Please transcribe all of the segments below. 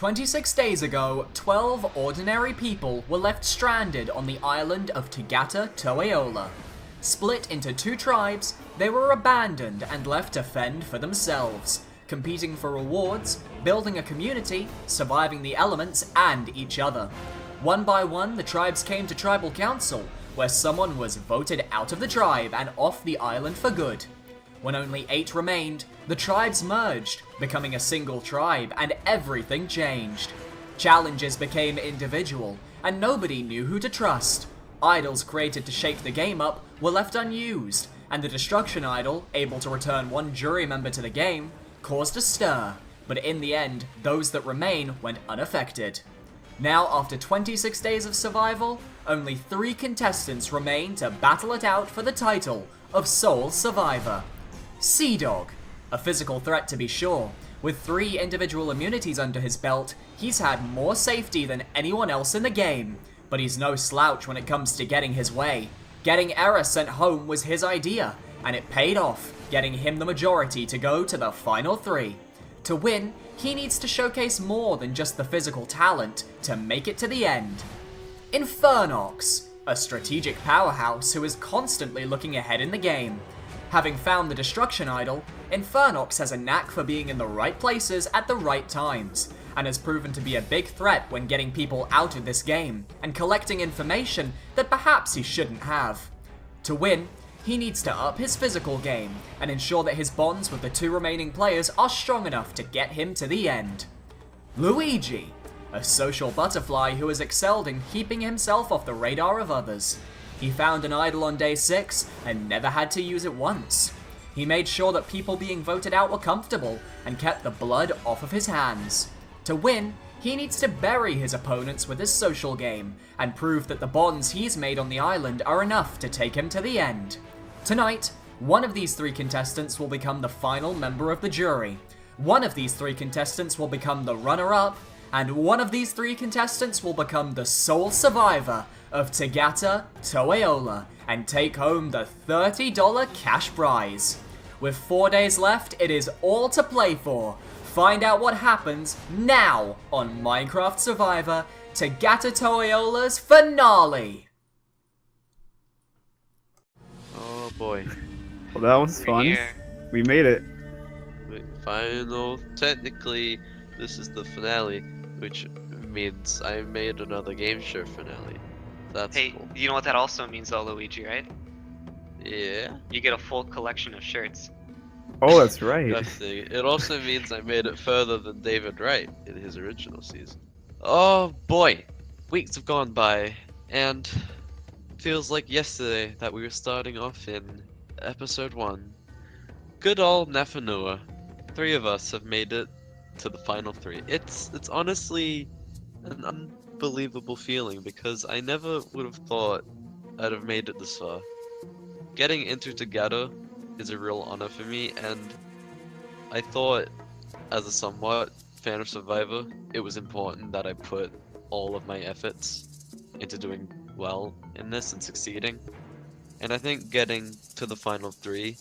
26 days ago, 12 ordinary people were left stranded on the island of Tagata Toe Ola. Split into two tribes, they were abandoned and left to fend for themselves, competing for rewards, building a community, surviving the elements, and each other. One by one, the tribes came to tribal council, where someone was voted out of the tribe and off the island for good. When only 8 remained, the tribes merged, becoming a single tribe, and everything changed. Challenges became individual, and nobody knew who to trust. Idols created to shake the game up were left unused, and the destruction idol, able to return one jury member to the game, caused a stir, but in the end, those that remain went unaffected. Now, after 26 days of survival, only 3 contestants remain to battle it out for the title of Sole Survivor. CDAWG, a physical threat to be sure. With 3 individual immunities under his belt, he's had more safety than anyone else in the game, but he's no slouch when it comes to getting his way. Getting Era sent home was his idea, and it paid off, getting him the majority to go to the final 3. To win, he needs to showcase more than just the physical talent to make it to the end. Infernox, a strategic powerhouse who is constantly looking ahead in the game. Having found the destruction idol, Infernox has a knack for being in the right places at the right times, and has proven to be a big threat when getting people out of this game, and collecting information that perhaps he shouldn't have. To win, he needs to up his physical game, and ensure that his bonds with the 2 remaining players are strong enough to get him to the end. Luigi, a social butterfly who has excelled in keeping himself off the radar of others. He found an idol on day 6 and never had to use it once. He made sure that people being voted out were comfortable and kept the blood off of his hands. To win, he needs to bury his opponents with his social game and prove that the bonds he's made on the island are enough to take him to the end. Tonight, one of these 3 contestants will become the final member of the jury. One of these 3 contestants will become the runner-up, and one of these 3 contestants will become the sole survivor of Tagata Toe Ola and take home the $30 cash prize. With 4 days left, it is all to play for. Find out what happens now on Minecraft Survivor Tagata Toe Ola's finale. Oh boy. Well, that was fun. Here. We made it. Final. Technically, this is the finale, which means I made another game show finale. That's Hey, cool. you know what that also means though, Luigi, right? Yeah. You get a full collection of shirts. Oh, that's right. Nothing. It also means I made it further than David Wright in his original season. Oh boy, weeks have gone by, and feels like yesterday that we were starting off in episode 1. Good old Nafanua. 3 of us have made it to the final 3. It's honestly an unbelievable feeling because I never would have thought I'd have made it this far. Getting into Tagata is a real honor for me, and I thought, as a somewhat fan of Survivor, it was important that I put all of my efforts into doing well in this and succeeding. And I think getting to the final 3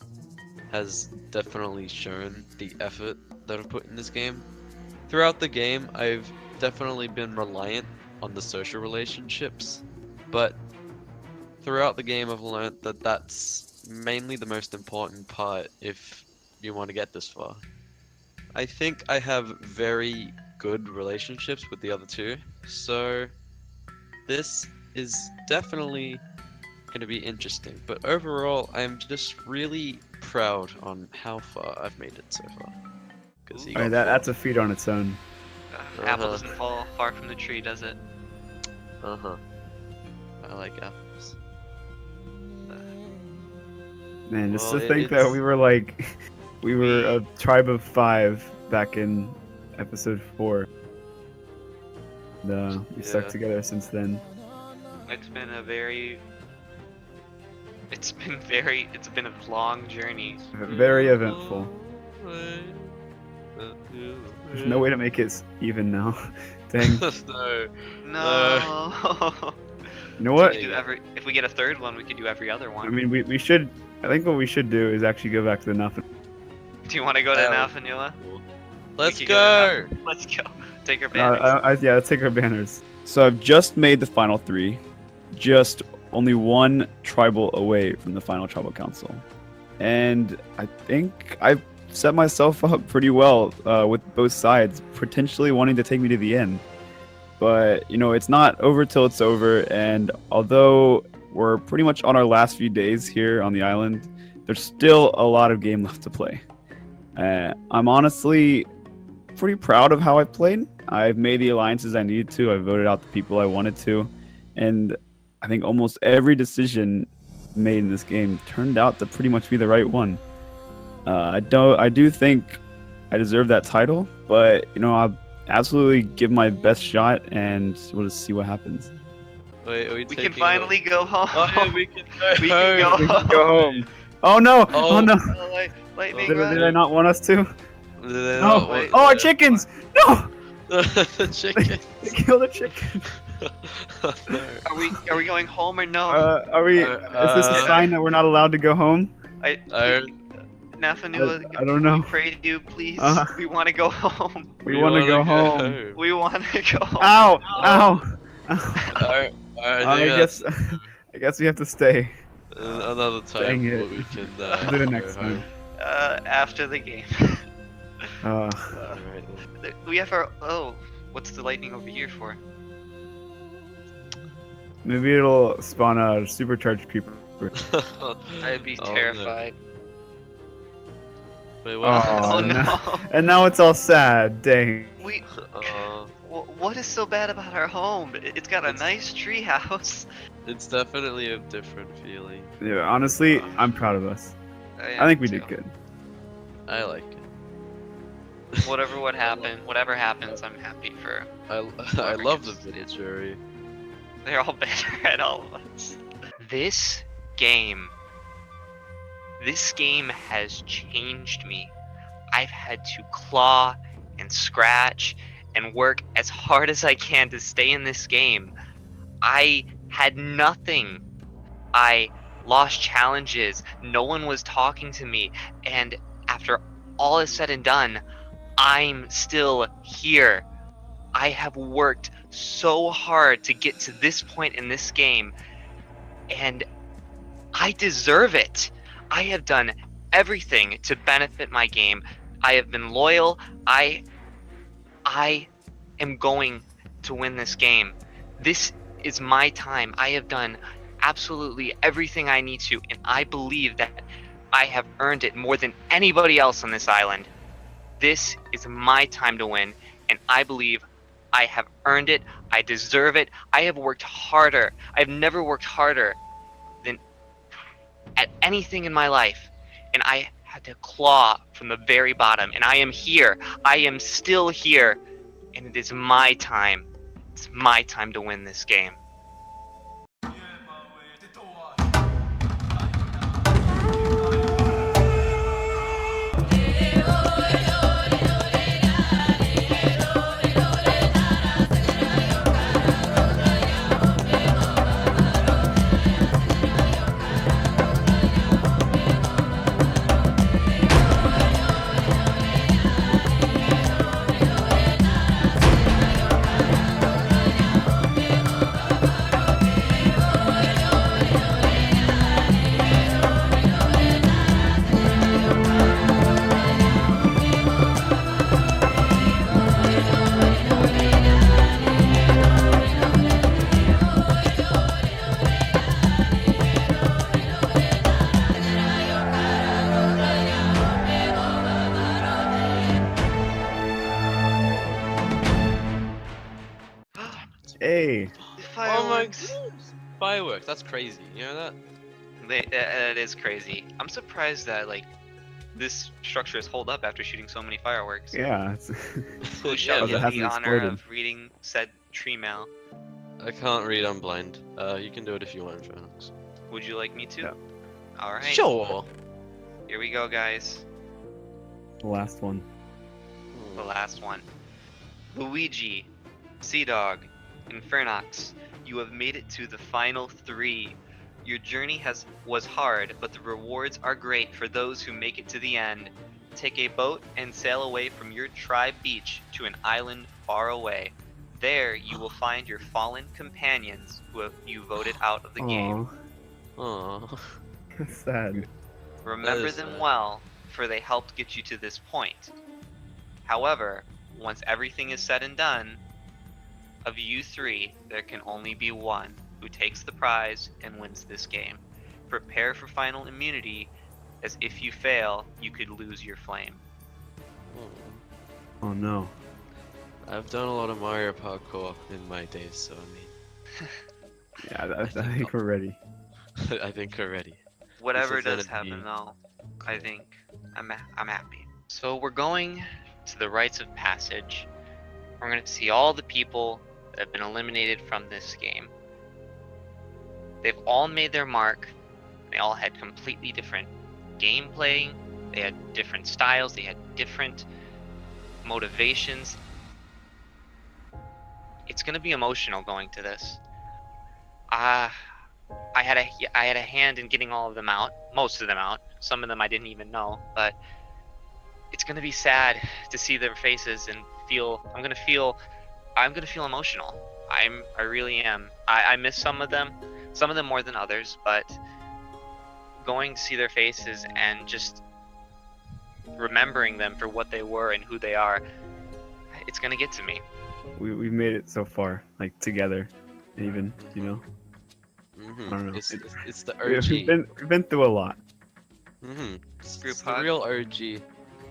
has definitely shown the effort that I've put in this game. Throughout the game, I've definitely been reliant on the social relationships, but throughout the game I've learned that that's mainly the most important part if you want to get this far. I think I have very good relationships with the other 2, so this is definitely going to be interesting, but overall I'm just really proud on how far I've made it so far. I mean, that's a feat on its own. Apple doesn't fall far from the tree, does it? Uh-huh. I like apples. Man, just Well, to think that we were like, we were a tribe of 5 back in episode 4. We stuck Yeah. together since then. It's been a very... It's been a long journey. Very eventful. There's no way to make it even now. Dang. No. No. You know what? We could do if we get a 3rd one, we could do every other one. I mean, we should. I think what we should do is actually go back to the nothing. Do you want to go to Nafanua? Let's We could go! Let's go. Take our banners. Yeah, let's take our banners. So I've just made the final 3, just only one tribal away from the final tribal council, and I think I've set myself up pretty well with both sides potentially wanting to take me to the end. But you know, it's not over till it's over, and although we're pretty much on our last few days here on the island, there's still a lot of game left to play. I'm honestly pretty proud of how I played. I've made the alliances I needed to. I voted out the people I wanted to, and I think almost every decision made in this game turned out to pretty much be the right one. I do think I deserve that title, but you know, I'll absolutely give my best shot, and we'll just see what happens. Wait, are We can finally go home. Oh, yeah, we can go We can go home. We can go home. Oh no! Oh, no! Lightning Did run. I not want us to? No. Oh, our chickens! No! The chicken. Kill the chicken. No. Are we going home or no? Are we? Is this a sign that we're not allowed to go home? Nathaniel, I don't know. we pray to you, please. Uh-huh. We want to go home. We want to go home. We want to go home. Ow! Ow! Alright, I guess we have to stay. another Dang time it. we can Do the next go home. time. After the game. Alright then. We have our. Oh, what's the lightning over here for? Maybe it'll spawn a supercharged creeper. I'd be Oh, no. terrified. Wait, what happened? Oh, Oh no. no. And now it's all sad. Dang. We. Uh, What is so bad about our home? It's got a It's- nice tree house. it's definitely a different feeling. Yeah, honestly, I'm proud of us. I think we did good. I like it. Whatever happens, I'm happy for. I love the villagery. They're all better at all of us. This game has changed me. I've had to claw and scratch and work as hard as I can to stay in this game. I had nothing. I lost challenges. No one was talking to me. And after all is said and done, I'm still here. I have worked so hard to get to this point in this game, and I deserve it. I have done everything to benefit my game. I have been loyal. I am going to win this game. This is my time. I have done absolutely everything I need to, and I believe that I have earned it more than anybody else on this island. This is my time to win, and I believe I have earned it. I deserve it. I have worked harder. I've never worked harder than at anything in my life, and I had to claw from the very bottom, and I am here. I am still here, and it is my time. It's my time to win this game. Hey. The Oh my fireworks. goodness. Fireworks, that's crazy. You know that? That is crazy. I'm surprised that this structure has hold up after shooting so many fireworks. Yeah. Who shall it get hasn't the honor exploded. of reading said tree mail? I can't read, I'm blind. You can do it if you want, Jonas. Would you like me to? Yeah. All right. Sure. Here we go, guys. The last one. The last one. Luigi, CDAWG, Infernox, you have made it to the final 3. Your journey was hard, but the rewards are great for those who make it to the end. Take a boat and sail away from your tribe beach to an island far away. There you will find your fallen companions who you voted out of the game. Oh, That's sad. Remember is them sad. well, for they helped get you to this point. However, once everything is said and done, of you three, there can only be one who takes the prize and wins this game. Prepare for final immunity, as if you fail, you could lose your flame. Oh no. I've done a lot of Mario parkour in my days, so I mean, Yeah, I think we're ready. I think we're ready. Whatever This is does gonna be- happen, though, I think I'm happy. So we're going to the rites of passage. We're going to see all the people that have been eliminated from this game. They've all made their mark. They all had completely different gameplay. They had different styles. They had different motivations. It's going to be emotional going to this. I had a hand in getting all of them out, most of them out. Some of them I didn't even know, but it's gonna be sad to see their faces and I'm gonna feel emotional. I really am. I miss some of them more than others, but going to see their faces and just remembering them for what they were and who they are, it's gonna get to me. We've made it so far, like together, even, you know. Mhm. I don't know. It's the We've OG. been through a lot. Mhm. Group It's the hug. real OG.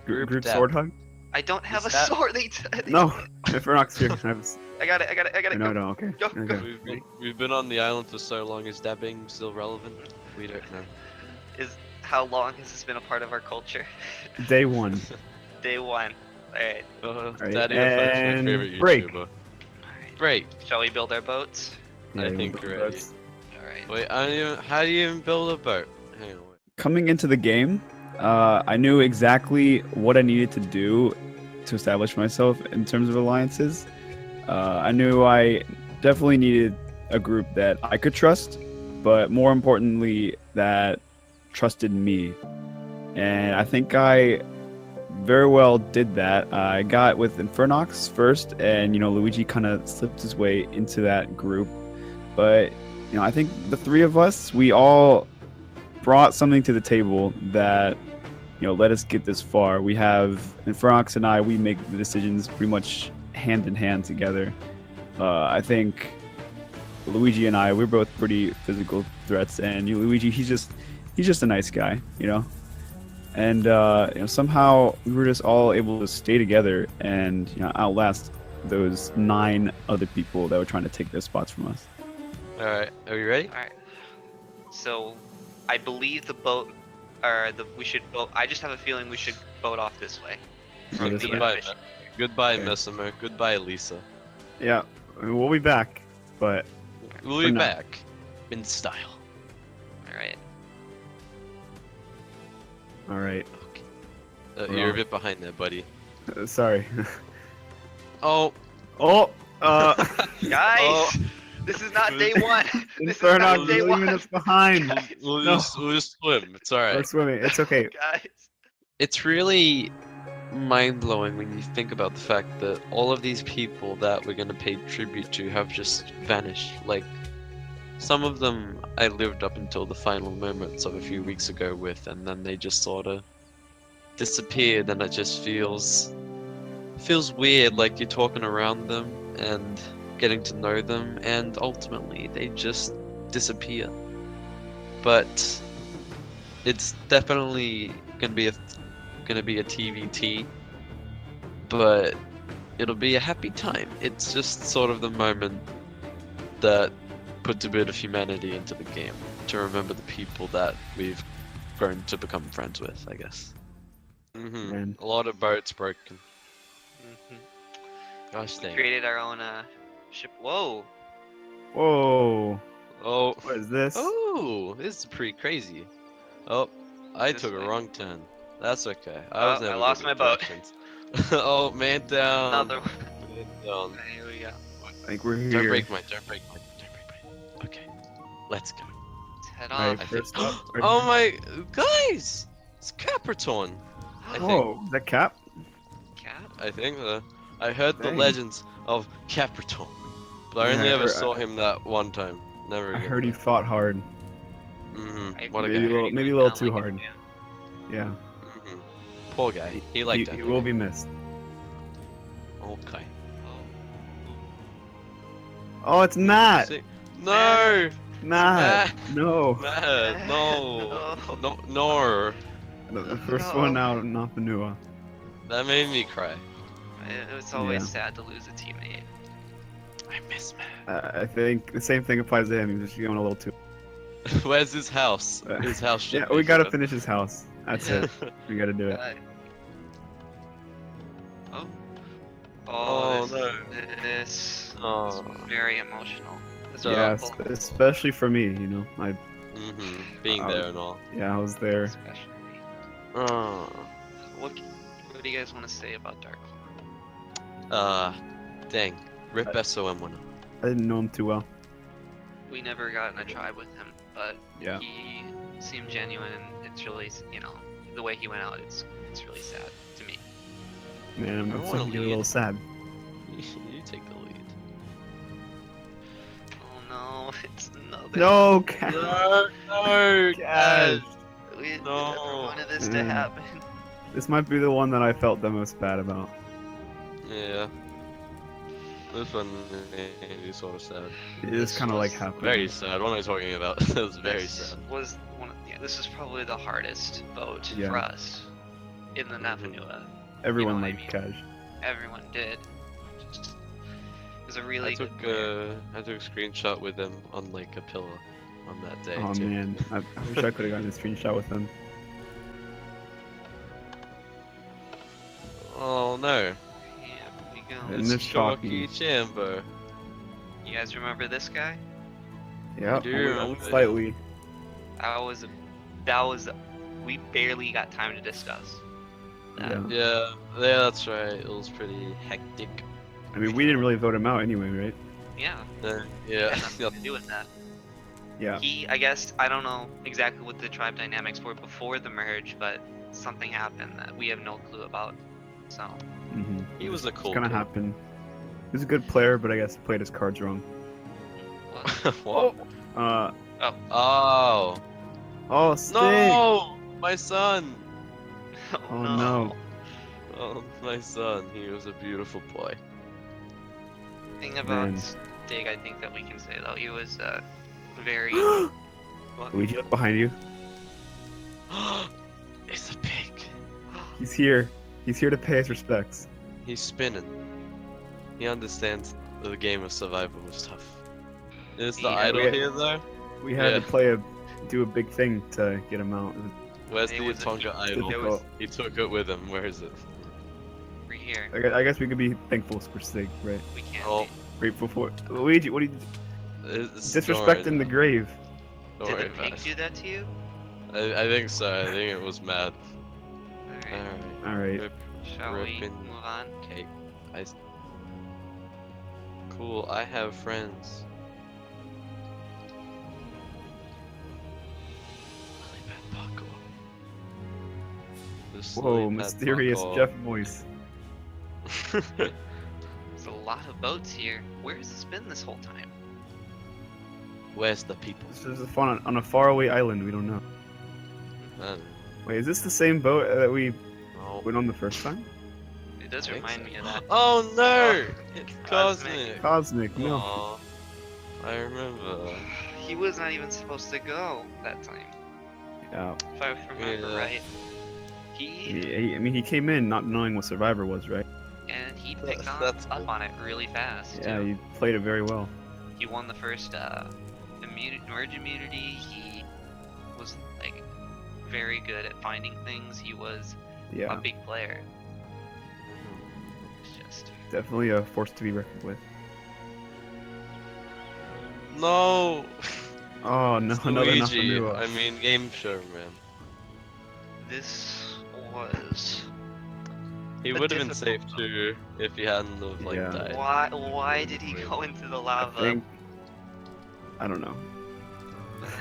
Group Group dap. sword hug? I don't have Is a that- sword. No, if we're not here, I got it. no, Go. no, okay. Go, Okay. go. We've been on the island for so long. Is dabbing still relevant? We don't know. How long has this been a part of our culture? Day one. Day one. Alright. Alright, Daddy of Fudge, my and favorite break. YouTuber. Break. Shall we build our boats? I you think want we're ready. votes? Alright. Wait, how do you even build a boat? Hang on. Wait. Coming into the game, I knew exactly what I needed to do to establish myself in terms of alliances. I knew I definitely needed a group that I could trust, but more importantly, that trusted me. And I think I very well did that. I got with Infernox first, and Luigi kind of slipped his way into that group. But I think the three of us, we all brought something to the table that let us get this far. We have Infernox and I. We make the decisions pretty much hand in hand together. I think Luigi and I, we're both pretty physical threats, and Luigi, he's just a nice guy, And somehow we were just all able to stay together and outlast those 9 other people that were trying to take their spots from us. All right, are we ready? Alright. So, I believe we should boat. I just have a feeling we should boat off this way. From this the way? Goodbye, mission. Goodbye, Okay. Messimer. Goodbye, Lisa. Yeah, I mean, we'll be back, but We'll For be now. back in style. Alright. all right. Okay. You're a bit behind there, buddy. Sorry. Oh, Oh, Guys! Oh. This is not day one! This is Infernox not is day leaving one! us behind. we'll No. just swim. It's all We're right. swimming. It's okay. Guys! It's really mind-blowing when you think about the fact that all of these people that we're gonna pay tribute to have just vanished. Like, some of them I lived up until the final moments of a few weeks ago with, and then they just sort of disappeared, and it just feels weird, like you're talking around them and getting to know them, and ultimately they just disappear. But it's definitely gonna be a TVT, but it'll be a happy time. It's just sort of the moment that puts a bit of humanity into the game to remember the people that we've grown to become friends with, I guess. Man. A lot of boats broken. Mhm. Gosh We dang. created our own ship. Whoa! Whoa. Oh. What is this? Oh, this is pretty crazy. Oh, I This took a way. wrong turn. That's okay. Oh, was I never lost good my with boat. directions. Oh, man down. Another one. Man down. Here we go. I think we're here. Don't break mine. Okay, let's go. Let's head Alright, off. I think- first up. Oh my, guys! It's Capricorn. I think. Whoa, is that Cap? Cat? I think. I heard the Dang. legends of Capricorn, but I Yeah, only I ever heard- saw him that one time. Never I again. heard he fought hard. What a Maybe guy. maybe a little too hard. Yeah. Poor guy. He liked He it. will be missed. Okay. Oh, it's Matt. No! Matt. No. Matt, no. No. The first No. one out, not Vanua. That made me cry. It's always Yeah. sad to lose a teammate. I miss Matt. I think the same thing applies to him. He's just going a little too. Where's his house? His house should Yeah, be we gotta good. finish his house. That's Yeah. it. We gotta do it. Oh. Oh, this, no. This Oh. is very emotional. This is Yes, awful. especially for me. You know, Being there and all. I was there. Especially. Oh. What do you guys want to say about Darklaw? Dang. Rip SOM winner. I didn't know him too well. We never got in a tribe with him, but Yeah. he seemed genuine, and it's really, the way he went out, it's really sad to me. Man, I'm I wanna starting to get a lead. little sad. You take the lead. Oh no, it's another. No, Cat. No, Cash. We never No. wanted this to Mm. happen. This might be the one that I felt the most bad about. Yeah. This one is sort of sad. It is This kind of like was happening. Very sad. What am I talking about? It was very This sad. was this is probably the hardest vote Yeah. for us in the Nafanua. Everyone you know what I liked mean. Cash. Everyone did. It was a really I took good I took a screenshot with him on like a pillow on that day Oh too. man, I wish I could have gotten a screenshot with him. Oh no. Here we go. And It's this Chalky. CHALKYCHAMBO. You guys remember this guy? Yeah, do only remember. slightly. That was we barely got time to discuss. that. Yeah. Yeah, that's right. It was pretty hectic. I mean, we didn't really vote him out anyway, right? Yeah. Yeah. Had nothing to do with that. Yeah. I guess, I don't know exactly what the tribe dynamics were before the merge, but something happened that we have no clue about. So, Mm-hmm. He was a cool It's gonna kid. happen. He was a good player, but I guess he played his cards wrong. What? Oh. Oh, Stig! No! My son! Oh no. Oh, my son. He was a beautiful boy. Thing about Man. Stig, I think that we can say though, he was very. What? Luigi up behind you. It's a pig. He's here. He's here to pay his respects. He's spinning. He understands the game of survival was tough. Is the Yeah, idol we- here though? We had Yeah. to do a big thing to get him out. Where's It the was a- Tonga idol? difficult. He took it with him. Where is it? Over here. I guess we could be thankful for Stig, right? We can't. Oh, Grateful for Luigi. What are you it's disrespecting the grave? Don't Did worry the about pig it. do that to you? I think so. I think it was mad. Alright. Alright. All right. Rip Shall we ripping move on? cake. Cool. I have friends. Lily Pad Parkour. This Whoa, Lily Pad mysterious Parkour. Jeff voice. There's a lot of boats here. Where has this been this whole time? Where's the people? This is fun on a faraway island. We don't know. I don't Wait, is this the same boat that we know. went on the first time? It does I think remind so. me of that. Oh no! Oh, It's Cosmic. Cosmic. Cosmic, no. Aw, I remember. He was not even supposed to go that time, Yeah. if I remember Yeah. right. I mean, he came in not knowing what Survivor was, right? And he picked That's up good. on it really fast. Yeah, too. he played it very well. He won the first merge immunity. He was like very good at finding things. He was a Yeah, big player. It's just definitely a force to be reckoned with. No! Oh no, another Luigi. Nafanua. I mean, Game Show Man. this was He A would have been safe difficult too if he hadn't have like Yeah. died. why did he go into the lava? I don't know.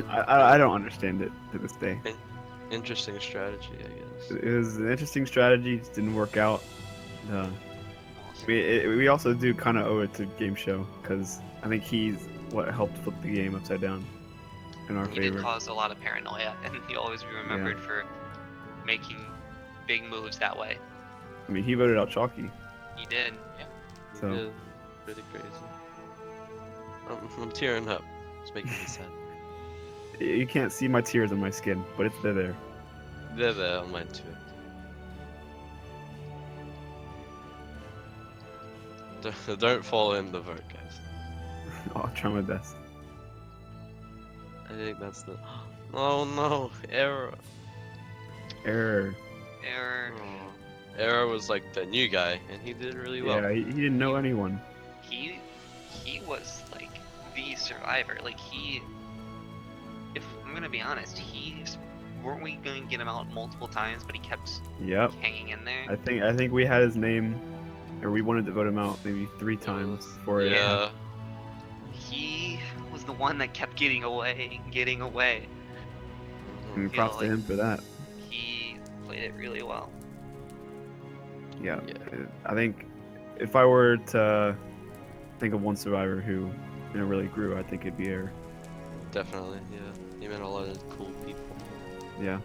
I don't understand it to this day. Interesting strategy, I guess. It was an interesting strategy. It didn't work out. Well, We also do kind of owe it to Game Show because I think he's what helped flip the game upside down in our He did favor. cause a lot of paranoia, and he'll always be remembered for making big moves that way. I mean, he voted out Chalky. He did. Yeah. So- Yeah, pretty crazy. I'm tearing up. It's making me sad. You can't see my tears on my skin, but they're there. They're there on mine too. Don't fall in the vote, guys. I'll try my best. I think that's the. Oh no, error. Error. Error. Oh. Error was like the new guy, and he did really well. Yeah, he didn't know anyone. He was like the survivor. Like if I'm gonna be honest, weren't we going to get him out multiple times, but he kept Yep. hanging in there. I think we had his name, or we wanted to vote him out maybe 3 times for it. Yeah. He was the one that kept getting away. I mean, feel props to like- him for that. He played it really well. Yeah. Yeah. I think if I were to think of one survivor who really grew, I think it'd be Error. Definitely, yeah. He met a lot of cool people. Yeah.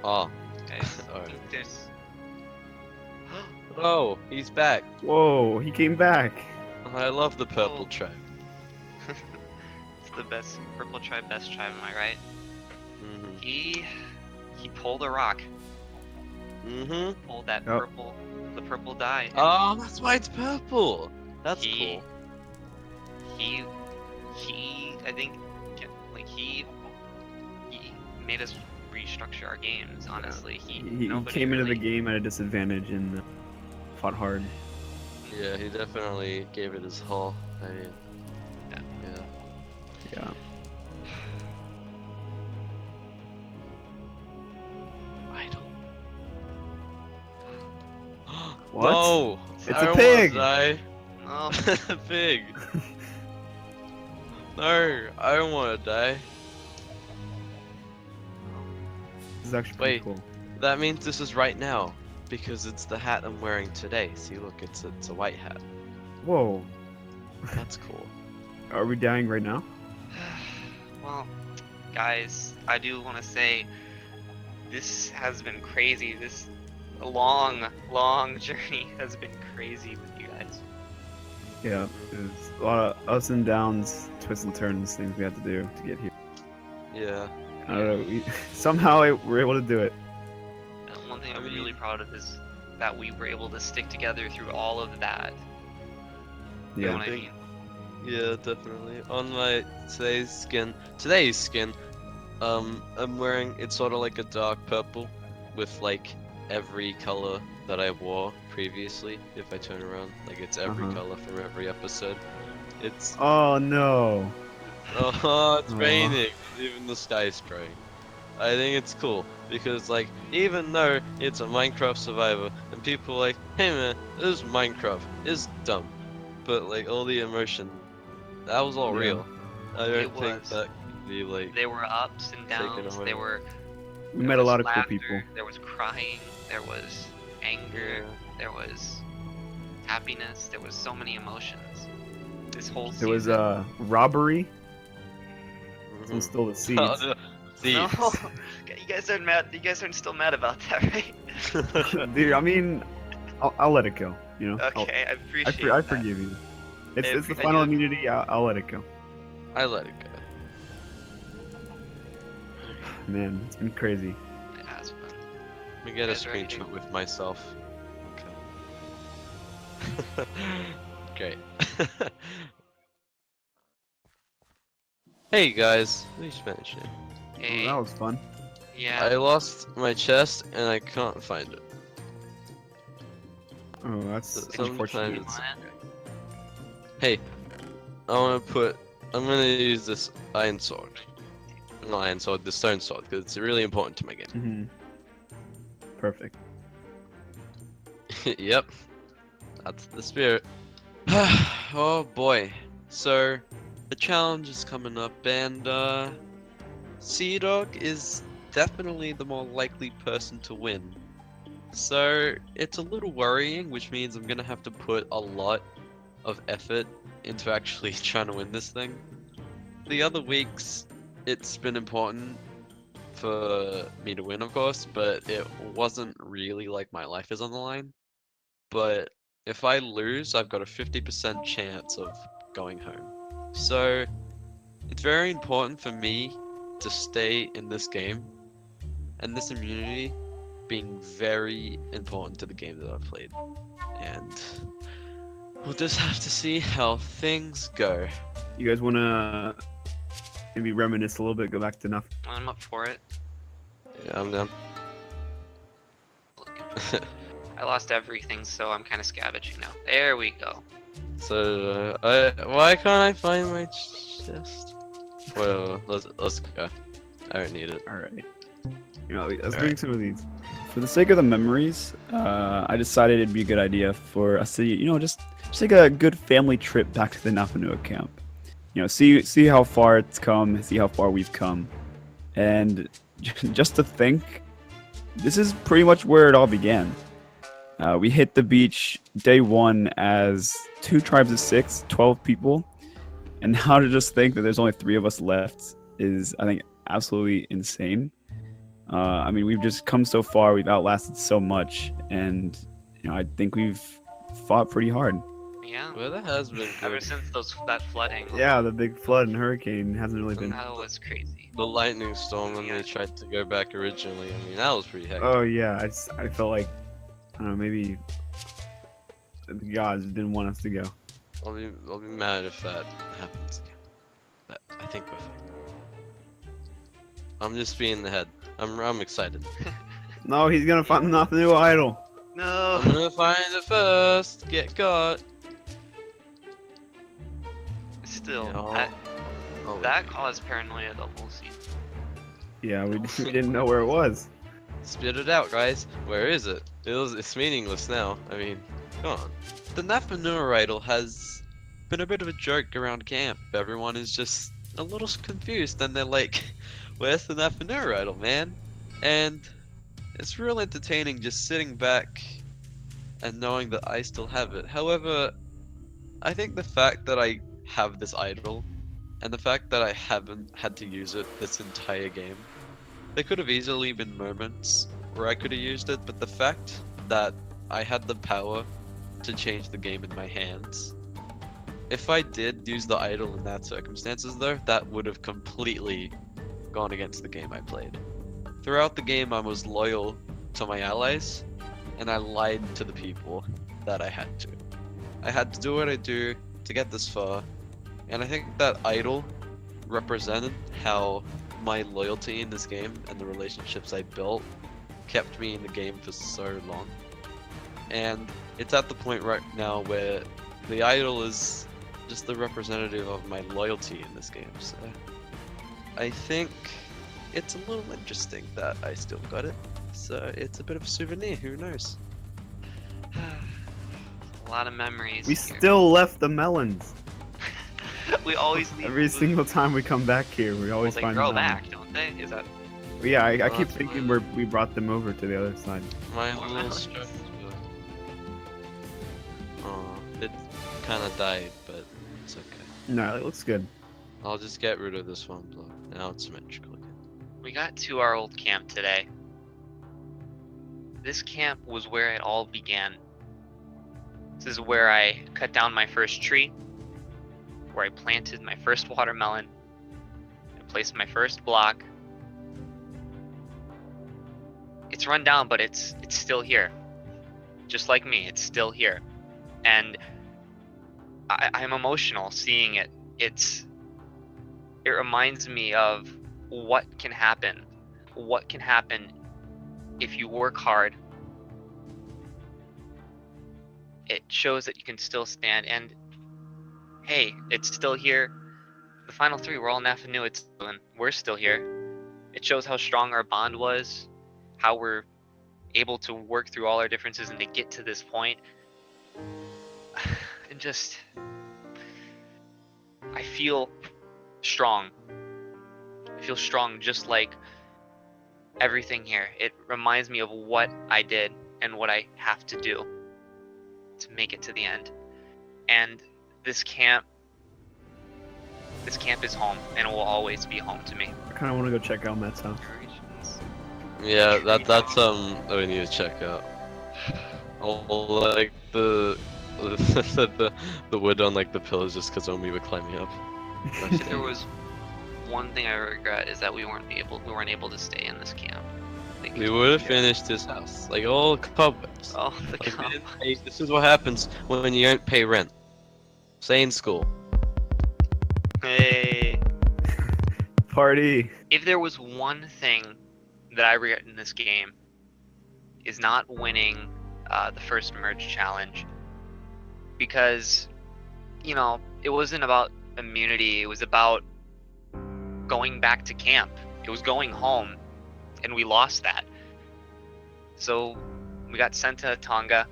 Oh. Guys, Alright. there's Oh, he's back. Whoa, he came back. I love the purple Oh. tribe. it's the best purple tribe, best tribe. Am I right? Mhm. He pulled a rock, Mhm. pulled that Yep. the purple dye. Oh, that's why it's purple. That's He- cool. He I think like he made us restructure our games. Honestly, He nobody came into the really- game at a disadvantage and fought hard. Yeah, he definitely gave it his all. I mean, Yeah. yeah. Yeah. Idol. What? No! It's I a don't pig! wanna die. Oh, A pig. No, I don't want to die. This is actually pretty Wait. cool. That means this is right now, because it's the hat I'm wearing today. See, look, it's a white hat. Whoa. That's cool. Are we dying right now? well, guys, I do want to say this has been crazy. This long journey has been crazy with you guys. Yeah. There's a lot of ups and downs, twists and turns, things we had to do to get here. Yeah. I don't know. Somehow we're able to do it. And one thing I I'm mean- really proud of is that we were able to stick together through all of that. You know Yeah. what I Think- mean? Yeah, definitely. On my today's skin, I'm wearing, it's sort of like a dark purple with like every color that I wore previously. If I turn around, like it's every Uh-huh. color from every episode. It's Oh no. oh, it's Aw. raining. Even the sky's grey. I think it's cool because like even though it's a Minecraft survivor and people are like, hey man, this is Minecraft, it's dumb, but like all the emotion, that was all Yeah. real. I don't It think was. that could be like There were ups and Taken downs. away. There were. We there met a was lot of cool laughter, people. There was crying. There was anger. There was happiness. There was so many emotions. This whole There was season. robbery. mhm. Someone stole the seeds. Oh, the No, thieves. you guys aren't mad. You guys aren't still mad about that, right? Dude, I mean, I'll let it go. You know. Okay, I I appreciate that. forgive you. It's the I final do. immunity. I'll let it go. I let it go. Man, it's been crazy. It has been. Let me get a Guys ready to- screenshot with myself. Okay. Great. Hey guys, we should mention it. Oh, Hey, that was fun. yeah. I lost my chest and I can't find it. Oh, that's Sometimes unfortunate. it's- Hey, I'm gonna use this iron sword. Not iron sword, the stone sword, because it's really important to my game. Hmm. Perfect. Yep, that's the spirit. Oh boy, so the challenge is coming up, and CDAWG is definitely the more likely person to win. So it's a little worrying, which means I'm gonna have to put a lot of effort into actually trying to win this thing. The other weeks, it's been important for me to win, of course, but it wasn't really like my life is on the line. But if I lose, I've got a 50% chance of going home. So it's very important for me to stay in this game, and this immunity being very important to the game that I've played. And we'll just have to see how things go. You guys want to maybe reminisce a little bit, go back to nothing? I'm up for it. Yeah, I'm down. I lost everything, so I'm kind of scavenging now. There we go. So, why can't I find my chest? Well, let's go. I don't need it. All right. You know, let's bring some of these. For the sake of the memories, I decided it'd be a good idea for us to, just take a good family trip back to the Napanua camp. See how far it's come, see how far we've come, and just to think, this is pretty much where it all began. We hit the beach day one as 2 tribes of 6, 12 people, and now to just think that there's only 3 of us left is, I think, absolutely insane. I mean, we've just come so far, we've outlasted so much, and I think we've fought pretty hard. Yeah. Well, that has been Ever good. since that flooding. Yeah, the big flood and hurricane hasn't really been. That was crazy. The lightning storm when Yeah. they tried to go back originally, I mean, that was pretty hectic. Oh yeah, I felt like, I don't know, maybe the gods didn't want us to go. I'll be mad if that happens again. But I think we're fine. I'm just being the head. I'm excited. No, he's gonna find the new idol. No. I'm gonna find it first. Get caught. Still, Yeah. Oh, that caused paranoia the whole season. Yeah, we didn't know where it was. Spit it out, guys. Where is it? It's meaningless now. I mean, come on. The Napanua idol has been a bit of a joke around camp. Everyone is just a little confused, and they're like, "Where's the Napanua idol, man?" And it's real entertaining just sitting back and knowing that I still have it. However, I think the fact that I have this idol, and the fact that I haven't had to use it this entire game, there could have easily been moments where I could have used it, but the fact that I had the power to change the game in my hands, if I did use the idol in that circumstances though, that would have completely gone against the game I played. Throughout the game I was loyal to my allies, and I lied to the people that I had to. I had to do what I do to get this far, and I think that idol represented how my loyalty in this game and the relationships I built kept me in the game for so long. And it's at the point right now where the idol is just the representative of my loyalty in this game, so I think it's a little interesting that I still got it. So it's a bit of a souvenir, who knows? A lot of memories. We here. still left the melons. We always leave Every food. single time we come back here, we Well, always they find grow the melons. back, don't they? Is that? Yeah, I keep That's thinking fine. we brought them over to the other side. My Oh, little melons. structure. Oh, it kind of died, but it's okay. No, it looks good. I'll just get rid of this one block. Now it's symmetrical again. We got to our old camp today. This camp was where it all began. This is where I cut down my first tree, where I planted my first watermelon, and placed my first block. It's run down, but it's still here. Just like me, it's still here. And I'm emotional seeing it. It reminds me of what can happen. What can happen if you work hard. It shows that you can still stand, and hey, it's still here. The final 3, we're all Napanua, and we're still here. It shows how strong our bond was, how we're able to work through all our differences and to get to this point. And just, I feel strong. I feel strong, just like everything here. It reminds me of what I did and what I have to do to make it to the end. And this camp is home and will always be home to me. I kind of want to go check out Matt's house. Yeah, that's we need to check out. Oh, like the wood on like the pillars just because Omi were climbing up. If there was one thing I regret is that we weren't able to stay in this camp. We would have finished his house, like all cobwebs. Oh, the Like, we camp. didn't pay- this is what happens when you don't pay rent. Stay in school. Hey. Party. If there was one thing that I regret in this game, is not winning the first merge challenge, because it wasn't about immunity. It was about going back to camp. It was going home, and we lost that. So we got sent to Tonga.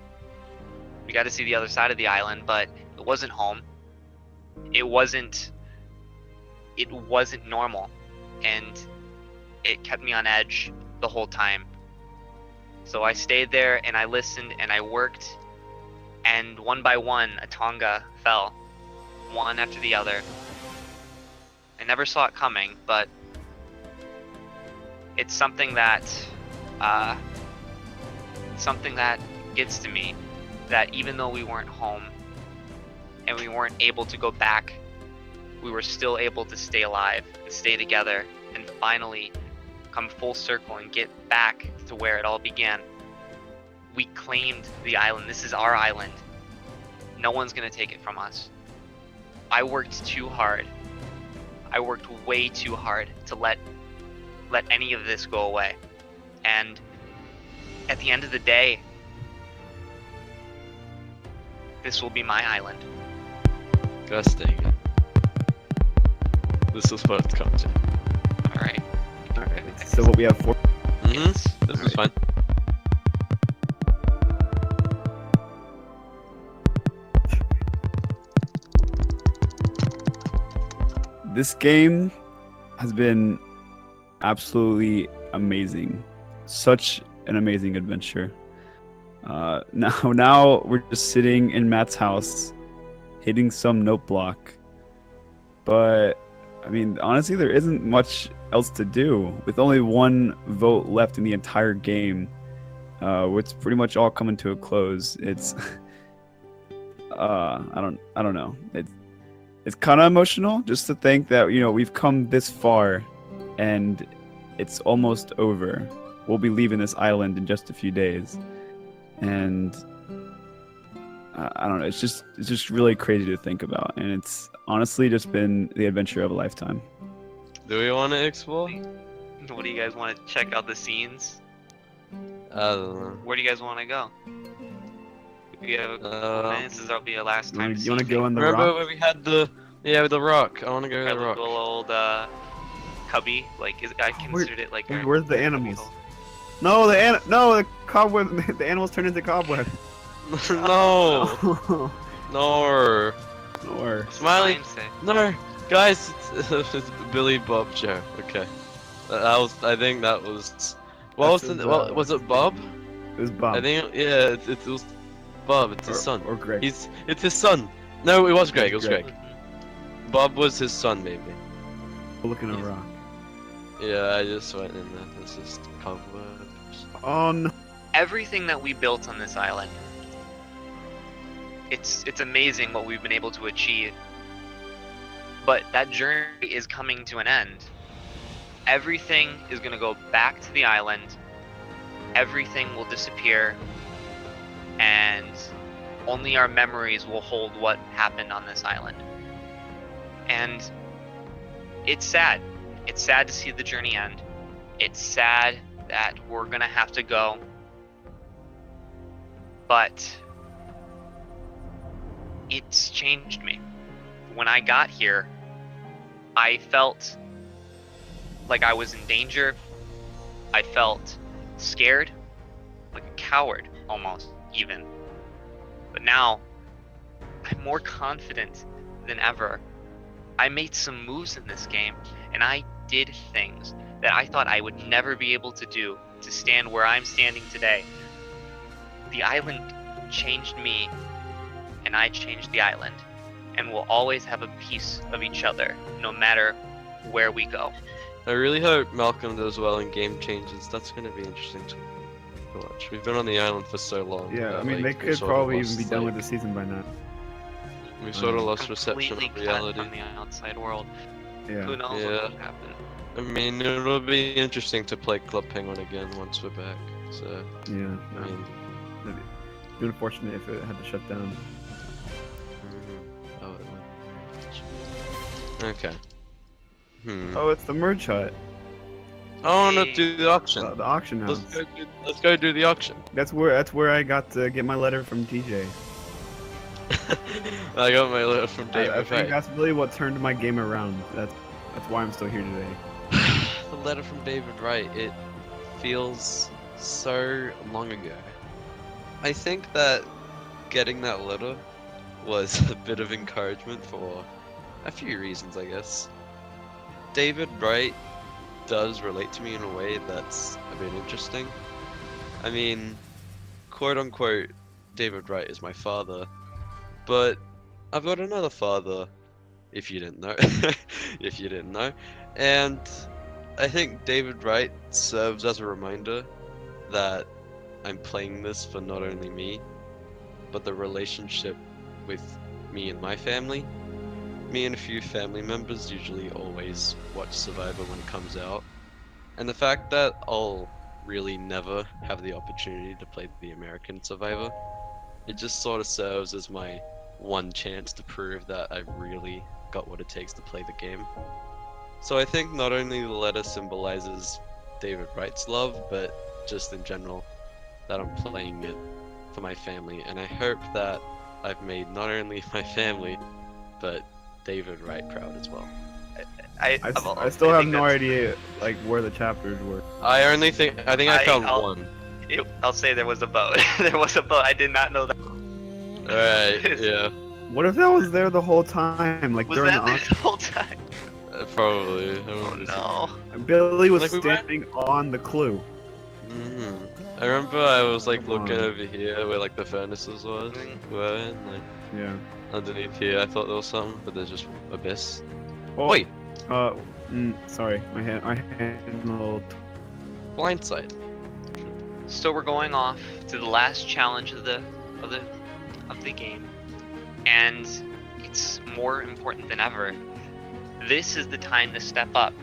We got to see the other side of the island, but it wasn't home. It wasn't normal, and it kept me on edge the whole time. So I stayed there and I listened and I worked, and one by one a Tonga fell, one after the other. I never saw it coming, but it's something that gets to me, that even though we weren't home and we weren't able to go back, we were still able to stay alive and stay together and finally come full circle and get back to where it all began. We claimed the island. This is our island. No one's gonna take it from us. I worked too hard. I worked way too hard to let any of this go away. And at the end of the day, this will be my island. Gosh dang it. This is what it's come to. Alright. Alright, so what we have for This is fine. This game has been absolutely amazing. Such an amazing adventure. Now we're just sitting in Matt's house, hitting some note block. But I mean, honestly, there isn't much else to do. With only one vote left in the entire game, it's pretty much all coming to a close. It's I don't know. It's kind of emotional just to think that we've come this far, and it's almost over. We'll be leaving this island in just a few days, and I don't know. It's just really crazy to think about, and it's honestly just been the adventure of a lifetime. Do we want to explore? What do you guys want to check out the scenes? I don't know. Where do you guys want to go? We have a couple minutes. This will be our last time. you want to go in the Remember rock? when we had the rock? I want to go to the rock. little old cubby. Like I considered it like. our- Where's the animals? No, the cobweb. The animals turned into cobweb. No, no, Or Smiley. Sign say. no, guys, it's Billy Bob Joe. Okay, I think that was. What That's was was it Bob? it was Bob. I think yeah, it was Bob. It's his son. Or Greg. It's his son. No, it was Greg. It was Greg. Greg. Bob was his son, maybe. Looking at a rock. Yeah, I just went in there. This is cobwebs. Oh no. Everything that we built on this island. It's amazing what we've been able to achieve. But that journey is coming to an end. Everything is going to go back to the island. Everything will disappear. And only our memories will hold what happened on this island. And it's sad. It's sad to see the journey end. It's sad that we're going to have to go. But it's changed me. When I got here, I felt like I was in danger. I felt scared, like a coward almost, even. But now, I'm more confident than ever. I made some moves in this game, and I did things that I thought I would never be able to do to stand where I'm standing today. The island changed me, and I changed the island, and we'll always have a piece of each other, no matter where we go. I really hope Malcolm does well in game changes. That's gonna be interesting to watch. We've been on the island for so long. Yeah, that, I mean, like, they we could sort of probably even lost, be done with like- the season by now. We sort of lost reception Completely of cut reality. from the outside world. Yeah. Who knows Yeah. what will happen? I mean, it'll be interesting to play Club Penguin again once we're back. So, Yeah. I No. mean, It'd be unfortunate if it had to shut down. oh, it okay. Oh, it's the merge hut. I want to do the auction. The auction house. Let's go do the auction. That's where I got to get my letter from TJ. I got my letter from David. I think Wright. that's really what turned my game around. That's why I'm still here today. The letter from David Wright. It feels so long ago. I think that getting that letter was a bit of encouragement for a few reasons, I guess. David Wright does relate to me in a way that's a bit interesting. I mean, quote unquote, David Wright is my father, but I've got another father, if you didn't know, if you didn't know, and I think David Wright serves as a reminder that I'm playing this for not only me, but the relationship with me and my family. Me and a few family members usually always watch Survivor when it comes out, and the fact that I'll really never have the opportunity to play the American Survivor, it just sort of serves as my one chance to prove that I've really got what it takes to play the game. So I think not only the letter symbolizes David Wright's love, but just in general, that I'm playing it for my family, and I hope that I've made not only my family, but David Wright proud as well. I still have no idea like where the chapters were. I think I found one. I'll say there was a boat. There was a boat. I did not know that. Alright, yeah. What if that was there the whole time, like Was during that the there auction? the whole time? Probably. I Oh remember no. Billy was Like, we went- standing on the clue. I remember I was like Come looking on. over here where like the furnaces were, and like Yeah. underneath here I thought there was something, but there's just abyss. Oh, Wait, sorry, my hand a little. blindside. So we're going off to the last challenge of the game, and it's more important than ever. This is the time to step up.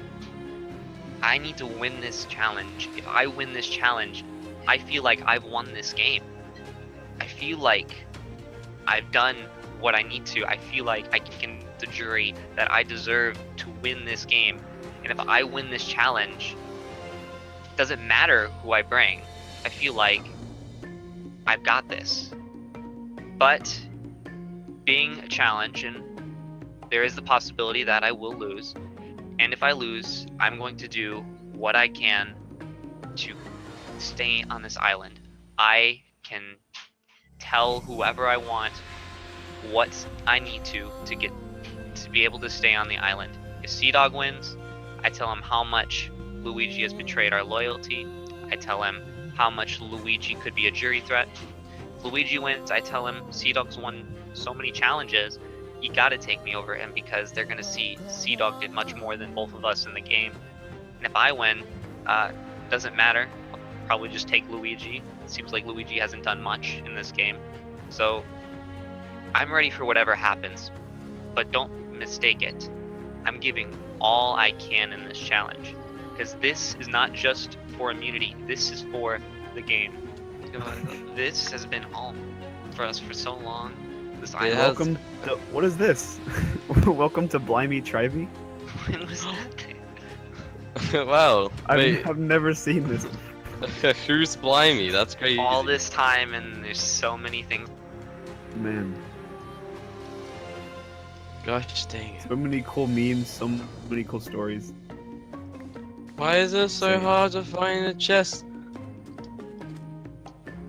I need to win this challenge. If I win this challenge, I feel like I've won this game. I feel like I've done what I need to. I feel like I can convince the jury that I deserve to win this game. And if I win this challenge, it doesn't matter who I bring. I feel like I've got this. But being a challenge, and there is the possibility that I will lose. And if I lose, I'm going to do what I can to stay on this island. I can tell whoever I want what I need to get to be able to stay on the island. If CDAWG wins, I tell him how much Luigi has betrayed our loyalty. I tell him how much Luigi could be a jury threat. If Luigi wins, I tell him CDAWG's won so many challenges, you gotta take me over him because they're gonna see CDAWG did much more than both of us in the game. And if I win, doesn't matter. I'll probably just take Luigi. It seems like Luigi hasn't done much in this game. So I'm ready for whatever happens, but don't mistake it. I'm giving all I can in this challenge because this is not just for immunity. This is for the game. This has been all for us for so long. This Yeah. island. Welcome to, what is this? Welcome to Blimey Trivey? When was that thing? Wow. Wait, I've never seen this. who's Blimey? That's crazy. All this time, and there's so many things. Man, Gosh dang it. so many cool memes, so many cool stories. Why is it so Same. hard to find a chest?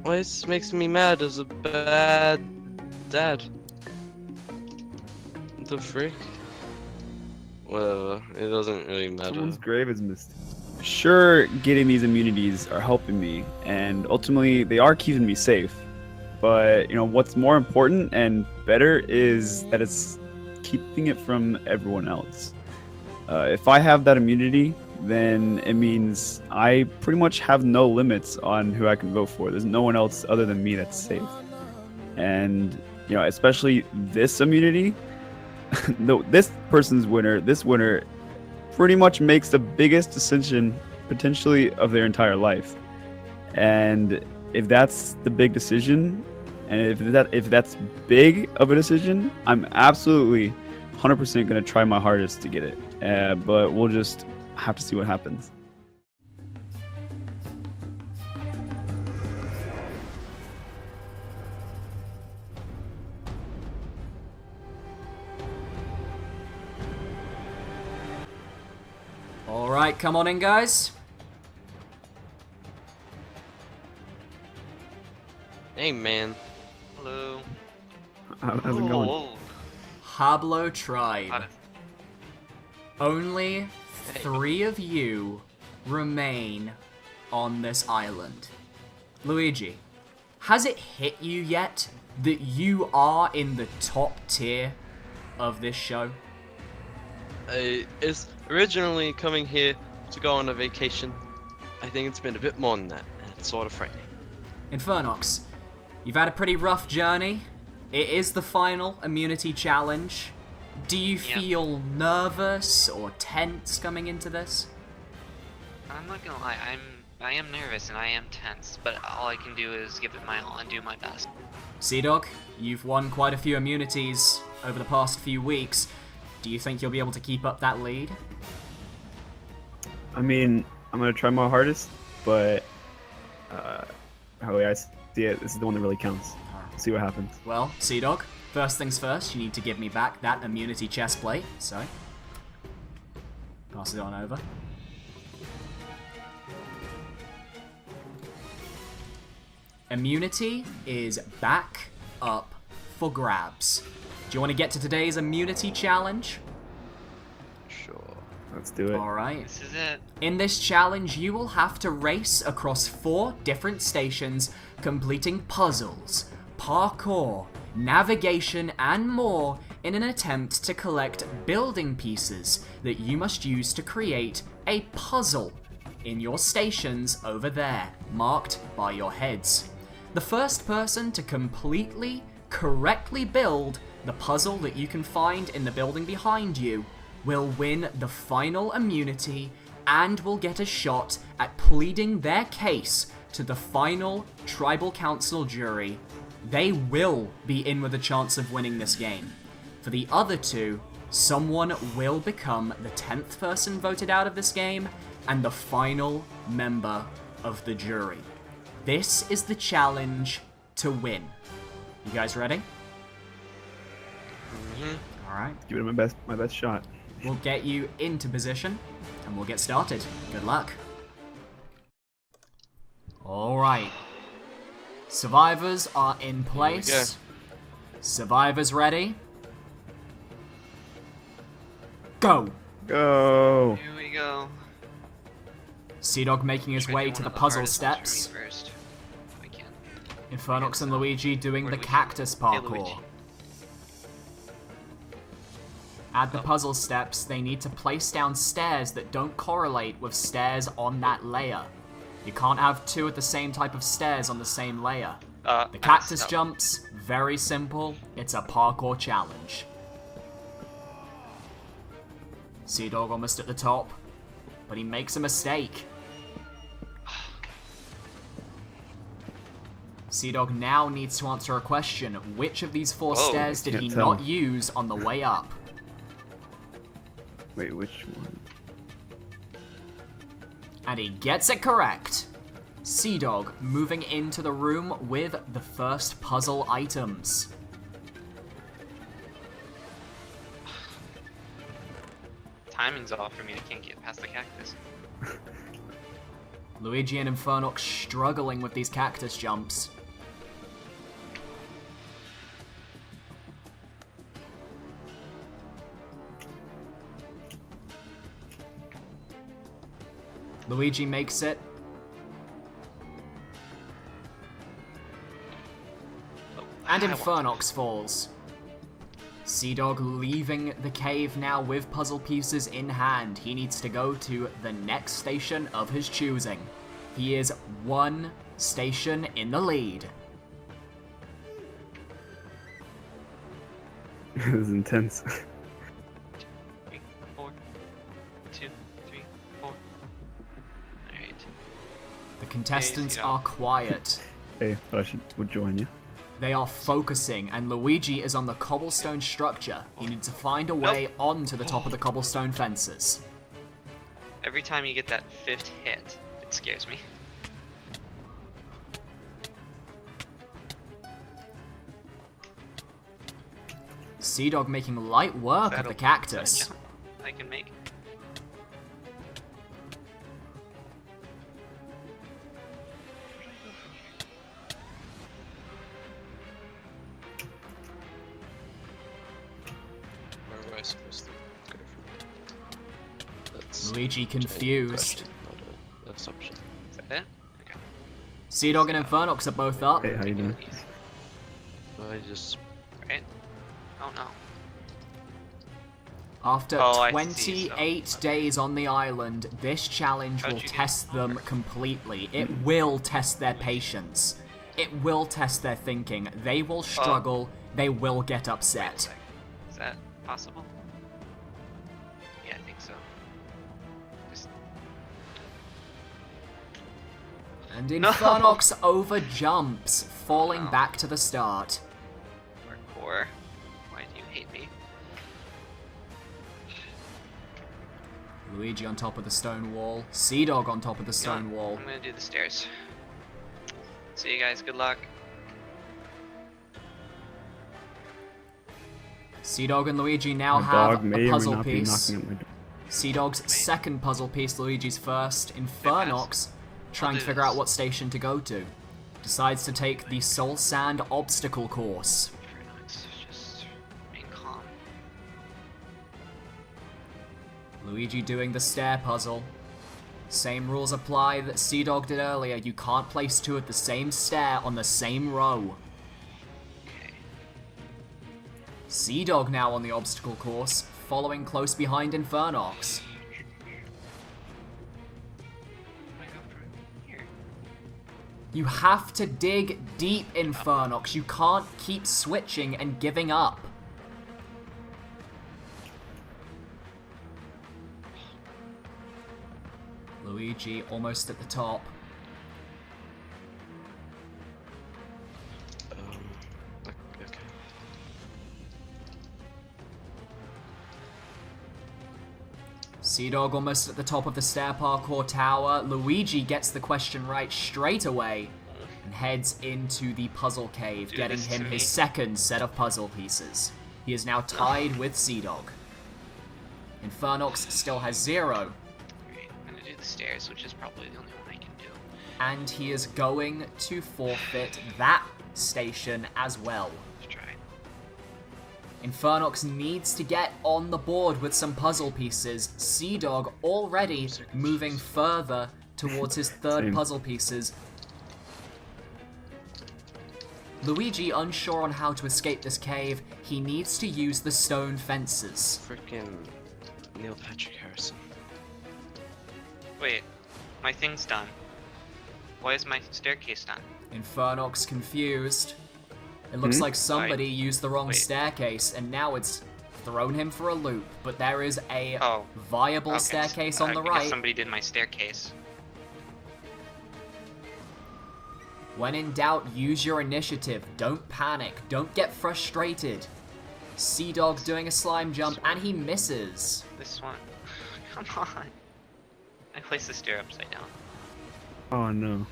Why this makes me mad as a bad dad? What the frick? Whatever, it doesn't really matter. Someone's grave is missed. sure getting these immunities are helping me, and ultimately they are keeping me safe. But what's more important and better is that it's keeping it from everyone else. If I have that immunity, then it means I pretty much have no limits on who I can vote for. There's no one else other than me that's safe. And especially this immunity, this person's winner, this winner pretty much makes the biggest decision potentially of their entire life. And if that's the big decision, and if that's big of a decision, I'm absolutely 100% going to try my hardest to get it. But we'll just have to see what happens. All right, come on in, guys. Hey, man. Hello. How's it going? Oh, HABLO tribe. How- Only 3 of you remain on this island. Luigi, has it hit you yet that you are in the top tier of this show? It's originally coming here to go on a vacation. I think it's been a bit more than that, and it's sort of frightening. Infernox, you've had a pretty rough journey. It is the final immunity challenge. Do you Yeah. feel nervous or tense coming into this? I'm not gonna lie, I am nervous and I am tense, but all I can do is give it my all and do my best. CDAWG, you've won quite a few immunities over the past few weeks. Do you think you'll be able to keep up that lead? I mean, I'm gonna try my hardest, but how I see it, this is the one that really counts. See what happens. Well, CDAWG, first things first, you need to give me back that immunity chest plate. So, pass it on over. Immunity is back up for grabs. Do you want to get to today's immunity challenge? Sure. Let's do it. Alright. This is it. In this challenge, you will have to race across 4 different stations, completing puzzles, parkour, navigation, and more in an attempt to collect building pieces that you must use to create a puzzle in your stations over there, marked by your heads. The first person to completely, correctly build the puzzle that you can find in the building behind you will win the final immunity and will get a shot at pleading their case to the final Tribal Council jury. They will be in with a chance of winning this game. For the other 2, someone will become the 10th person voted out of this game and the final member of the jury. This is the challenge to win. You guys ready? Alright. Give it my best shot. We'll get you into position, and we'll get started. Good luck. Alright. Survivors are in place. Survivors ready? Go! Go. Here we go. CDAWG making his Try way do to one the of puzzle hardest ones for me steps. First, if I can. Infernox and Luigi doing Where the do we- cactus Hey, parkour. Luigi. At the puzzle steps, they need to place down stairs that don't correlate with stairs on that layer. You can't have 2 of the same type of stairs on the same layer. The cactus jumps, very simple. It's a parkour challenge. CDAWG almost at the top, but he makes a mistake. CDAWG now needs to answer a question. Which of these 4 Whoa, stairs did can't he tell. not use on the way up? Wait, which one? And he gets it correct. CDAWG moving into the room with the first puzzle items. Timing's off for me. I can't get past the cactus. Luigi and Infernox struggling with these cactus jumps. Luigi makes it. And Infernox falls. CDAWG leaving the cave now with puzzle pieces in hand. He needs to go to the next station of his choosing. He is 1 station in the lead. This is intense. 3, 4, 2, 3, 4. Alright. The contestants Yeah. are quiet. Hey, but would join you. They are focusing, and Luigi is on the cobblestone structure. He needs to find a way onto the top of the cobblestone fences. Every time you get that 5th hit, it scares me. CDAWG making light work of the cactus. Jump I can make. Where am I supposed to go from? That's Luigi a confused. question, not an assumption. Is that it? Okay. CDAWG and Infernox are both up. Hey, how you doing? I just Right? Oh no. After Oh, I see, 28 days on the island, this challenge How'd will you get test them completely. It will test their patience. It will test their thinking. They will struggle. They will get Wait a upset. sec. Is that possible? Yeah, I think so. Just And No. Infernox overjumps, falling no. back to the start. parkour. Why do you hate me? Luigi on top of the stone wall. CDAWG on top of the You know what? stone wall. I'm gonna do the stairs. See you guys. Good luck. CDAWG and Luigi now My have dog may a or may puzzle not be piece. knocking at my door. CDAWG's second puzzle piece, Luigi's first. Infernox trying to do figure out this. what station to go to. Decides to take the Soul Sand obstacle course. Infernox, just remain calm. Luigi doing the stair puzzle. Same rules apply that CDAWG did earlier. You can't place 2 at the same stair on the same row. Okay. CDAWG now on the obstacle course, following close behind Infernox. I go from here. You have to dig deep, Infernox. You can't keep switching and giving up. Luigi almost at the top. okay. CDAWG almost at the top of the stair parkour tower. Luigi gets the question right straight away and heads into the puzzle cave, Do getting this to him me. his second set of puzzle pieces. He is now tied with CDAWG. Infernox still has 0. Alright, I'm gonna do the stairs, which is probably the only one I can do. And he is going to forfeit that station as well. Let's try. Infernox needs to get on the board with some puzzle pieces. CDAWG already moving further towards his third Same. puzzle pieces. Luigi unsure on how to escape this cave. He needs to use the stone fences. Freaking Neil Patrick Harrison. Wait, my thing's done. Why is my staircase done? Infernox confused. It looks like somebody used the wrong Wait. staircase, and now it's thrown him for a loop. But there is a Oh. viable Okay, staircase on the I guess right. somebody did my staircase. When in doubt, use your initiative. Don't panic. Don't get frustrated. CDAWG doing a slime jump, and he misses. This one. Come on. I placed the stair upside down. Oh no.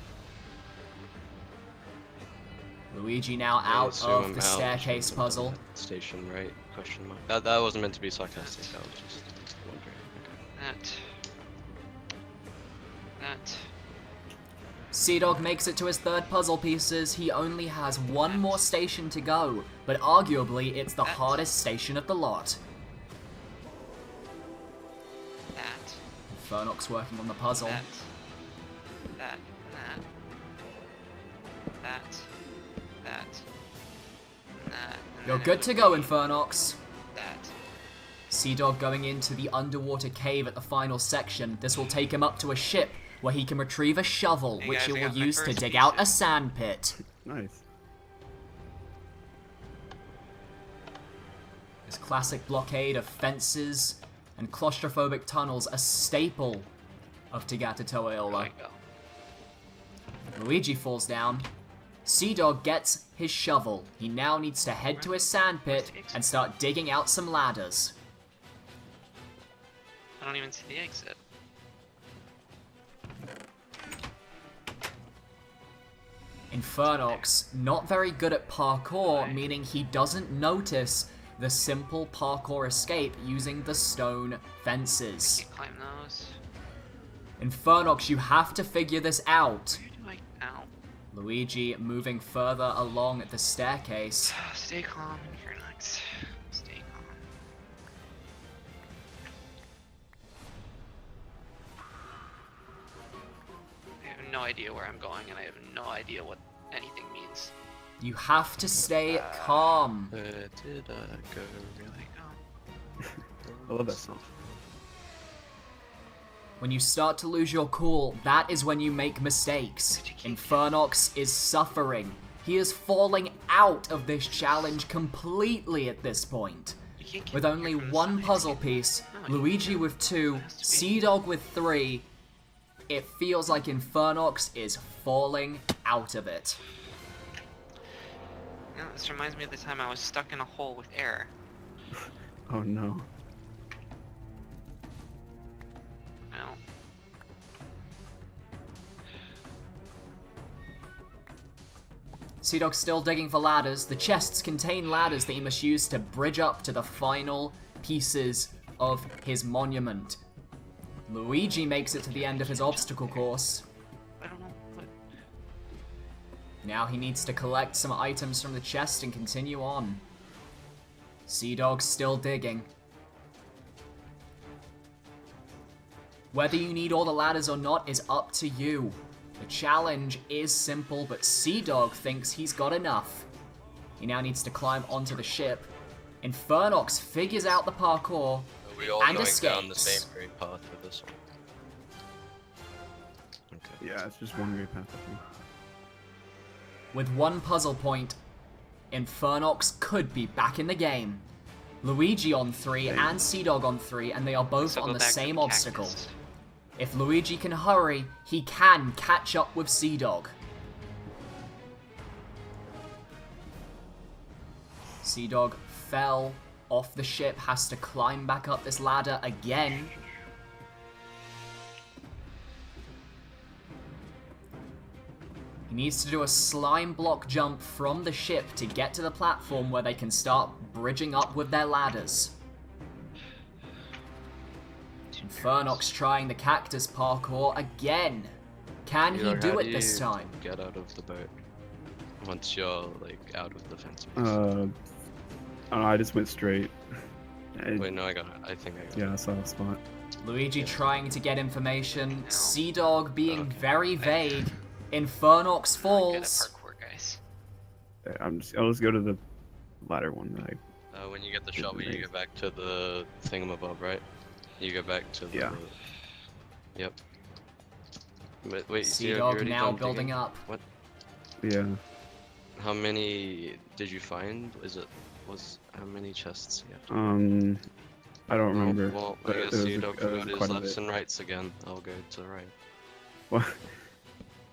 Luigi now I out assume of I'm the out, staircase which means I'm puzzle. in that Station right? Question mark. That wasn't meant to be sarcastic. That was just wondering. Okay. That. CDAWG makes it to his third puzzle pieces. He only has one more station to go, but arguably it's the hardest station of the lot. That. Infernox working on the puzzle. That. that, and that. And You're then it good would to go, be Infernox. That. CDAWG going into the underwater cave at the final section. This will take him up to a ship where he can retrieve a shovel, Hey which guys, he I will got my use to first dig out a pieces. sand pit. Nice. This classic blockade of fences and claustrophobic tunnels, a staple of Tagata Toe There Ola. we go. Luigi falls down. CDAWG gets his shovel. He now needs to head to his sand pit and start digging out some ladders. I don't even see the exit. Infernox, not very good at parkour, meaning he doesn't notice the simple parkour escape using the stone fences. Can't climb those. Infernox, you have to figure this out. Where do I... Ow. Luigi moving further along the staircase. Stay calm, Infernox. Stay calm. I have no idea where I'm going, and I have no idea what anything means. You have to stay calm. Where did I go? Really calm. I love that song. When you start to lose your cool, that is when you make mistakes. Infernox is suffering. He is falling out of this challenge completely at this point. You can't keep With only from the one sides. puzzle piece, No, you Luigi with 2, CDAWG with 3, it feels like Infernox is falling out of it. You know, this reminds me of the time I was stuck in a hole with air. Oh no. Well, CDAWG's still digging for ladders. The chests contain ladders that he must use to bridge up to the final pieces of his monument. Luigi makes it to the end of his obstacle course. I don't know what. Now he needs to collect some items from the chest and continue on. CDAWG's still digging. Whether you need all the ladders or not is up to you. The challenge is simple, but CDAWG thinks he's got enough. He now needs to climb onto the ship. Infernox figures out the parkour Are we all and going down the escapes. same great path for this one? Okay. Yeah, it's just one great path, I think. With one puzzle point, Infernox could be back in the game. Luigi on 3 and CDAWG on 3, and they are both So on go the back to same the obstacle. cactus. If Luigi can hurry, he can catch up with CDAWG. CDAWG fell off the ship, has to climb back up this ladder again. He needs to do a slime block jump from the ship to get to the platform where they can start bridging up with their ladders. Infernox trying the cactus parkour again. Can he Either do how it this you time? Get out of the boat once you're like out of the fence. I don't know, I just went straight. Wait, no, I got it. I think I got it. Yeah, I saw a spot. Luigi trying to get information, CDAWG being Okay. very vague. Infernox Good at falls. parkour, guys. I'll just go to the ladder one. Like, When you get the Good shovel, you nice. go back to the thingamabob, right? You go back to the... Yeah. Yep. Wait, so you're CDAWG already now done building digging? up. What? yeah. How many did you find? How many chests? Yeah. I don't remember. Well, but I it guess was you a- don't it go was to his quite a lefts bit. and rights again. I'll go to the right. What?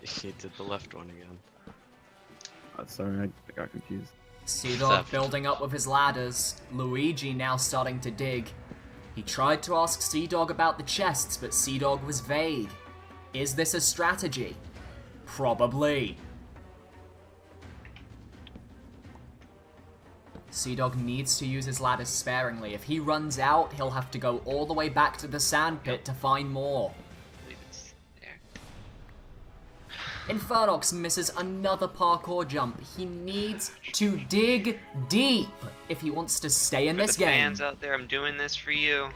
He did the left one again. Sorry, I got confused. CDAWG Theft. building up with his ladders. Luigi now starting to dig. He tried to ask CDAWG about the chests, but CDAWG was vague. Is this a strategy? Probably. CDAWG needs to use his ladders sparingly. If he runs out, he'll have to go all the way back to the sand pit to find more. I believe it's there. Infernox misses another parkour jump. He needs to dig deep if he wants to stay in For this the game. fans out there, I'm doing this for you.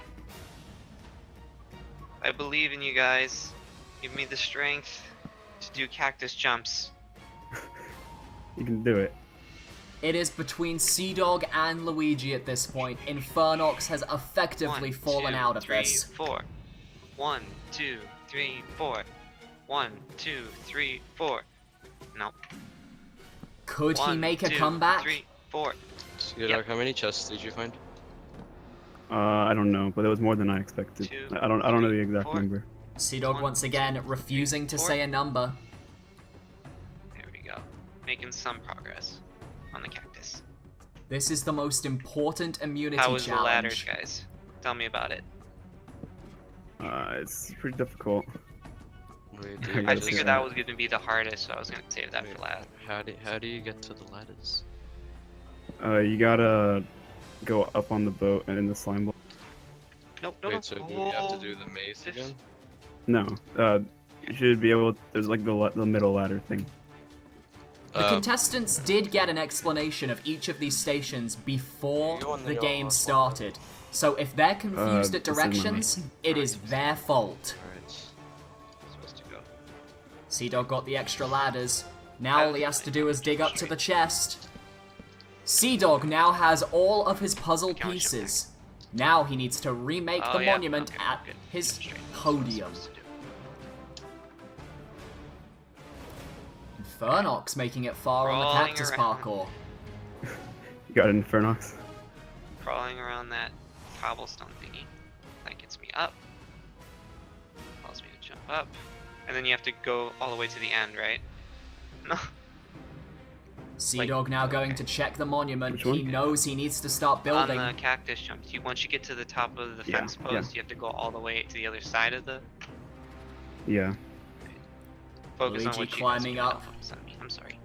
I believe in you guys. Give me the strength. to do cactus jumps. You can do it. It is between CDAWG and Luigi at this point. Infernox has effectively fallen out of this. 4. 1, 2, 3, 4. 1, 2, 3, 4. Nope. Could he 1, make a 2, comeback? 3, 4. CDAWG, Yep. how many chests did you find? I don't know, but it was more than I expected. 2, I don't know the 3, exact 4. number. CDAWG 1, once again refusing to 4. say a number. There we go. Making some progress on the cactus. This is the most important immunity How was the ladders, challenge. guys? Tell me about it. It's pretty difficult. Wait, do I you I gotta just- figured say that that. was gonna be the hardest, so I was gonna save that Wait, for last. How do you get to the ladders? You gotta go up on the boat and in the slime ball. Nope, no, Wait, no. so do we have to do the maze This- again? No, you should be able. There's like the middle ladder thing. The contestants did get an explanation of each of these stations before You on the the game other started. So if they're confused at this is my directions, it is their fault. Alright. Supposed to go. CDAWG got the extra ladders. Now all he has to do is dig up to the chest. CDAWG now has all of his puzzle Count jump pieces. Now he needs to remake Oh, the yeah, monument okay, at good. his Straight. podium. Supposed to do. Infernox making it far on the Crawling cactus around. parkour. You got Infernox. Crawling around that cobblestone thingy. That gets me up. Allows me to jump up. And then you have to go all the way to the end, right? No. CDAWG now going to check the monument. Which one? He knows he needs to start building. On the cactus jumps. Once you get to the top of the Yeah, fence yeah. post, you have to go all the way to the other side of the. Yeah. Focus on Luigi what you climbing guys up. can help. I'm sorry.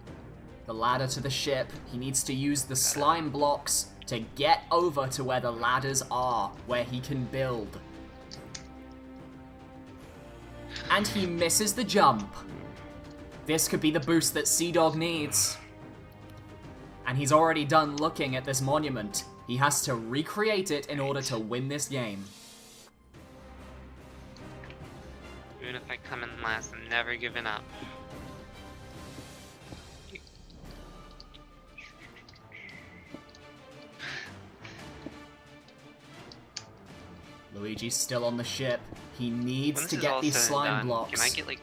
The ladder to the ship. He needs to use the slime blocks to get over to where the ladders are, where he can build. And he misses the jump. This could be the boost that CDAWG needs. And he's already done looking at this monument. He has to recreate it in order to win this game. Even if I come in last, I'm never giving up. Luigi's still on the ship. He needs When to this is get all these said and slime done, blocks. Can I get like?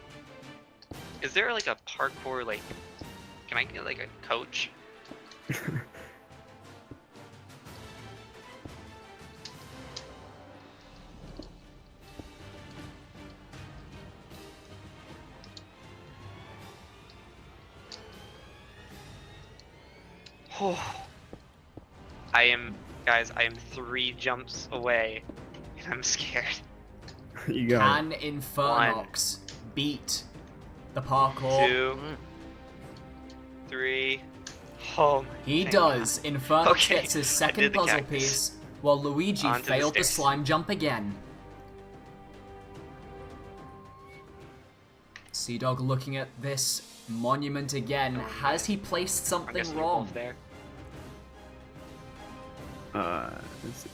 Is there like a parkour like? Can I get like a coach? Oh. Guys, I am 3 jumps away, and I'm scared. You got it. Can Infernox beat the parkour? 2, 3. Oh my He thank does. Infernox Okay, gets his I second did the puzzle cactus. piece, while Luigi Onto the failed the stairs. slime jump again. CDAWG looking at this monument again. Has he placed I'm something guessing you're wrong? both there. Let's see.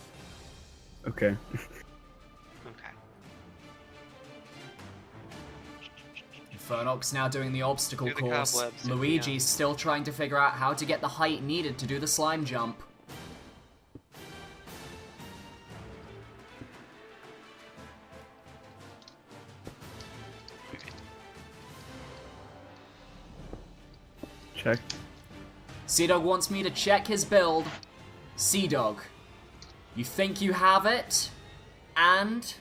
Okay. Okay. Infernox now doing the obstacle Do the course. cobwebs, yeah. Luigi's still trying to figure out how to get the height needed to do the slime jump. Check. CDAWG wants me to check his build. CDAWG, you think you have it? And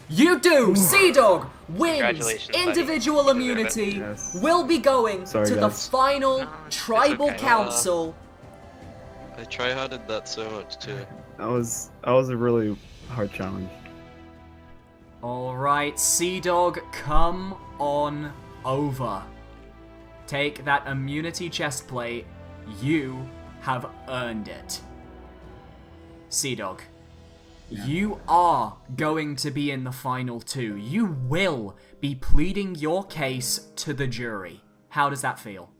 you do! CDAWG wins Congratulations, buddy. individual You deserve it. immunity. Yes. Will be going Sorry, to the guys. final No, it's tribal okay. council. I tryharded that so much too. That was a really hard challenge. Alright, CDAWG, come on over. Take that immunity chest plate. You have earned it. CDAWG, you are going to be in the final 2. You will be pleading your case to the jury. How does that feel?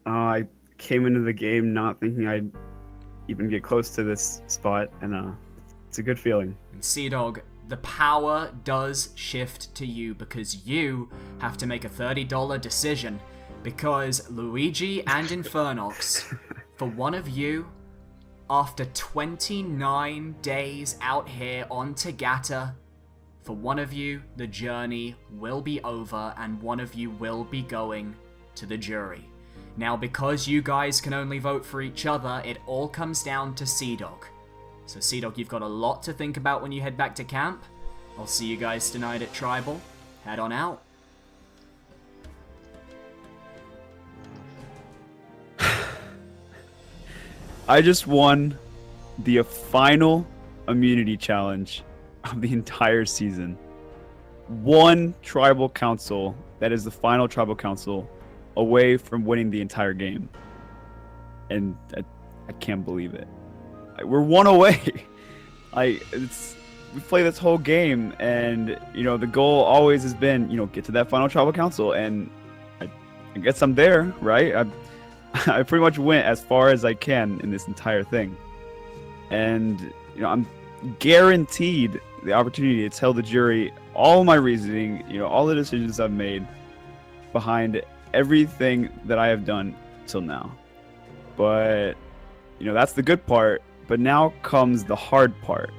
I came into the game not thinking I'd even get close to this spot, and it's a good feeling. CDAWG, the power does shift to you because you have to make a $30 decision. Because Luigi and Infernox, for one of you, after 29 days out here on Tagata, for one of you, the journey will be over and one of you will be going to the jury. Now, because you guys can only vote for each other, it all comes down to CDAWG. So CDAWG, you've got a lot to think about when you head back to camp. I'll see you guys tonight at Tribal. Head on out. I just won the final immunity challenge of the entire season. One tribal council, that is the final tribal council, away from winning the entire game. And I can't believe it. We're one away. We play this whole game, and the goal always has been, get to that final tribal council, and I guess I'm there, right? I pretty much went as far as I can in this entire thing. And, I'm guaranteed the opportunity to tell the jury all my reasoning, all the decisions I've made behind everything that I have done till now. But, that's the good part. But now comes the hard part.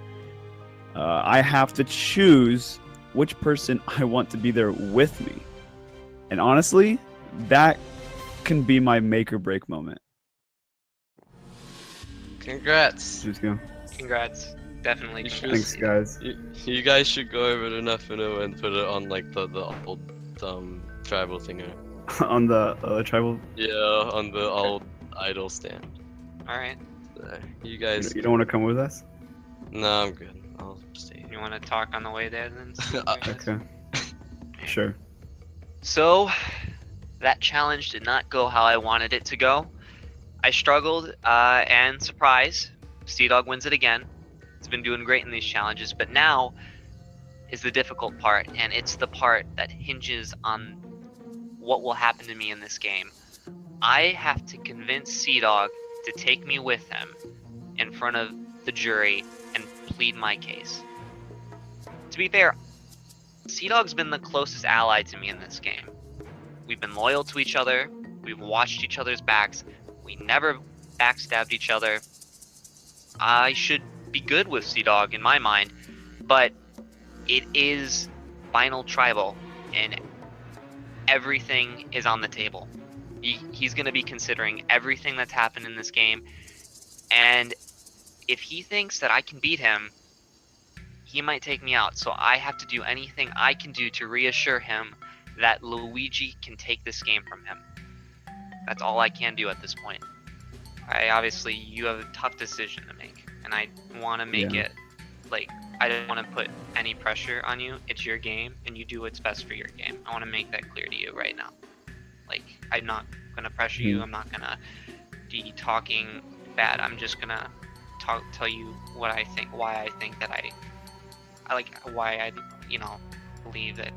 I have to choose which person I want to be there with me. And honestly, that can be my make or break moment. Congrats. Let's go. Congrats. Definitely. You should- Thanks, guys. You guys should go over to Nuffino and put it on like the old tribal thinger. On the tribal. Yeah, on the old idol stand. Alright. You guys. You don't want to come with us? No, I'm good. I'll stay here. You want to talk on the way there then? Okay. Sure. So, that challenge did not go how I wanted it to go. I struggled, and surprise, CDAWG wins it again. It's been doing great in these challenges, but now is the difficult part, and it's the part that hinges on what will happen to me in this game. I have to convince CDAWG to take me with him in front of the jury and plead my case. To be fair, CDAWG's been the closest ally to me in this game. We've been loyal to each other, we've watched each other's backs, we never backstabbed each other. I should be good with CDAWG in my mind, but it is final tribal and everything is on the table. He's going to be considering everything that's happened in this game, and if he thinks that I can beat him, he might take me out. So I have to do anything I can do to reassure him that Luigi can take this game from him. That's all I can do at this point. Obviously, you have a tough decision to make, and I want to make it, like, I don't want to put any pressure on you. It's your game, and you do what's best for your game. I want to make that clear to you right now. Like, I'm not going to pressure you. I'm not going to be talking bad. I'm just going to tell you what I think, why I think that why I, believe that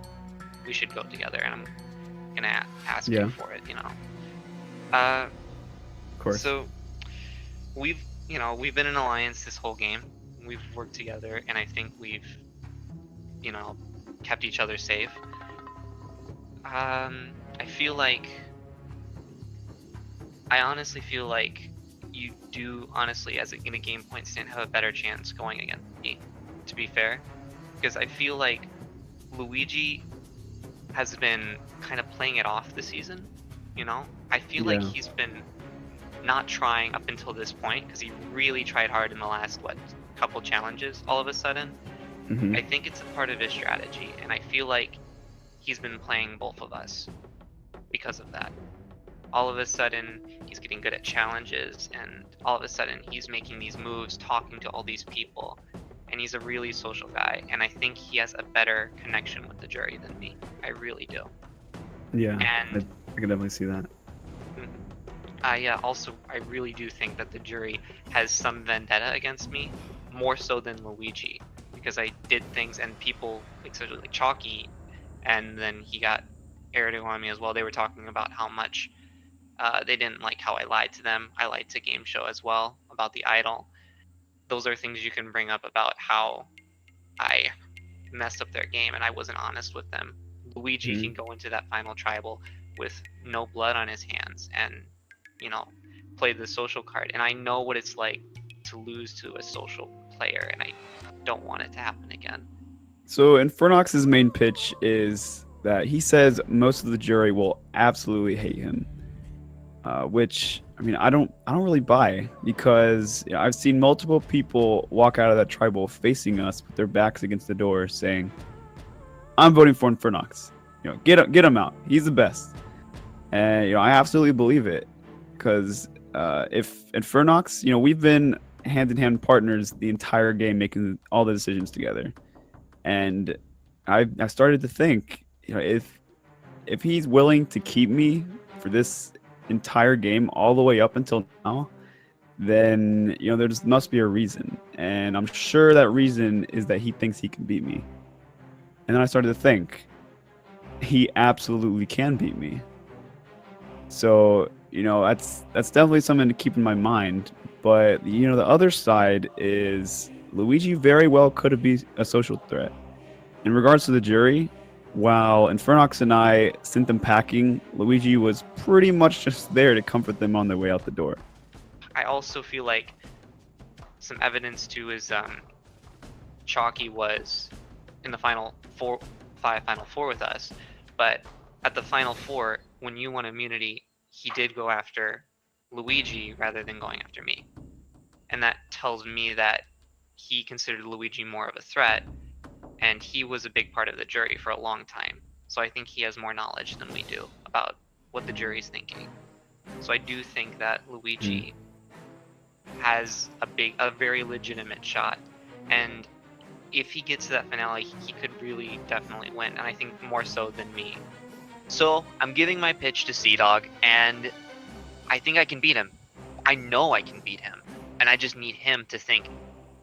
we should go together, and I'm going to ask you for it, Of course. So, we've been in alliance this whole game. We've worked together, and I think we've, kept each other safe. I honestly feel like you do, as in a game point stand, have a better chance going against me, to be fair. Because I feel like Luigi has been kind of playing it off this season, I feel like he's been not trying up until this point, because he really tried hard in the last, couple challenges all of a sudden. I think it's a part of his strategy, and I feel like he's been playing both of us because of that. All of a sudden, he's getting good at challenges, and all of a sudden, he's making these moves, talking to all these people, and he's a really social guy, and I think he has a better connection with the jury than me. I really do. Yeah, And I can definitely see that. also, I really do think that the jury has some vendetta against me, more so than Luigi, because I did things, and people, especially Chalky, and then he got aired on me as well. They were talking about how much they didn't like how I lied to them. I lied to Game Show as well about the idol. Those are things you can bring up about how I messed up their game, and I wasn't honest with them. Luigi Mhm. can go into that final tribal with no blood on his hands and, you know, play the social card. And I know what it's like to lose to a social player, and I don't want it to happen again. So Infernox's main pitch is that he says most of the jury will absolutely hate him, which I mean I don't really buy, because I've seen multiple people walk out of that tribal facing us with their backs against the door, saying, "I'm voting for Infernox. Get him out. He's the best." And I absolutely believe it, because if Infernox, we've been hand-in-hand partners the entire game, making all the decisions together. And I started to think, if he's willing to keep me for this entire game all the way up until now, then there just must be a reason, and I'm sure that reason is that he thinks he can beat me. And then I started to think, he absolutely can beat me. So that's definitely something to keep in my mind. But the other side is Luigi very well could have been a social threat. In regards to the jury, while Infernox and I sent them packing, Luigi was pretty much just there to comfort them on their way out the door. I also feel like some evidence too is Chalky was in the final four with us, but at the final four, when you won immunity, he did go after Luigi rather than going after me. And that tells me that he considered Luigi more of a threat, and he was a big part of the jury for a long time. So I think he has more knowledge than we do about what the jury's thinking. So I do think that Luigi has a very legitimate shot. And if he gets to that finale, he could really definitely win, and I think more so than me. So I'm giving my pitch to CDAWG, and I think I can beat him. I know I can beat him, and I just need him to think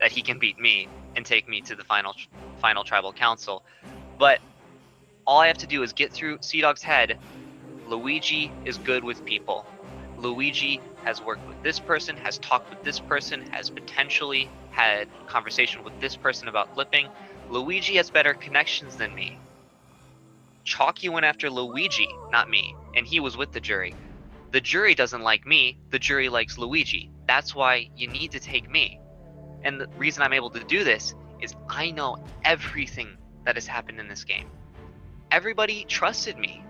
that he can beat me and take me to the final tribal council. But all I have to do is get through CDAWG's head. Luigi is good with people. Luigi has worked with this person, has talked with this person, has potentially had conversation with this person about flipping. Luigi has better connections than me. Chalky went after Luigi, not me, and he was with the jury. The jury doesn't like me, the jury likes Luigi. That's why you need to take me. And the reason I'm able to do this is I know everything that has happened in this game. Everybody trusted me.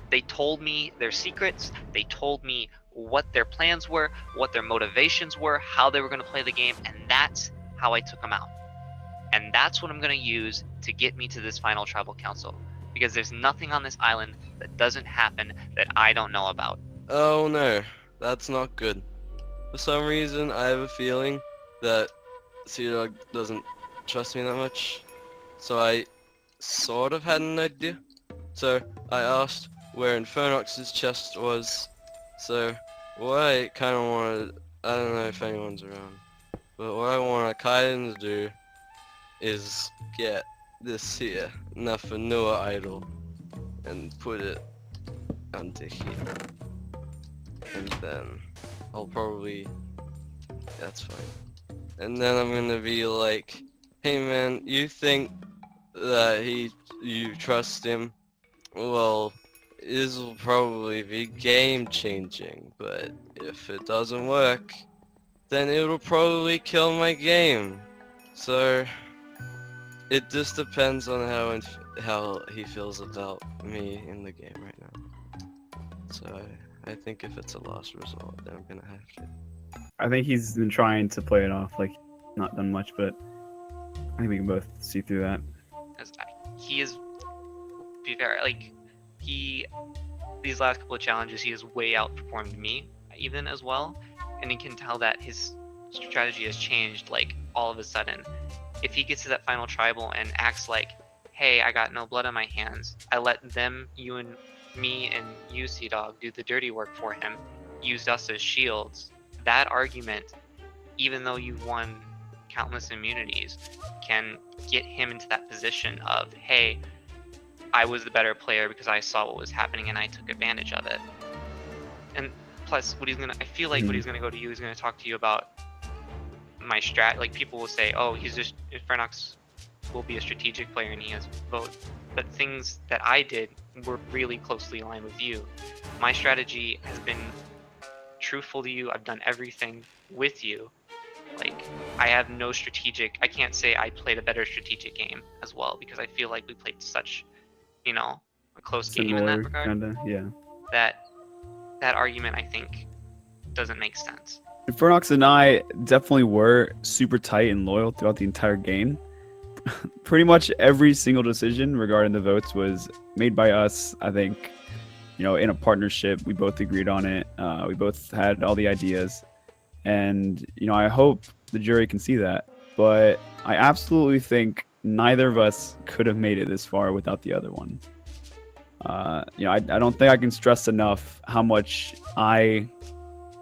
They told me their secrets, they told me what their plans were, what their motivations were, how they were going to play the game, and that's how I took them out. And that's what I'm going to use to get me to this final tribal council, because there's nothing on this island that doesn't happen that I don't know about. Oh no, that's not good. For some reason, I have a feeling that CDAWG doesn't trust me that much. So I sort of had an idea. So I asked where Infernox's chest was. So what I kind of wanted, I don't know if anyone's around, but what I want Kaiden to do is get this here, Nafanua idol, and put it onto here. And then I'll probably, that's fine. And then I'm gonna be like, hey man, you think that you trust him? Well, this will probably be game changing, but if it doesn't work, then it'll probably kill my game. So it just depends on how he feels about me in the game right now. So I think if it's a lost result, then I'm gonna have to. I think he's been trying to play it off like not done much, but I think we can both see through that. He is, to be fair, like these last couple of challenges, he has way outperformed me even as well, and you can tell that his strategy has changed like all of a sudden. If he gets to that final tribal and acts like, hey, I got no blood on my hands, I let them, you and me and you, CDAWG, do the dirty work for him, used us as shields, that argument, even though you've won countless immunities, can get him into that position of, hey, I was the better player because I saw what was happening and I took advantage of it. And plus, I feel like what he's gonna go to you, he's gonna talk to you about my strat. Like, people will say, oh, he's just, Infernox will be a strategic player and he has vote. But things that I did were really closely aligned with you. My strategy has been truthful to you. I've done everything with you. Like, I have no strategic. I can't say I played a better strategic game as well, because I feel like we played such, you know, a close game in that Similar, regard. kinda, yeah. That argument, I think, doesn't make sense. Infernox and I definitely were super tight and loyal throughout the entire game. Pretty much every single decision regarding the votes was made by us. I think, in a partnership, we both agreed on it. We both had all the ideas, and I hope the jury can see that. But I absolutely think neither of us could have made it this far without the other one. I don't think I can stress enough how much I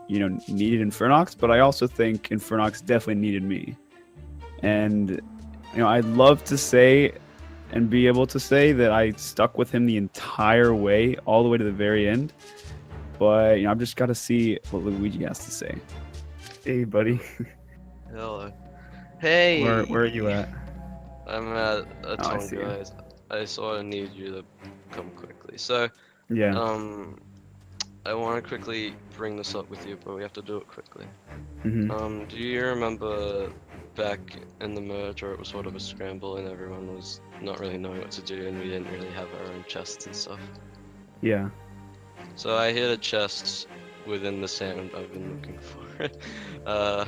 needed Infernox, but I also think Infernox definitely needed me. And I'd love to say and be able to say that I stuck with him the entire way, all the way to the very end. But I've just got to see what Luigi has to say. Hey, buddy. Hello. Hey. Where are you at? I'm at a I ton, see you. guys. I sort of need you to come quickly. So, Yeah. I want to quickly bring this up with you, but we have to do it quickly. hmm Do you remember back in the merge where it was sort of a scramble and everyone was not really knowing what to do and we didn't really have our own chests and stuff? Yeah. So I hit a chest within the sand I've been looking for.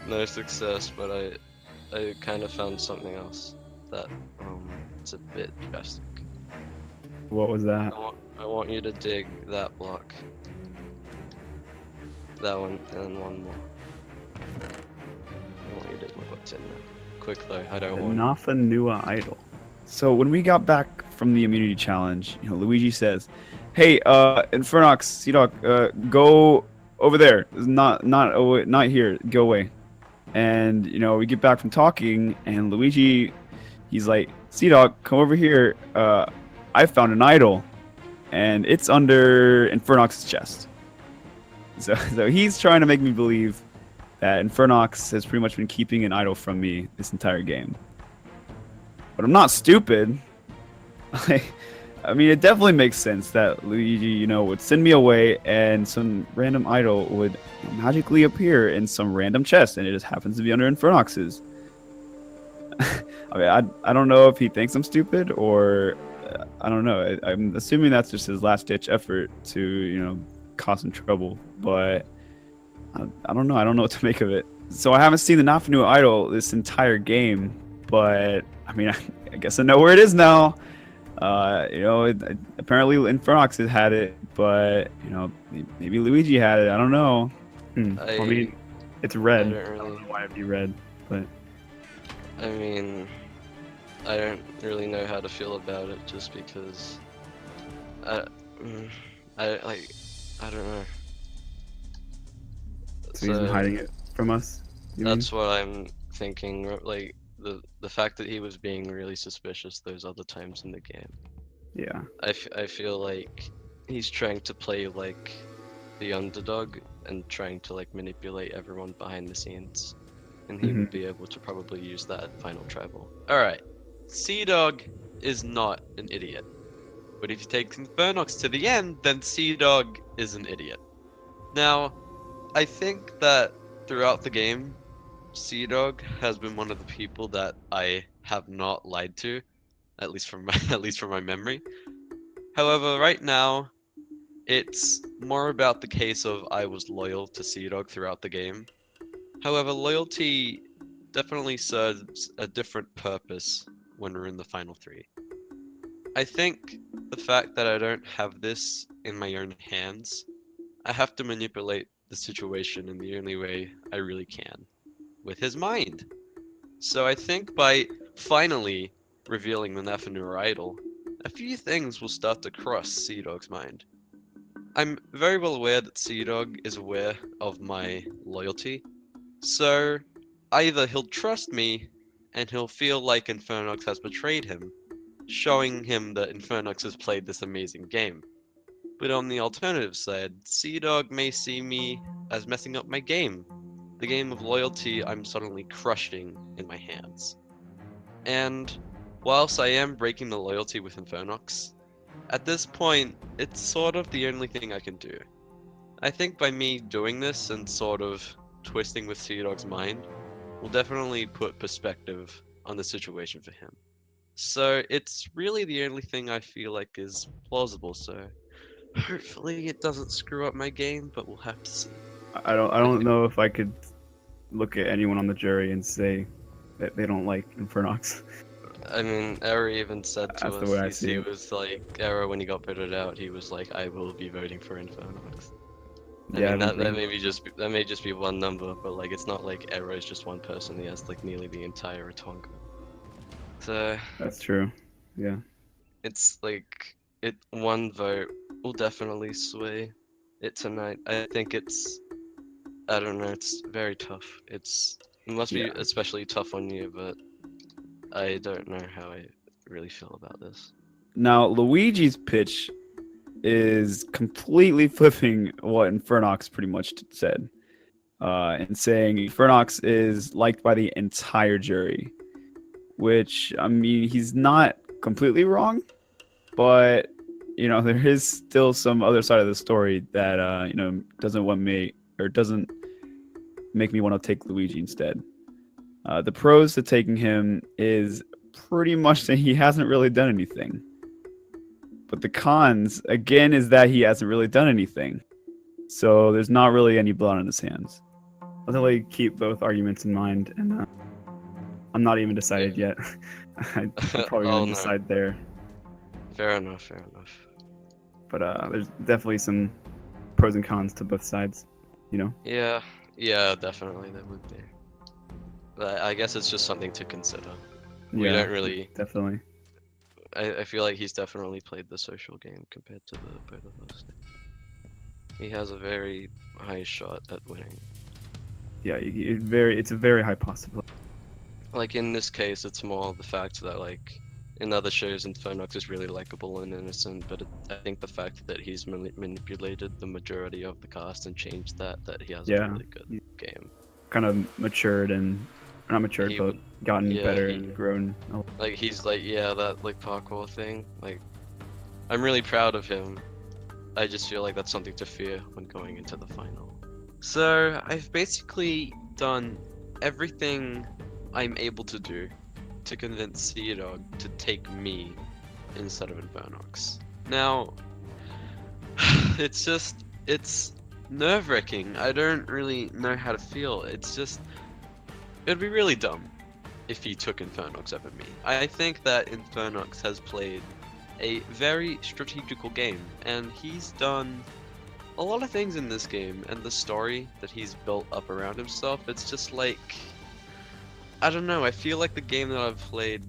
No success, but I kind of found something else that it's a bit drastic. What was that? I want you to dig that block. That one, and one more. I want you to look what's in there. Quick though, I don't The want... Nafa Nua idol. So when we got back from the immunity challenge, Luigi says, "Hey, Infernox, CDAWG, go over there. Not here. Go away." And we get back from talking, and Luigi, he's like, "CDAWG, come over here. I found an idol, and it's under Infernox's chest." So he's trying to make me believe that Infernox has pretty much been keeping an idol from me this entire game. But I'm not stupid. I mean, it definitely makes sense that Luigi, would send me away and some random idol would magically appear in some random chest, and it just happens to be under Infernox's. I mean, I don't know if he thinks I'm stupid or I don't know. I'm assuming that's just his last-ditch effort to, cause some trouble, but I don't know. I don't know what to make of it. So I haven't seen the Nafanu idol this entire game, but I mean, I guess I know where it is now. Apparently Infernox has had it, but maybe Luigi had it. I don't know. I mean, it's red. I don't I really- don't know why it'd be red, but I mean, I don't really know how to feel about it just because I don't know. so he's been hiding it from us. you mean? That's what I'm thinking. Like the fact that he was being really suspicious those other times in the game. Yeah. I feel like he's trying to play like the underdog and trying to like manipulate everyone behind the scenes, and he would be able to probably use that at final tribal. All right, CDAWG is not an idiot, but if you take Infernox to the end, then CDAWG is an idiot. Now, I think that throughout the game, CDAWG has been one of the people that I have not lied to, at least from my memory. However, right now, it's more about the case of I was loyal to CDAWG throughout the game. However, loyalty definitely serves a different purpose when we're in the final three. I think the fact that I don't have this in my own hands, I have to manipulate the situation in the only way I really can, with his mind. So I think by finally revealing the Nafanur idol, a few things will start to cross CDAWG's mind. I'm very well aware that CDAWG is aware of my loyalty, so either he'll trust me and he'll feel like Infernox has betrayed him, showing him that Infernox has played this amazing game. But on the alternative side, CDAWG may see me as messing up my game, the game of loyalty I'm suddenly crushing in my hands. And whilst I am breaking the loyalty with Infernox, at this point, it's sort of the only thing I can do. I think by me doing this and sort of twisting with CDAWG's mind will definitely put perspective on the situation for him. So it's really the only thing I feel like is plausible, so hopefully it doesn't screw up my game, but we'll have to see. I don't know if I could look at anyone on the jury and say that they don't like Infernox. I mean, Era even said to That's the way I us, see he it. was like, Era, when he got voted out, he was like, I will be voting for Infernox. I Yeah, mean, I that don't may just be one number, but like, it's not like Era is just one person, he has like nearly the entire Atonga. So, That's true. Yeah. it's like, one vote will definitely sway it tonight. I think I don't know, it's very tough. It must be Yeah. especially tough on you, but I don't know how I really feel about this. Now, Luigi's pitch is completely flipping what Infernox pretty much said, and saying Infernox is liked by the entire jury, which, I mean, he's not completely wrong, but, there is still some other side of the story that, doesn't make me want to take Luigi instead. The pros to taking him is pretty much that he hasn't really done anything. But the cons, again, is that he hasn't really done anything. So there's not really any blood on his hands. I'll definitely keep both arguments in mind, and I'm not even decided yet. I'm probably Oh, gonna no. decide there, Fair enough, fair enough. but there's definitely some pros and cons to both sides. Yeah, definitely there would be. But I guess it's just something to consider. We Yeah, don't really. definitely. I feel like he's definitely played the social game compared to the both of us. He has a very high shot at winning. Yeah, it's a very high possibility. Like in this case, it's more the fact that like in other shows, Infernox is really likable and innocent, but I think the fact that he's manipulated the majority of the cast and changed that he has a Yeah. really good game. Kind of matured and not matured, He but would- gotten yeah, better he- and grown. Like he's like, yeah, that like parkour thing. Like, I'm really proud of him. I just feel like that's something to fear when going into the final. So I've basically done everything I'm able to do to convince CDAWG to take me instead of Infernox. Now, it's nerve-wracking. I don't really know how to feel. It'd be really dumb if he took Infernox over me. I think that Infernox has played a very strategical game, and he's done a lot of things in this game, and the story that he's built up around himself, it's just like, I don't know, I feel like the game that I've played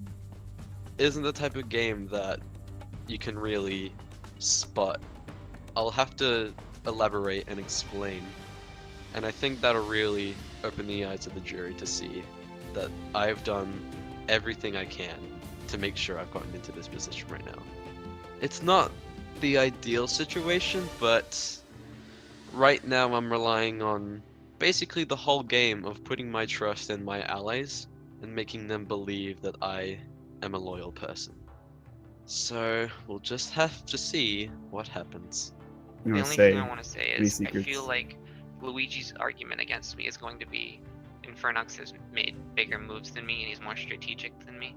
isn't the type of game that you can really spot. I'll have to elaborate and explain, and I think that'll really open the eyes of the jury to see that I've done everything I can to make sure I've gotten into this position right now. It's not the ideal situation, but right now I'm relying on basically the whole game of putting my trust in my allies and making them believe that I am a loyal person. So we'll just have to see what happens. You The want only to say thing I want to say any is I secrets? feel like Luigi's argument against me is going to be Infernox has made bigger moves than me and he's more strategic than me.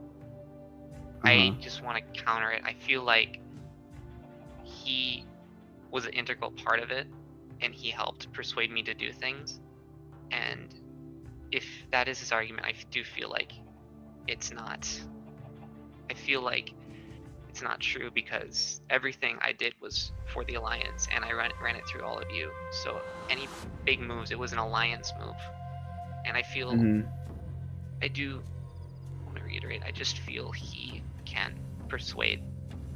I Uh-huh. just want to counter it. I feel like he was an integral part of it and he helped persuade me to do things. And if that is his argument, I do feel like it's not. I feel like it's not true because everything I did was for the Alliance and I ran it through all of you. So any big moves, it was an Alliance move. And I feel, Mhm. I do want to reiterate, I just feel he can persuade.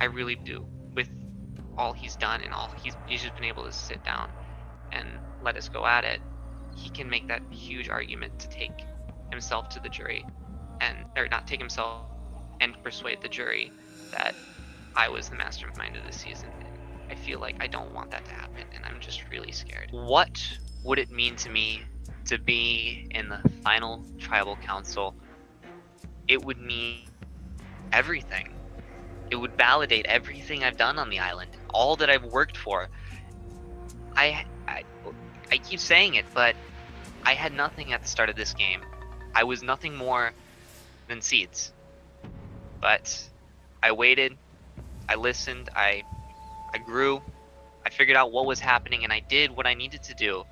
I really do. With all he's done and all he's just been able to sit down and let us go at it, he can make that huge argument to take himself to the jury or not take himself and persuade the jury that I was the mastermind of this season. And I feel like I don't want that to happen and I'm just really scared. What would it mean to me to be in the final tribal council? It would mean everything. It would validate everything I've done on the island, all that I've worked for. I keep saying it, but I had nothing at the start of this game. I was nothing more than seeds. But I waited, I listened, I grew, I figured out what was happening, and I did what I needed to do.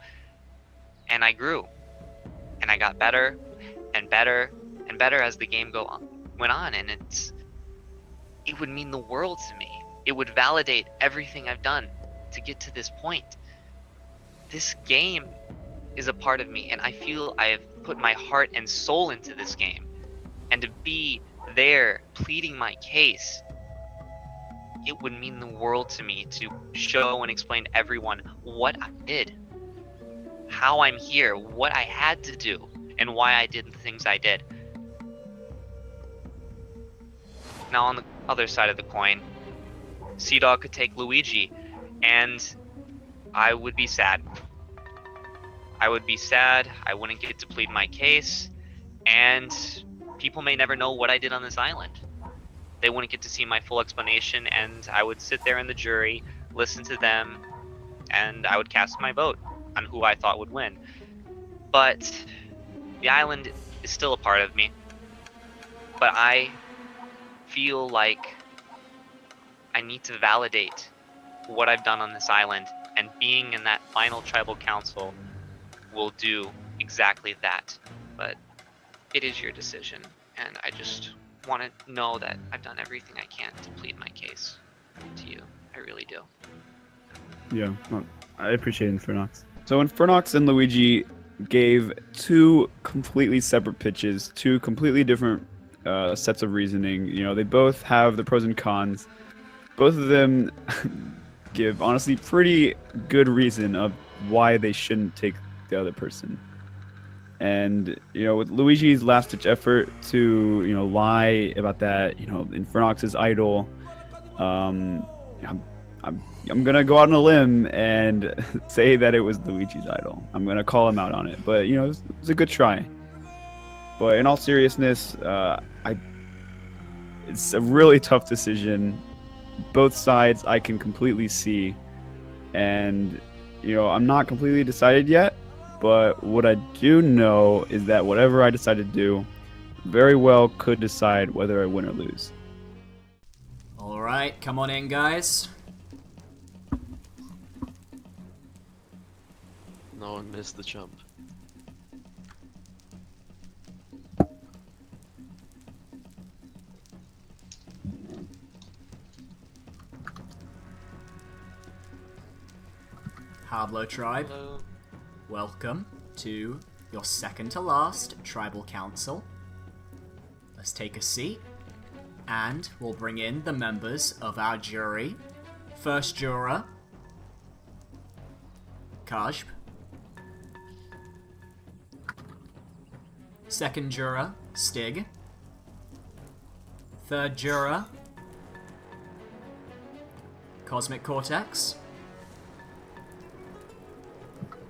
And I grew. And I got better and better and better as the game went on, and it would mean the world to me. It would validate everything I've done to get to this point. This game is a part of me, and I feel I have put my heart and soul into this game. And to be there pleading my case, it would mean the world to me to show and explain to everyone what I did, how I'm here, what I had to do, and why I did the things I did. Now on the other side of the coin, CDAWG could take Luigi, and I would be sad. I would be sad, I wouldn't get to plead my case, and people may never know what I did on this island. They wouldn't get to see my full explanation, and I would sit there in the jury, listen to them, and I would cast my vote on who I thought would win. But the island is still a part of me. But I feel like I need to validate what I've done on this island, and being in that final tribal council will do exactly that. But it is your decision, and I just want to know that I've done everything I can to plead my case to you. I really do. Yeah, well, I appreciate Infernox. So Infernox and Luigi gave two completely separate pitches, two completely different sets of reasoning. You know, they both have the pros and cons. Both of them give, honestly, pretty good reason of why they shouldn't take the other person. And, you know, with Luigi's last-ditch effort to, you know, lie about that, you know, Infernox's idol, I'm gonna go out on a limb and say that it was Luigi's idol. I'm gonna call him out on it, but you know, it was a good try. But in all seriousness, it's a really tough decision. Both sides I can completely see, and you know, I'm not completely decided yet. But what I do know is that whatever I decide to do, very well could decide whether I win or lose. All right, come on in, guys. No one missed the jump. HABLO tribe, Hello. welcome to your second to last tribal council. Let's take a seat, and we'll bring in the members of our jury. First juror, Kaj. Second juror, Stig. Third juror, Cosmic Cortex.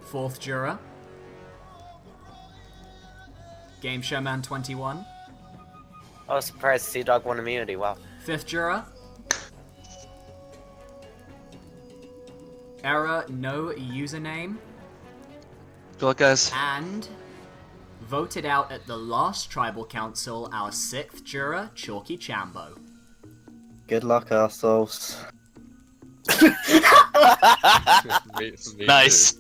Fourth juror, Game Showman 21. I was surprised CDAWG won immunity, wow. Fifth juror, error no username. Good luck, guys. And voted out at the last tribal council, our sixth juror, CHALKYCHAMBO. Good luck, assholes. Nice.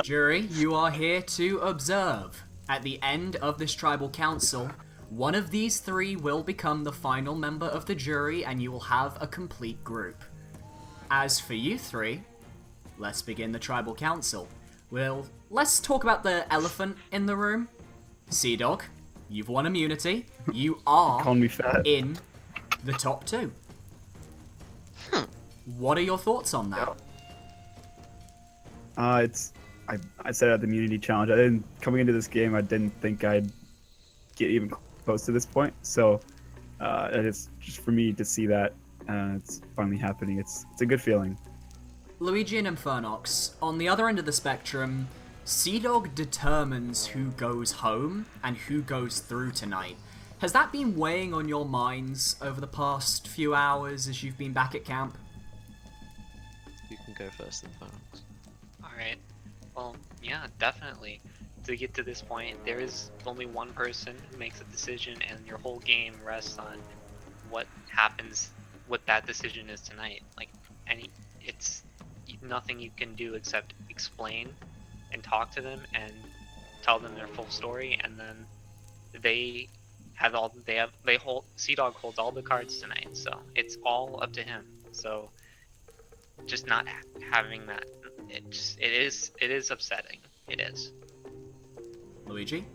Jury, you are here to observe. At the end of this tribal council, one of these three will become the final member of the jury, and you will have a complete group. As for you three, let's begin the tribal council. Let's talk about the elephant in the room. CDAWG, you've won immunity. You are Call me fat. in the top two. What are your thoughts on that? I said at the immunity challenge, coming into this game, I didn't think I'd get even close to this point. So it's just for me to see that it's finally happening. It's a good feeling. Luigi and Infernox, on the other end of the spectrum, CDAWG determines who goes home and who goes through tonight. Has that been weighing on your minds over the past few hours as you've been back at camp? You can go first then, Phoenix. Alright. Well, yeah, definitely. To get to this point, there is only one person who makes a decision, and your whole game rests on what happens, what that decision is tonight. Like, it's nothing you can do except explain and talk to them and tell them their full story, and then CDAWG holds all the cards tonight, so it's all up to him. So just not having that, it is upsetting. It is. Luigi?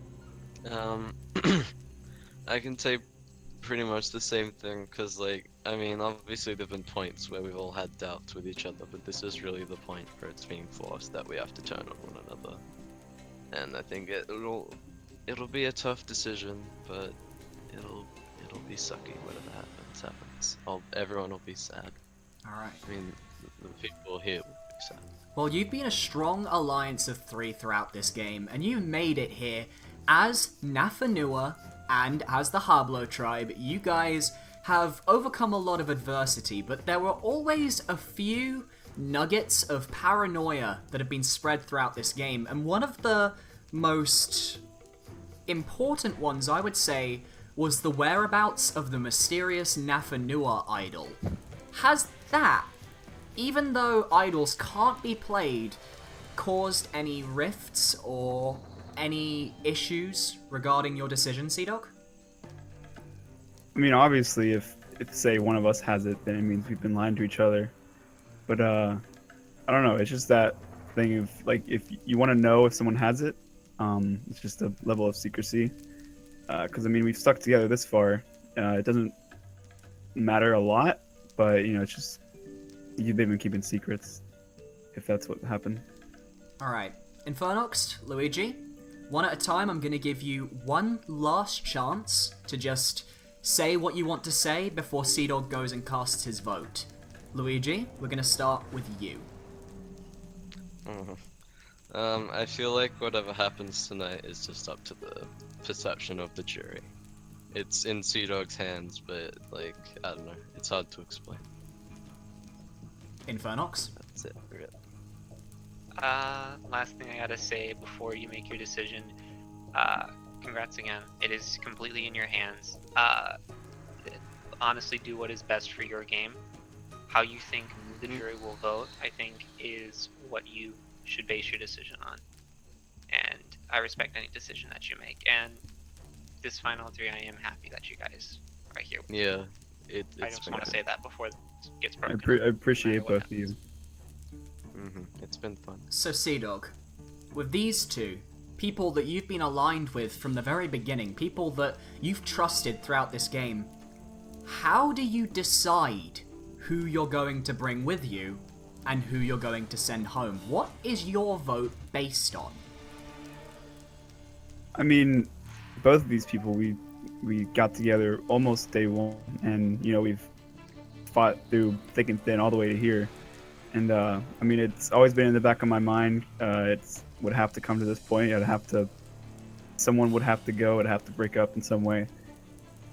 I can say pretty much the same thing, because, like, I mean, obviously there have been points where we've all had doubts with each other, but this is really the point where it's being forced that we have to turn on one another. And I think it'll be a tough decision, but it'll be sucky. Whatever happens. Everyone will be sad. Alright. I mean, the people here will be sad. Well, you've been a strong alliance of 3 throughout this game, and you made it here as Nafanua and as the HABLO tribe. You guys have overcome a lot of adversity, but there were always a few nuggets of paranoia that have been spread throughout this game, and one of the most important ones, I would say, was the whereabouts of the mysterious Nafanua idol. Has that, even though idols can't be played, caused any rifts or any issues regarding your decision, CDAWG? I mean, obviously, if say one of us has it, then it means we've been lying to each other. But I don't know. It's just that thing of, like, if you want to know if someone has it, it's just a level of secrecy. Because I mean, we've stuck together this far. It doesn't matter a lot, but you know, it's just they've been keeping secrets. If that's what happened. All right, Infernox, Luigi, one at a time. I'm gonna give you one last chance to just say what you want to say before CDAWG goes and casts his vote. Luigi, we're gonna start with you. I feel like whatever happens tonight is just up to the perception of the jury. It's in CDAWG's hands, but, like, I don't know. It's hard to explain. Infernox? That's it. Really. Last thing I gotta say before you make your decision, congrats again. It is completely in your hands. Honestly, do what is best for your game. How you think the jury will vote, I think, is what you should base your decision on. And I respect any decision that you make. And this final 3, I am happy that you guys are here. Yeah, I just want to say that before it gets broken. I appreciate both of you. It's been fun. So CDAWG, with these two, people that you've been aligned with from the very beginning, people that you've trusted throughout this game, how do you decide who you're going to bring with you and who you're going to send home? What is your vote based on? I mean, both of these people, we got together almost day one, and you know, we've fought through thick and thin all the way to here. And I mean, it's always been in the back of my mind. It would have to come to this point. Someone would have to go. It'd have to break up in some way.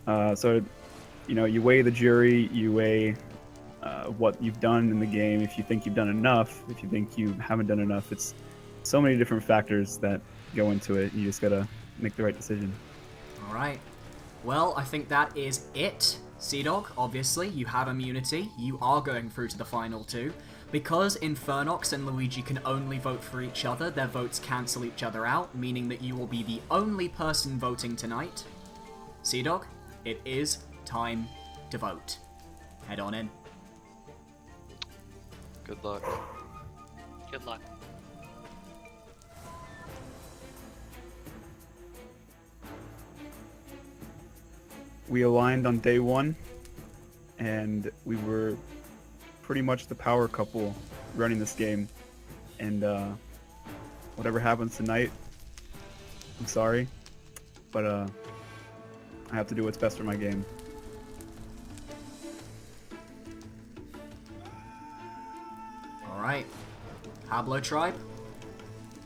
So, you know, you weigh the jury, you weigh what you've done in the game. If you think you've done enough, if you think you haven't done enough, it's so many different factors that go into it. You just gotta make the right decision. All right. Well, I think that is it. CDAWG, obviously, you have immunity. You are going through to the final 2. Because Infernox and Luigi can only vote for each other, their votes cancel each other out, meaning that you will be the only person voting tonight. CDAWG, it is time to vote. Head on in. Good luck. Good luck. We aligned on day 1, and we were pretty much the power couple running this game. And whatever happens tonight, I'm sorry, but I have to do what's best for my game. All right. HABLO tribe,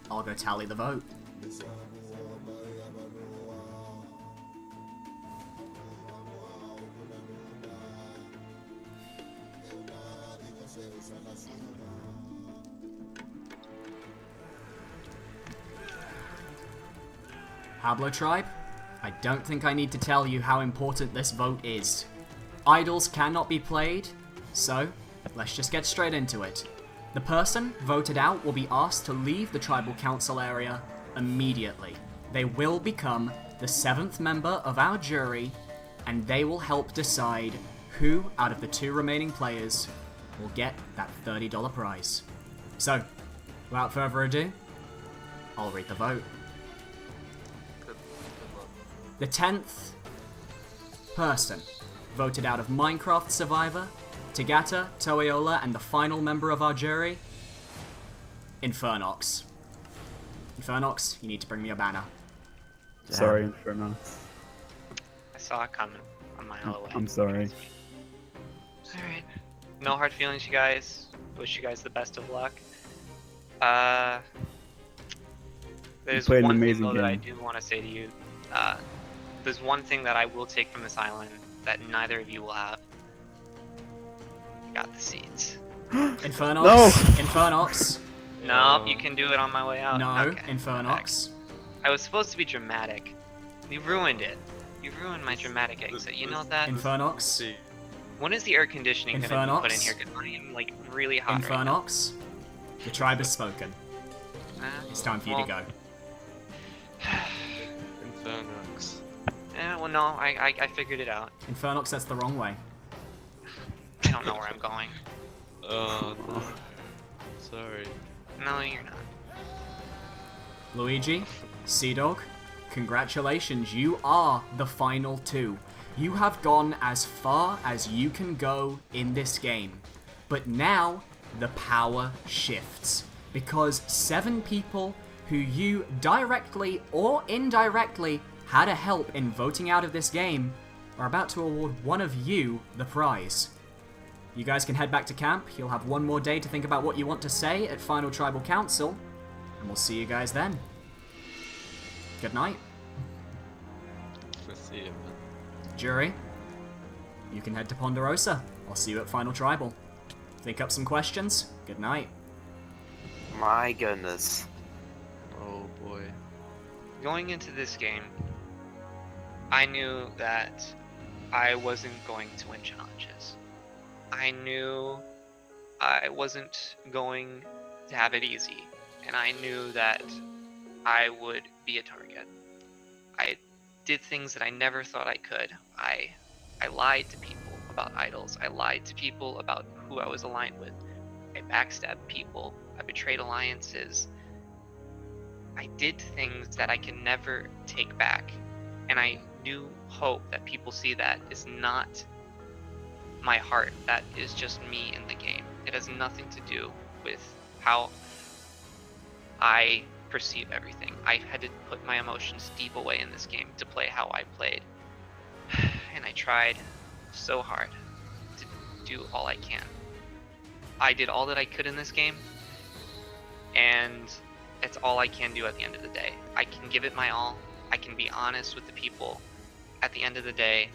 I'll go tally the vote. Hablo tribe, I don't think I need to tell you how important this vote is. Idols cannot be played, so let's just get straight into it. The person voted out will be asked to leave the tribal council area immediately. They will become the 7th member of our jury, and they will help decide who out of the 2 remaining players will get that $30 prize. So, without further ado, I'll read the vote. Good luck. The 10th person voted out of Minecraft Survivor, Tagata Toe Ola, and the final member of our jury, Infernox. Infernox, you need to bring me a banner. Sorry, Inferno. I saw it coming a mile away. I'm sorry. Alright. No hard feelings, you guys. Wish you guys the best of luck. There's played an one thing amazing though that I game. do want to say to you. There's one thing that I will take from this island that neither of you will have. I got the seeds. Infernox? No! Infernox? No, you can do it on my way out. No, Okay. Infernox. I was supposed to be dramatic. You ruined it. You ruined my dramatic exit. You know that? Infernox? See, When is the air conditioning gonna be put in Infernox? here? Because I am like really hot right now. Infernox? The tribe has spoken. It's time for you to go. Infernox. Well, no, I figured it out. Infernox, that's the wrong way. I don't know where I'm going. Oh no. Sorry. No, you're not. Luigi, CDAWG, congratulations, you are the final 2. You have gone as far as you can go in this game. But now, the power shifts. Because 7 people who you directly or indirectly had a help in voting out of this game are about to award one of you the prize. You guys can head back to camp. You'll have one more day to think about what you want to say at Final Tribal Council. And we'll see you guys then. Good night. We'll see you, man. Jury, you can head to Ponderosa. I'll see you at Final Tribal. Think up some questions. Good night. My goodness. Oh boy. Going into this game, I knew that I wasn't going to win challenges. I knew I wasn't going to have it easy, and I knew that I would be a target. I did things that I never thought I could. I lied to people about idols. I lied to people about who I was aligned with. I backstabbed people. I betrayed alliances. I did things that I can never take back. And I do hope that people see that is not my heart. That is just me in the game. It has nothing to do with how I perceive everything. I had to put my emotions deep away in this game to play how I played. And I tried so hard to do all I can. I did all that I could in this game, and it's all I can do at the end of the day. I can give it my all. I can be honest with the people at the end of the day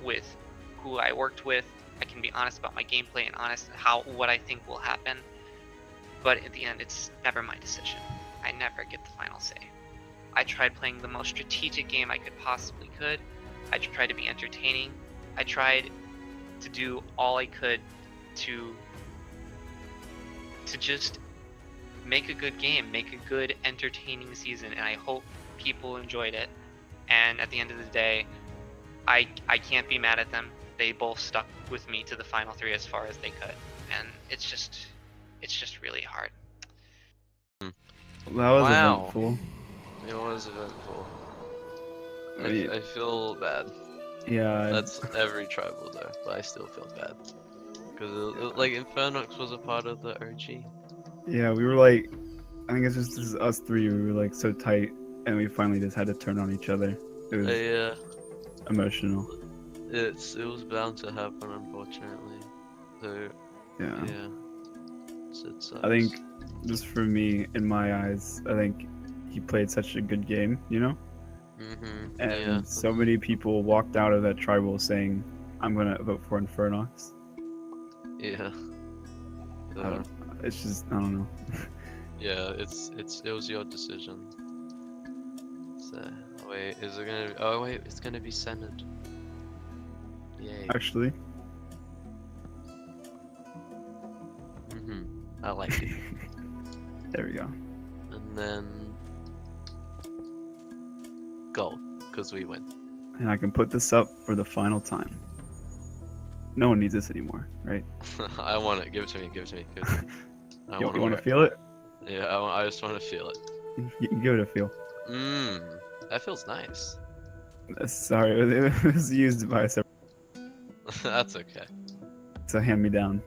with who I worked with. I can be honest about my gameplay and honest what I think will happen. But at the end, it's never my decision. I never get the final say. I tried playing the most strategic game I could possibly could. I tried to be entertaining. I tried to do all I could to just make a good game, make a good entertaining season, and I hope people enjoyed it. And at the end of the day, I can't be mad at them. They both stuck with me to the final 3 as far as they could, and it's just really hard. That was Wow. eventful. It was eventful. Yeah. I feel bad. Yeah. That's every tribal though, but I still feel bad. Because like Infernox was a part of the OG. Yeah, we were like, I think it's just this is us 3. We were like so tight, and we finally just had to turn on each other. It was Yeah, emotional. it was bound to happen, unfortunately. So Yeah. yeah, it sucks. I think just for me, in my eyes, I think he played such a good game, you know? Mm-hmm. And Yeah. so many people walked out of that tribal saying, I'm gonna vote for Infernox. Yeah. It's just, I don't know. Yeah, it was your decision. So Oh, wait, is it gonna? Oh wait, it's gonna be centered. Yay. Actually, I like it. there we go. And then gold, because we win. And I can put this up for the final time. No one needs this anymore, right? I want it. Give it to me. Give it to me. Give it to me. I You wanna want to work. feel it? Yeah, I just want to feel it. You can give it a feel. That feels nice. Sorry, it was used by several. That's okay. It's a hand-me-down.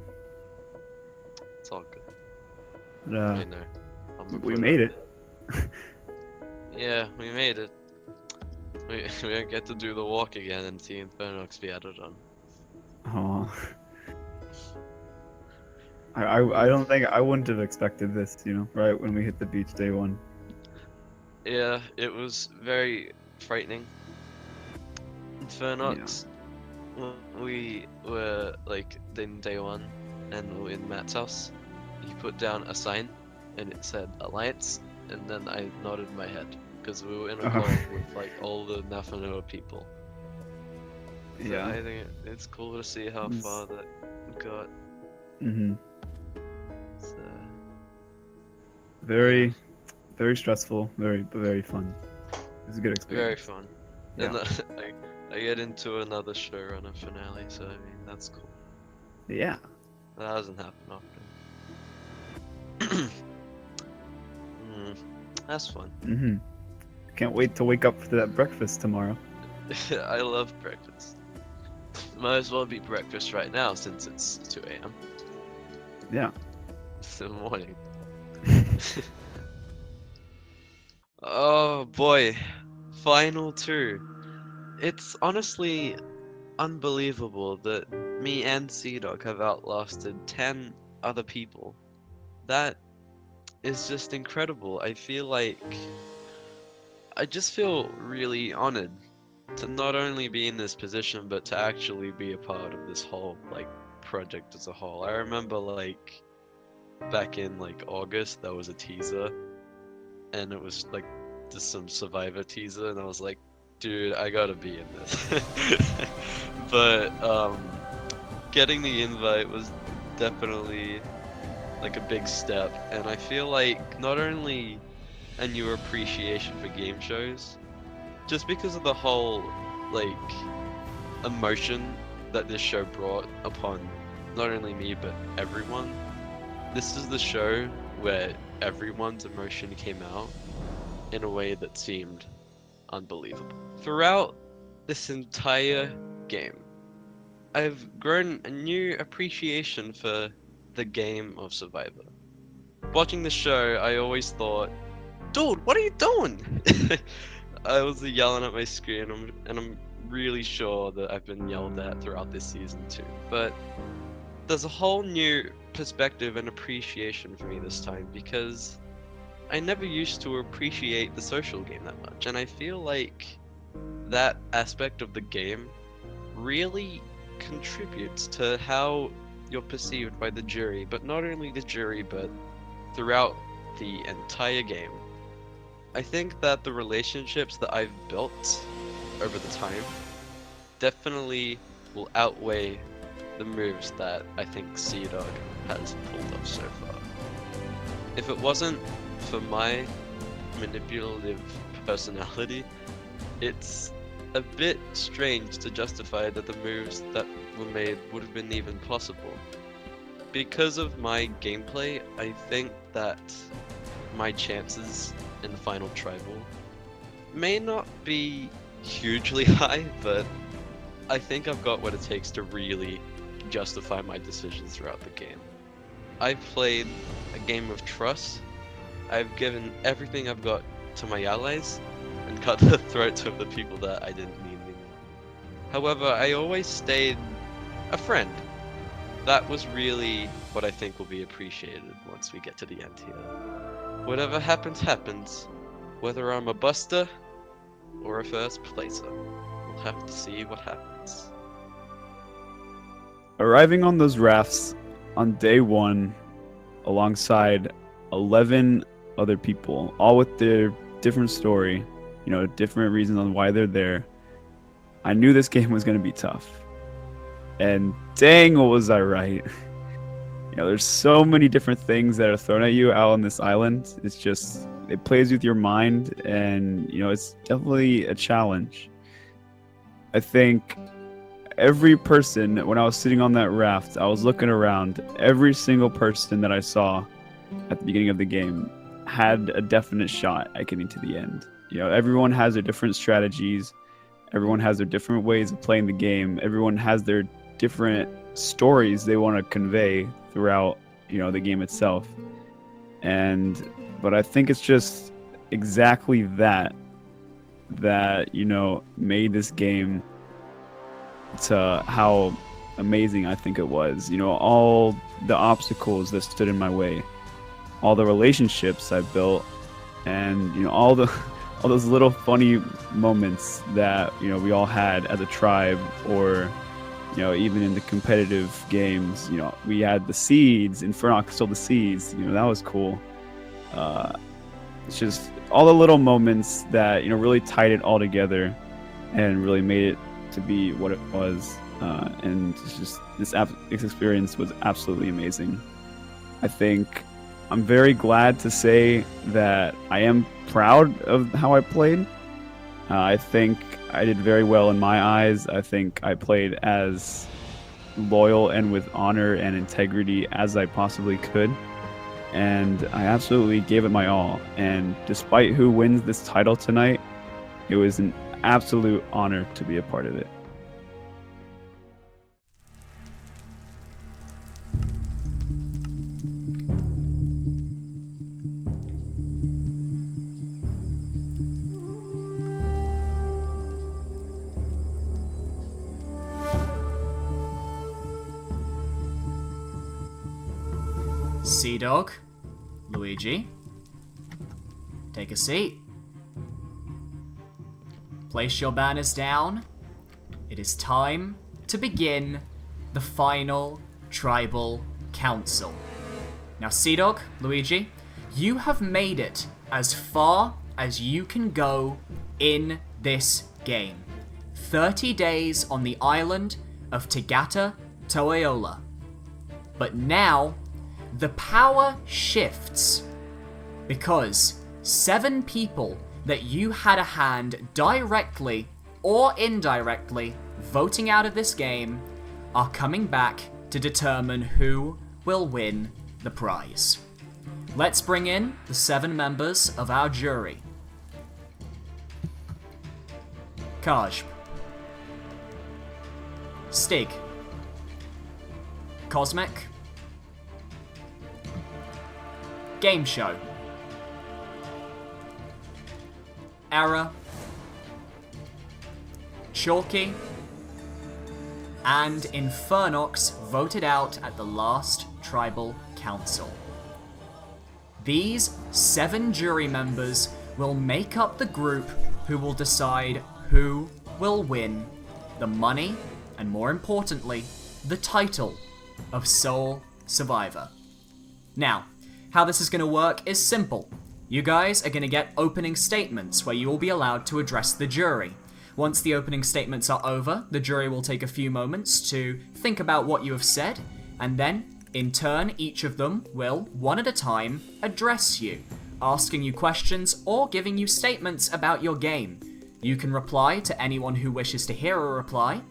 It's all good. But, I know. I'm gonna we put made up it. there. Yeah, we made it. We don't get to do the walk again and see Infernox be added on. Oh. I don't think I wouldn't have expected this, right when we hit the beach day one. Yeah, it was very frightening. Infernox, we were like in day one, and we were in Matt's house. He put down a sign, and it said Alliance, and then I nodded my head because we were in a call with like all the Nafanoa people. So Yeah. I think it's cool to see how far that got. Mm-hmm. So, Very stressful, very fun. It was a good very experience. fun. Yeah. And I get into another showrunner finale, so I mean that's cool. Yeah. That doesn't happen often. That's fun. Mm-hmm. Can't wait to wake up for that breakfast tomorrow. I love breakfast. Might as well be breakfast right now since it's 2 a.m. Yeah. It's the morning. Oh boy, final two. It's honestly unbelievable that me and CDAWG have outlasted 10 other people. That is just incredible. I just feel really honored to not only be in this position, but to actually be a part of this whole like project as a whole. I remember like back in like August, there was a teaser, and it was like just some Survivor teaser, and I was like, dude, I gotta be in this. But getting the invite was definitely like a big step, and I feel like not only a new appreciation for game shows, just because of the whole like emotion that this show brought upon not only me but everyone. This is the show where everyone's emotion came out in a way that seemed unbelievable. Throughout this entire game, I've grown a new appreciation for the game of Survivor. Watching the show, I always thought, dude, what are you doing? I was yelling at my screen, and I'm really sure that I've been yelled at throughout this season too. But there's a whole new perspective and appreciation for me this time, because I never used to appreciate the social game that much, and I feel like that aspect of the game really contributes to how you're perceived by the jury, but not only the jury, but throughout the entire game. I think that the relationships that I've built over the time definitely will outweigh the moves that I think CDAWG has pulled off so far. If it wasn't for my manipulative personality, it's a bit strange to justify that the moves that were made would have been even possible. Because of my gameplay, I think that my chances in the final tribal may not be hugely high, but I think I've got what it takes to really justify my decisions throughout the game. I've played a game of trust. I've given everything I've got to my allies and cut the throats of the people that I didn't need anymore. However, I always stayed a friend. That was really what I think will be appreciated once we get to the end here. Whatever happens, happens. Whether I'm a buster or a first placer, we'll have to see what happens. Arriving on those rafts on day one alongside 11 other people, all with their different story, different reasons on why they're there. I knew this game was going to be tough. And dang, was I right. There's so many different things that are thrown at you out on this island. It's just, it plays with your mind, and, it's definitely a challenge. I think every person, when I was sitting on that raft, I was looking around. Every single person that I saw at the beginning of the game had a definite shot at getting to the end. Everyone has their different strategies. Everyone has their different ways of playing the game. Everyone has their different stories they want to convey throughout, the game itself. But I think it's just exactly that made this game to how amazing I think it was. All the obstacles that stood in my way, all the relationships I built, and all those little funny moments that we all had as a tribe, or even in the competitive games. We had the seeds, Infernox stole the seeds. That was cool. It's just all the little moments that really tied it all together and really made it to be what it was. And it's just this experience was absolutely amazing. I think I'm very glad to say that I am proud of how I played. I think I did very well in my eyes. I think I played as loyal and with honor and integrity as I possibly could. And I absolutely gave it my all. And despite who wins this title tonight, it was an absolute honor to be a part of it. CDAWG, Luigi, take a seat. Place your banners down. It is time to begin the final Tribal Council. Now, CDAWG, Luigi, you have made it as far as you can go in this game. 30 days on the island of Tagata Toe Ola. But now, the power shifts, because 7 people that you had a hand directly or indirectly voting out of this game are coming back to determine who will win the prize. Let's bring in the 7 members of our jury. Kaj, Stig, Cosmic, Game Show, Error, Chalky, and Infernox voted out at the last Tribal Council. These 7 jury members will make up the group who will decide who will win the money, and more importantly, the title of Sole Survivor. Now, how this is going to work is simple. You guys are going to get opening statements where you will be allowed to address the jury. Once the opening statements are over, the jury will take a few moments to think about what you have said, and then, in turn, each of them will, one at a time, address you, asking you questions or giving you statements about your game. You can reply to anyone who wishes to hear a reply,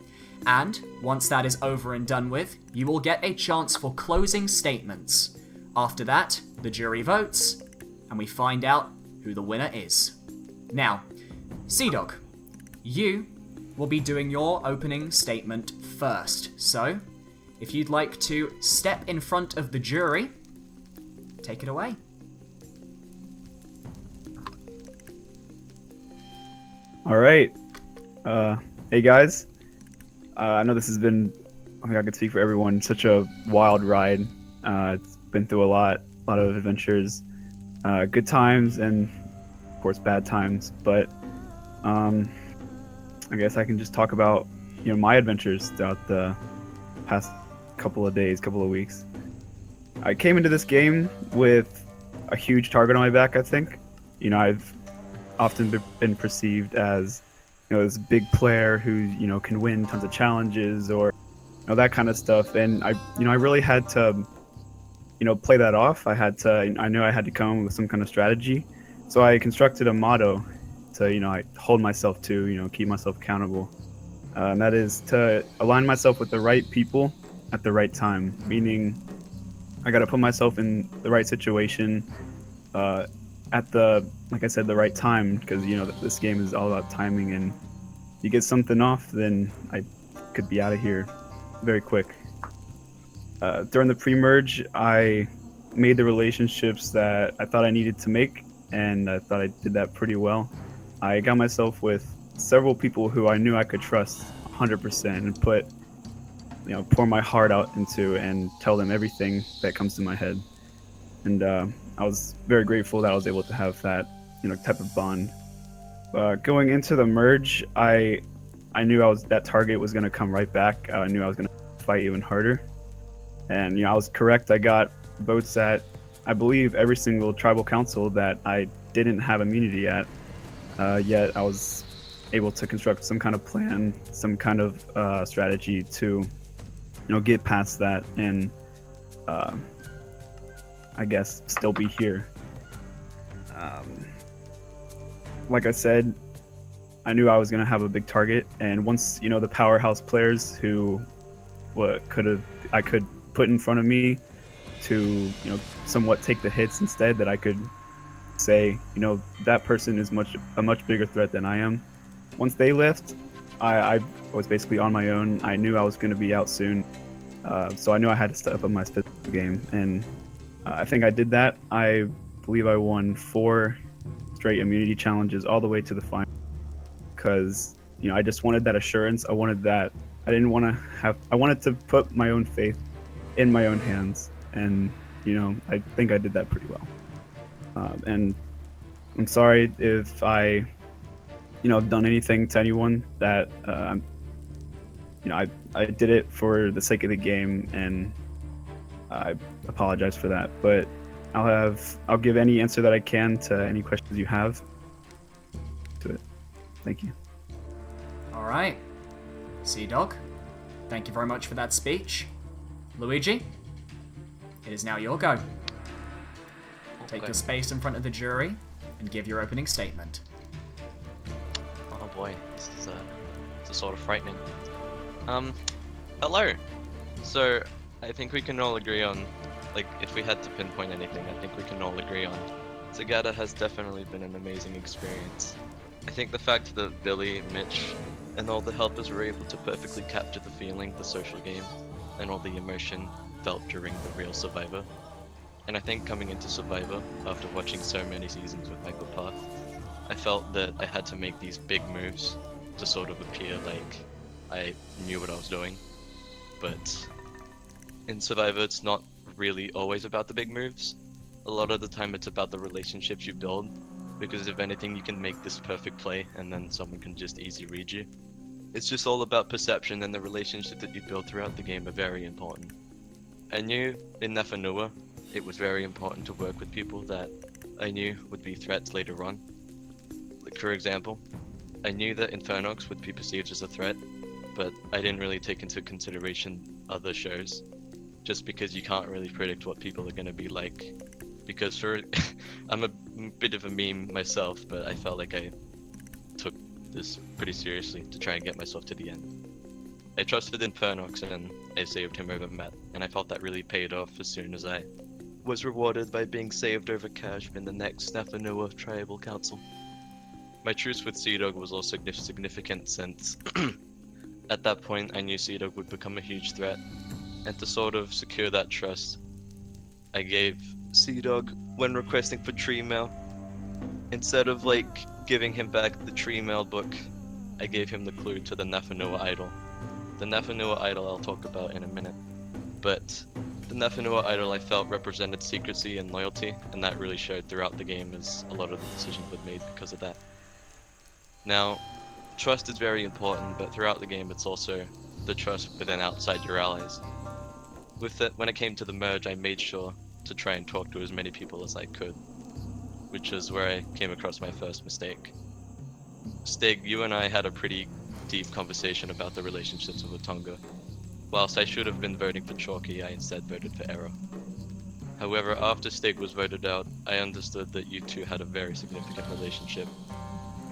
and once that is over and done with, you will get a chance for closing statements. After that, the jury votes, and we find out who the winner is. Now, CDAWG, you will be doing your opening statement first. So, if you'd like to step in front of the jury, take it away. All right. Hey guys. I know this has been, I think I could speak for everyone, such a wild ride. It's been through a lot of adventures, good times and of course bad times. But I guess I can just talk about my adventures throughout the past couple of days, couple of weeks. I came into this game with a huge target on my back. I think I've often been perceived as, this big player who, can win tons of challenges or, that kind of stuff. And I really had to, play that off. I knew I had to come up with some kind of strategy. So I constructed a motto to, I hold myself to, keep myself accountable. And that is to align myself with the right people at the right time, meaning I got to put myself in the right situation at like I said, the right time, because this game is all about timing, and you get something off, then I could be out of here very quick. During the pre-merge, I made the relationships that I thought I needed to make, and I thought I did that pretty well. I got myself with several people who I knew I could trust 100% and pour my heart out into and tell them everything that comes to my head. And I was very grateful that I was able to have that, type of bond. Going into the merge, I knew that target was going to come right back. I knew I was going to fight even harder. And, I was correct. I got votes at, I believe, every single tribal council that I didn't have immunity at. Yet I was able to construct some kind of plan, some kind of strategy to, get past that and, I guess, still be here. Like I said, I knew I was going to have a big target, and once, the powerhouse players who I could put in front of me to, somewhat take the hits instead, that I could say, that person is a much bigger threat than I am. Once they left, I was basically on my own. I knew I was going to be out soon, so I knew I had to step up my physical game, and I think I did that. I believe I won 4 straight immunity challenges all the way to the final, because I just wanted that assurance. I wanted that. I wanted to put my own faith in my own hands, and I think I did that pretty well. And I'm sorry if I have done anything to anyone that I did it for the sake of the game, and I apologize for that. But I'll give any answer that I can to any questions you have to it. Thank you. All right. CDAWG, thank you very much for that speech. Luigi, it is now your go. Take your space in front of the jury and give your opening statement. Oh boy, this is sort of frightening. Hello. So, I think we can all agree on, if we had to pinpoint anything, I think we can all agree on Tagata has definitely been an amazing experience. I think the fact that Billy, Mitch, and all the helpers were able to perfectly capture the feeling, the social game, and all the emotion felt during the real Survivor. And I think coming into Survivor, after watching so many seasons with Michael Park, I felt that I had to make these big moves to sort of appear like I knew what I was doing. But in Survivor, it's not really always about the big moves. A lot of the time it's about the relationships you build, because if anything, you can make this perfect play and then someone can just easy read you. It's just all about perception, and the relationships that you build throughout the game are very important. I knew in Nefanua it was very important to work with people that I knew would be threats later on. Like, for example, I knew that Infernox would be perceived as a threat, but I didn't really take into consideration other shows, just because you can't really predict what people are going to be like. Because I'm a bit of a meme myself, but I felt like I took this pretty seriously to try and get myself to the end. I trusted Infernox and I saved him over Matt, and I felt that really paid off as soon as I was rewarded by being saved over Cash in the next Nefanua Tribal Council. My truce with CDAWG was also significant since at that point I knew CDAWG would become a huge threat, and to sort of secure that trust, I gave CDAWG, when requesting for tree mail, instead of giving him back the tree mail book, I gave him the clue to the Nefanua idol. The Nefanua idol I'll talk about in a minute, but the Nefanua idol I felt represented secrecy and loyalty, and that really showed throughout the game as a lot of the decisions were made because of that. Now, trust is very important, but throughout the game it's also the trust within outside your allies. With it, when it came to the merge, I made sure to try and talk to as many people as I could. which is where I came across my first mistake. Stig, you and I had a pretty deep conversation about the relationships of Otunga. Whilst I should have been voting for Chalky, I instead voted for Error. However, after Stig was voted out, I understood that you two had a very significant relationship,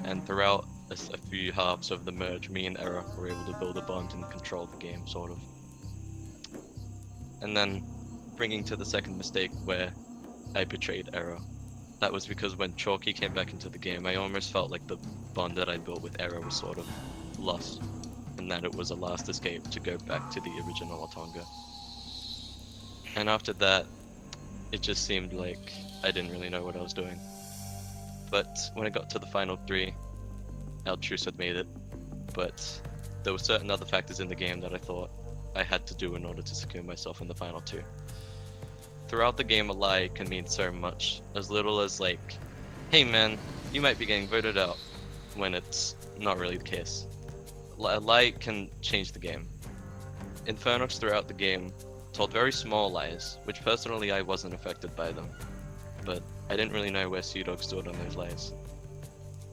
and throughout a few halves of the merge, me and Error were able to build a bond and control the game, sort of. And then, bringing to the second mistake where I betrayed Error. That was because when Chalky came back into the game, I almost felt like the bond that I built with Error was sort of lost, and that it was a last escape to go back to the original Otunga. And after that, it just seemed like I didn't really know what I was doing. But when I got to the final 3, Altruce had made it, but there were certain other factors in the game that I thought I had to do in order to secure myself in the final 2. Throughout the game, a lie can mean so much, as little as like, hey man, you might be getting voted out, when it's not really the case. A lie can change the game. Infernox throughout the game told very small lies, which personally I wasn't affected by them, but I didn't really know where CDAWG stood on those lies.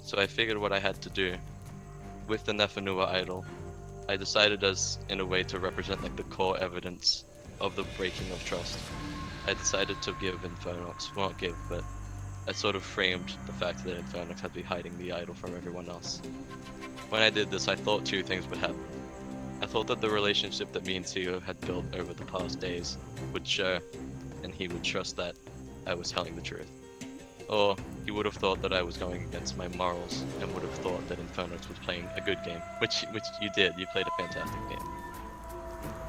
So I figured what I had to do. With the Nefanua idol, I decided as in a way to represent like the core evidence of the breaking of trust. I decided to give Infernox, well not give, but I sort of framed the fact that Infernox had been hiding the idol from everyone else. When I did this, I thought 2 things would happen. I thought that the relationship that me and Tio had built over the past days would show, and he would trust that I was telling the truth. Or he would have thought that I was going against my morals, and would have thought that Infernox was playing a good game, which you did. You played a fantastic game.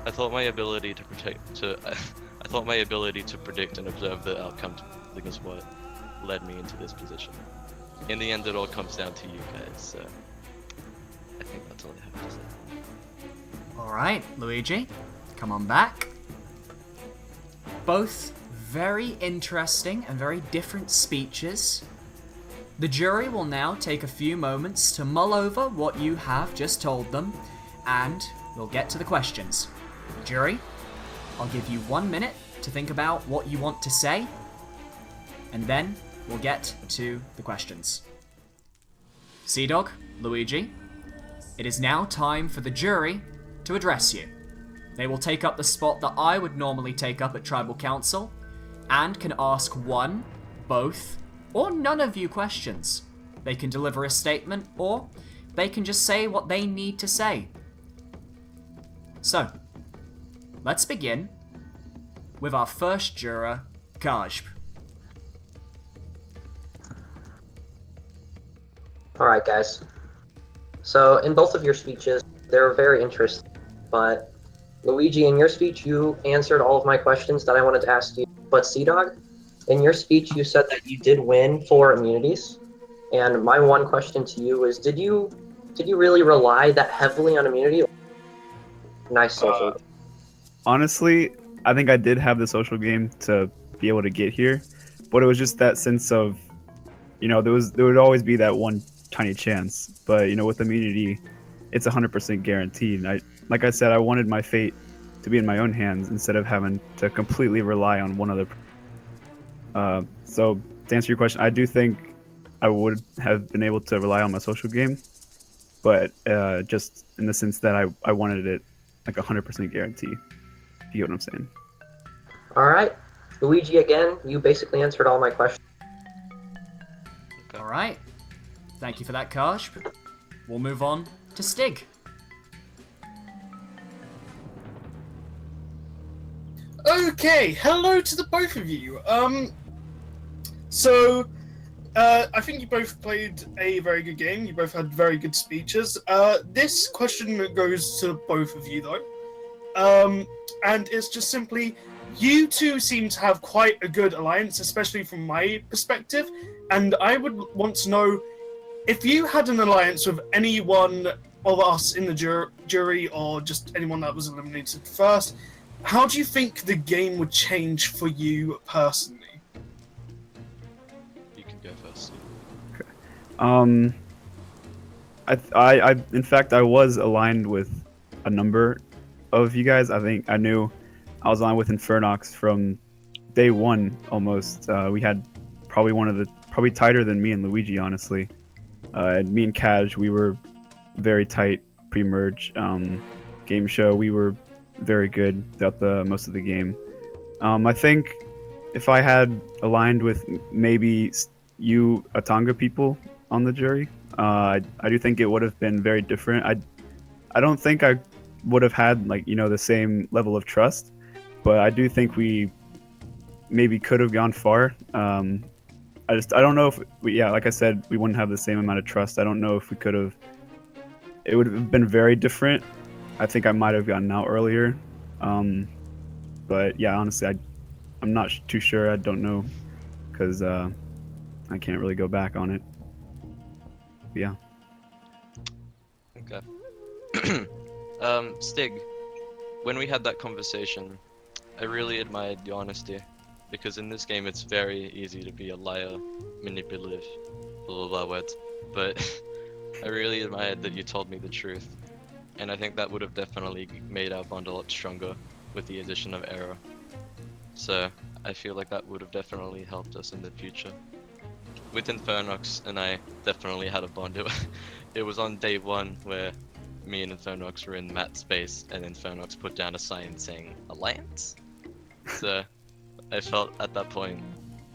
I thought my ability to predict and observe the outcome was what led me into this position. In the end, it all comes down to you guys, so I think that's all I have to say. Alright, Luigi, come on back. Both very interesting and very different speeches. The jury will now take a few moments to mull over what you have just told them, and we'll get to the questions. Jury, I'll give you 1 minute to think about what you want to say, and then we'll get to the questions. CDAWG, Luigi, it is now time for the jury to address you. They will take up the spot that I would normally take up at Tribal Council, and can ask 1, both, or none of you questions. They can deliver a statement, or they can just say what they need to say. So, let's begin with our first juror, Kaj. Alright guys, so in both of your speeches, they were very interesting, but Luigi, in your speech, you answered all of my questions that I wanted to ask you, but CDAWG, in your speech, you said that you did win 4 immunities, and my one question to you is, did you really rely that heavily on immunity? Nice social. Honestly, I think I did have the social game to be able to get here, but it was just that sense of, there would always be that one tiny chance, but with immunity, it's 100% guaranteed. And like I said, I wanted my fate to be in my own hands instead of having to completely rely on one other. So to answer your question, I do think I would have been able to rely on my social game, but just in the sense that I wanted it like 100% guarantee. If you get what I'm saying. Alright, Luigi, again, you basically answered all my questions. Alright, thank you for that, Kaj. We'll move on to Stig. Okay, hello to the both of you. I think you both played a very good game. You both had very good speeches. This question goes to both of you, though. And it's just simply, you two seem to have quite a good alliance, especially from my perspective. And I would want to know, if you had an alliance with anyone of us in the jury, or just anyone that was eliminated first, how do you think the game would change for you personally? You can go first. Okay. I in fact, I was aligned with a number of you guys. I think I knew I was aligned with Infernox from day one almost. We had probably one of the probably tighter than me and Luigi, honestly. And me and Kaj, we were very tight pre-merge. Game show, we were very good throughout the most of the game. I think if I had aligned with maybe you Atanga people on the jury, I do think it would have been very different. I don't think I would have had like the same level of trust, but I do think we maybe could have gone far. I don't know if like I said, we wouldn't have the same amount of trust. I don't know if we could have. It would have been very different. I think I might have gotten out earlier. But yeah, honestly, I'm not too sure. I don't know because I can't really go back on it. But yeah. Okay. Stig, when we had that conversation, I really admired your honesty, because in this game it's very easy to be a liar, manipulative, blah blah blah words, but I really admired that you told me the truth, and I think that would have definitely made our bond a lot stronger with the addition of error. So I feel like that would have definitely helped us in the future. With Infernox and I definitely had a bond. It was on day one where me and Infernox were in Matt's space, and Infernox put down a sign saying Alliance. So I felt at that point,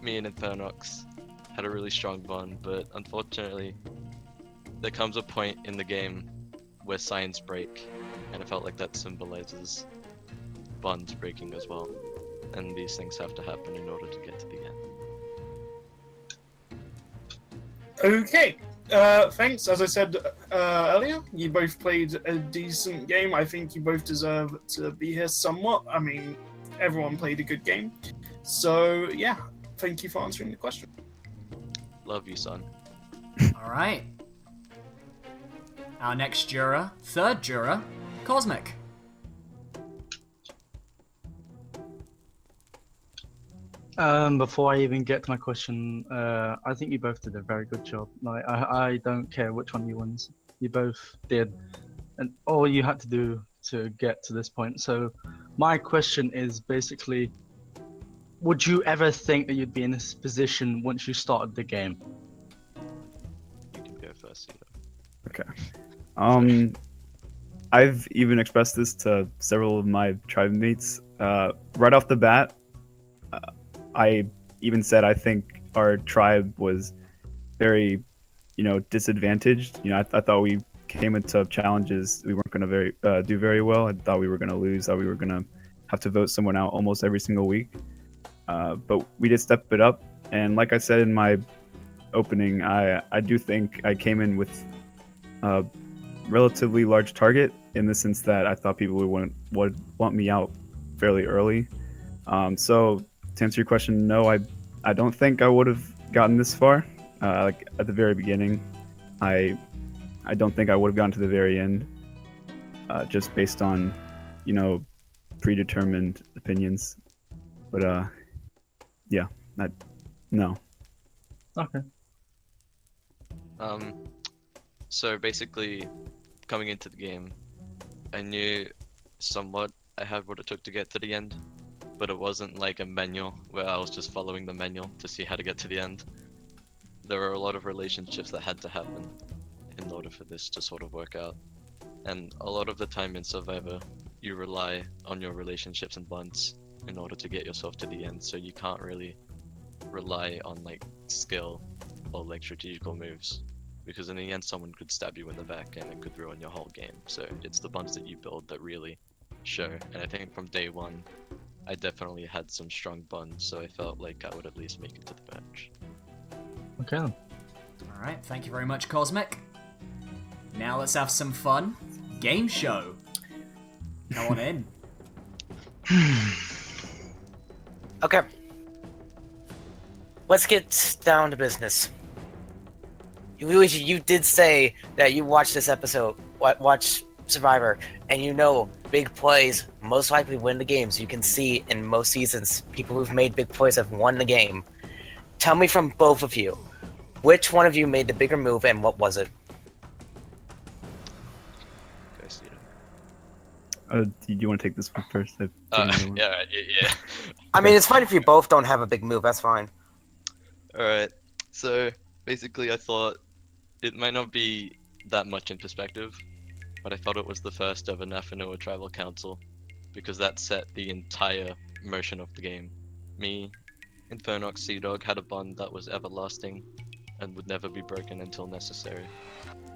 me and Infernox had a really strong bond, but unfortunately, there comes a point in the game where signs break, and I felt like that symbolizes bonds breaking as well. And these things have to happen in order to get to the end. Okay. Thanks. As I said earlier, you both played a decent game. I think you both deserve to be here somewhat. I mean, everyone played a good game. So, yeah, thank you for answering the question. Love you, son. All right. Our next juror, third juror, Cosmic. Before I even get to my question, I think you both did a very good job. Like, I don't care which one you wins. You both did, and all you had to do to get to this point. So, my question is basically, would you ever think that you'd be in this position once you started the game? You can go first, Okay. I've even expressed this to several of my tribe mates. Right off the bat, I even said I think our tribe was very, disadvantaged. I thought we came into challenges we weren't going to do very well. I thought we were going to lose. I thought we were going to have to vote someone out almost every single week. But we did step it up, and like I said in my opening, I do think I came in with a relatively large target in the sense that I thought people would want me out fairly early. So to answer your question, no, I don't think I would have gotten this far. Like at the very beginning, I don't think I would have gotten to the very end, just based on, predetermined opinions. But yeah, no. Okay. So basically, coming into the game, I knew somewhat I had what it took to get to the end, but it wasn't like a manual where I was just following the manual to see how to get to the end. There were a lot of relationships that had to happen in order for this to sort of work out. And a lot of the time in Survivor, you rely on your relationships and bonds in order to get yourself to the end, so you can't really rely on like skill or like strategical moves, because in the end someone could stab you in the back and it could ruin your whole game. So it's the bonds that you build that really show, and I think from day one I definitely had some strong bonds, so I felt like I would at least make it to the match. Okay. All right, thank you very much, Cosmic. Now let's have some fun. Game show. Go on in. Okay. Let's get down to business. Luigi, you did say that you watched this episode, watch Survivor, and big plays most likely win the games. You can see in most seasons, people who've made big plays have won the game. Tell me from both of you, which one of you made the bigger move and what was it? Do you want to take this one first? Yeah. I mean, it's fine if you both don't have a big move. That's fine. Alright, So basically, I thought it might not be that much in perspective, but I thought it was the first ever Nafanoa Tribal Council because that set the entire motion of the game. Me, Infernox, CDAWG had a bond that was everlasting and would never be broken until necessary.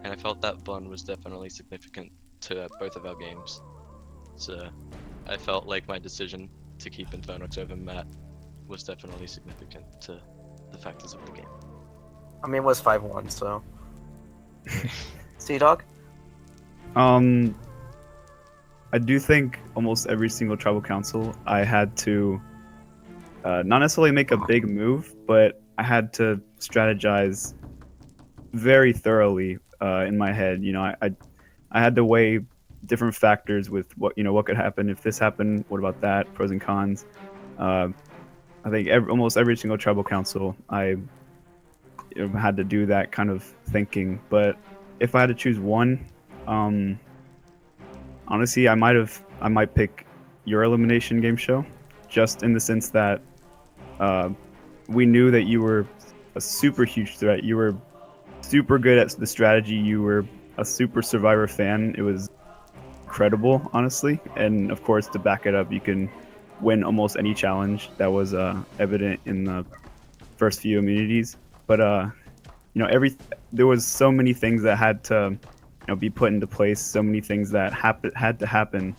And I felt that bond was definitely significant to both of our games. So I felt like my decision to keep Infernox over Matt was definitely significant to the factors of the game. I mean, it was 5-1, so. CDAWG? I do think almost every single tribal council I had to not necessarily make a big move, but I had to strategize very thoroughly in my head. You know, I had to weigh different factors with what could happen if this happened. What about that? Pros and cons. I think almost every single tribal council I had to do that kind of thinking. But if I had to choose one, honestly, I might pick your elimination game show, just in the sense that we knew that you were a super huge threat. You were super good at the strategy. You were a super Survivor fan. It was incredible, honestly. And of course, to back it up, you can win almost any challenge. That was evident in the first few immunities. But there was so many things that had to be put into place. So many things that had to happen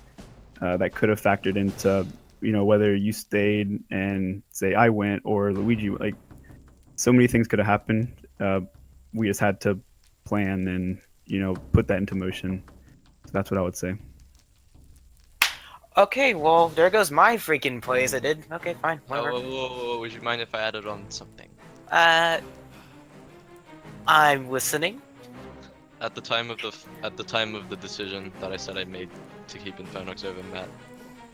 that could have factored into whether you stayed and say I went or Luigi. Like, so many things could have happened. We just had to plan and put that into motion. So that's what I would say. Okay, well, there goes my freaking plays I did. Okay, fine, whatever. Whoa, would you mind if I added on something? I'm listening. At the time of the decision that I said I made to keep Infernox over Matt,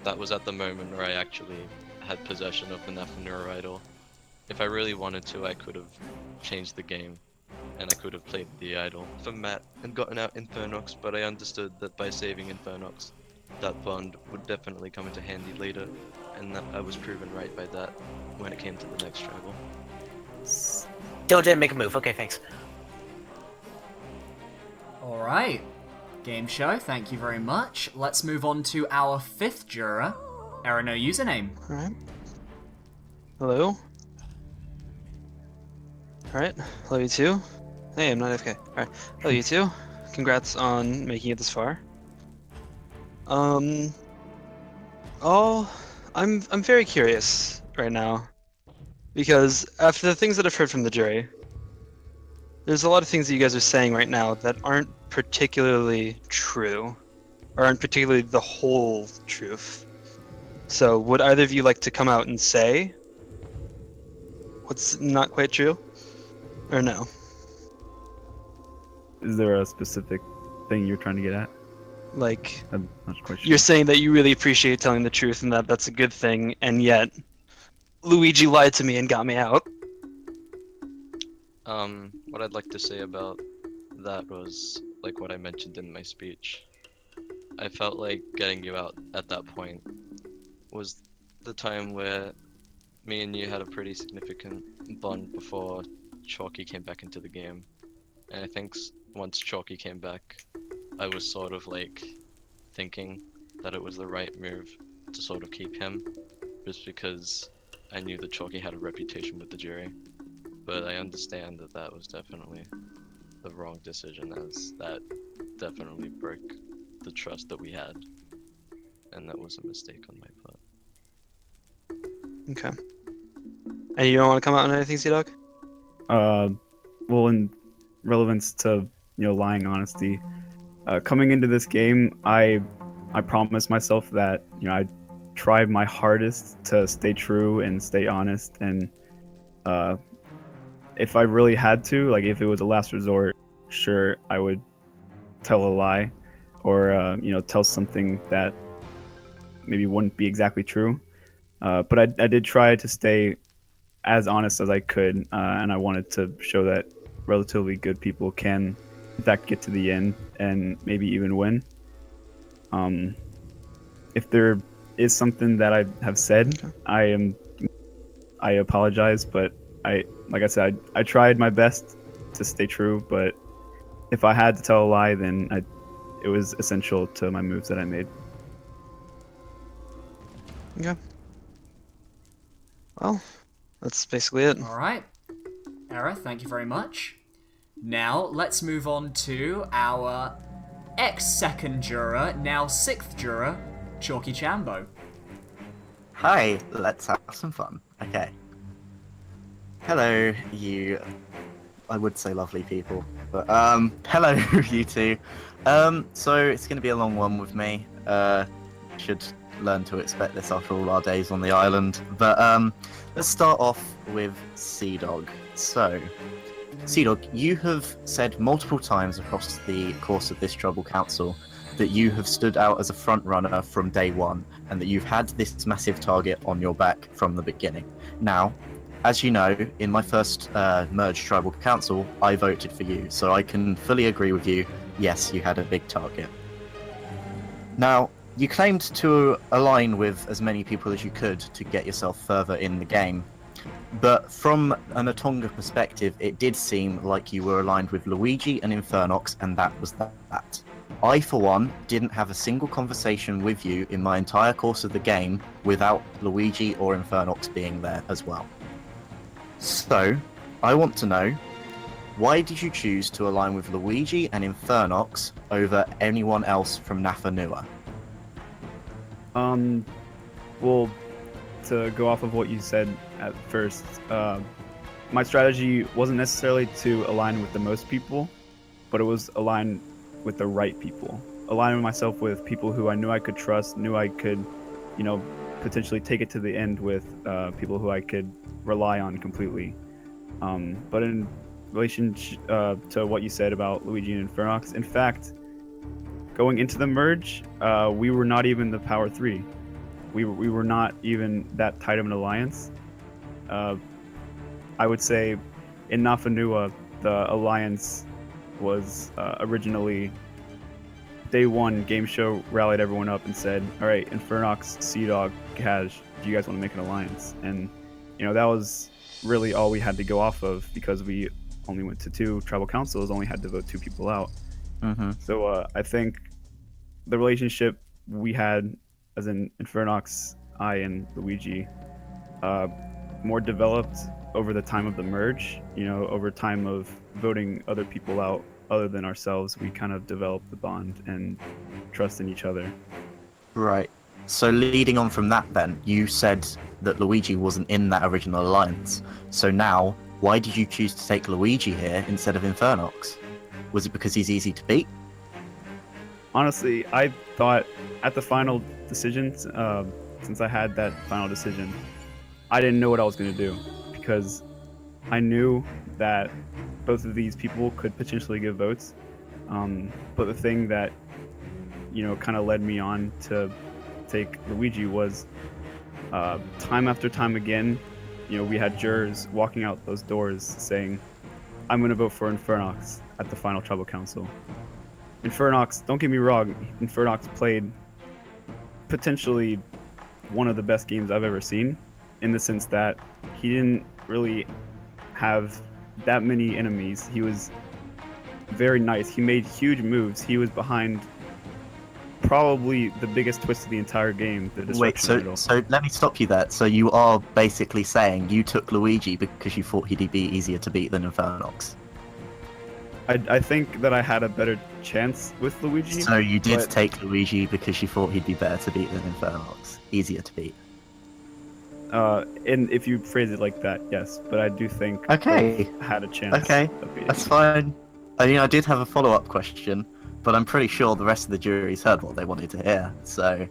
that was at the moment where I actually had possession of the Nafanura idol. If I really wanted to, I could have changed the game, and I could have played the idol for Matt and gotten out Infernox, but I understood that by saving Infernox, that bond would definitely come into handy later, and that I was proven right by that when it came to the next tribal. Still didn't make a move. Okay, thanks. Alright. Game show, thank you very much. Let's move on to our fifth juror. Error no username. Alright. Hello? Alright. Hello, you two. Hey, I'm not AFK. Alright. Hello, you two. Congrats on making it this far. I'm very curious right now. Because after the things that I've heard from the jury, there's a lot of things that you guys are saying right now that aren't particularly true, or aren't particularly the whole truth. So would either of you like to come out and say what's not quite true? Or no? Is there a specific thing you're trying to get at? Like, I'm not quite sure. you're saying that you really appreciate telling the truth and that that's a good thing, and yet Luigi lied to me and got me out. What I'd like to say about that was, like what I mentioned in my speech. I felt like getting you out at that point was the time where me and you had a pretty significant bond before Chalky came back into the game. And I think once Chalky came back, I was sort of like thinking that it was the right move to sort of keep him, just because I knew that Chalky had a reputation with the jury. But I understand that that was definitely the wrong decision, as that definitely broke the trust that we had. And that was a mistake on my part. Okay. And you don't want to come out on anything, CDAWG? Well, in relevance to lying honesty, coming into this game, I promised myself that I tried my hardest to stay true and stay honest, and if I really had to, like if it was a last resort, sure, I would tell a lie or tell something that maybe wouldn't be exactly true. But I did try to stay as honest as I could, and I wanted to show that relatively good people can, in fact, get to the end and maybe even win. If there is something that I have said, I apologize, but like I said, I tried my best to stay true, but if I had to tell a lie, then it was essential to my moves that I made. Okay. Well, that's basically it. Alright. Era, thank you very much. Now, let's move on to our ex-second juror, now 6th juror, CHALKYCHAMBO. Hi, let's have some fun. Okay. Hello, you. I would say lovely people, but hello, you two. So it's going to be a long one with me. Should learn to expect this after all our days on the island. But let's start off with CDAWG. So, CDAWG, you have said multiple times across the course of this Tribal Council that you have stood out as a front runner from day one, and that you've had this massive target on your back from the beginning. Now, as you know, in my first merged Tribal Council, I voted for you, so I can fully agree with you. Yes, you had a big target. Now, you claimed to align with as many people as you could to get yourself further in the game, but from an Atonga perspective, it did seem like you were aligned with Luigi and Infernox, and that was that. I, for one, didn't have a single conversation with you in my entire course of the game without Luigi or Infernox being there as well. So, I want to know, why did you choose to align with Luigi and Infernox over anyone else from Nafa Nua? Well, to go off of what you said at first, my strategy wasn't necessarily to align with the most people, but it was align with the right people. Aligning myself with people who I knew I could trust, knew I could, potentially take it to the end with people who I could rely on completely. But in relation to what you said about Luigi and Infernox, in fact, going into the merge, we were not even the Power 3. We were not even that tight of an alliance. I would say in Nafa Nua, the alliance was originally day one. Game Show rallied everyone up and said, all right, Infernox, CDAWG, Cash, do you guys want to make an alliance? And that was really all we had to go off of, because we only went to 2 tribal councils, only had to vote 2 people out. So I think the relationship we had, as in Infernox, I, and Luigi, more developed over the time of the merge. Over time of voting other people out other than ourselves, we kind of developed the bond and trust in each other. Right. So leading on from that then, you said that Luigi wasn't in that original alliance. So now, why did you choose to take Luigi here instead of Infernox? Was it because he's easy to beat? Honestly, I thought at the final decision, since I had that final decision, I didn't know what I was going to do, because I knew that both of these people could potentially give votes. But the thing that, kind of led me on to take Luigi was time after time again, we had jurors walking out those doors saying, I'm going to vote for Infernox at the final tribal council. Infernox, don't get me wrong, Infernox played potentially one of the best games I've ever seen, in the sense that he didn't really have that many enemies. He was very nice. He made huge moves. He was behind probably the biggest twist of the entire game, the destruction idol. So let me stop you there. So you are basically saying you took Luigi because you thought he'd be easier to beat than Infernox? I think that I had a better chance with Luigi. So you did take Luigi because you thought he'd be better to beat than Infernox, easier to beat. And if you phrase it like that, yes. But I do think okay, both had a chance. Okay, that's fine. I did have a follow-up question, but I'm pretty sure the rest of the jury's heard what they wanted to hear. So,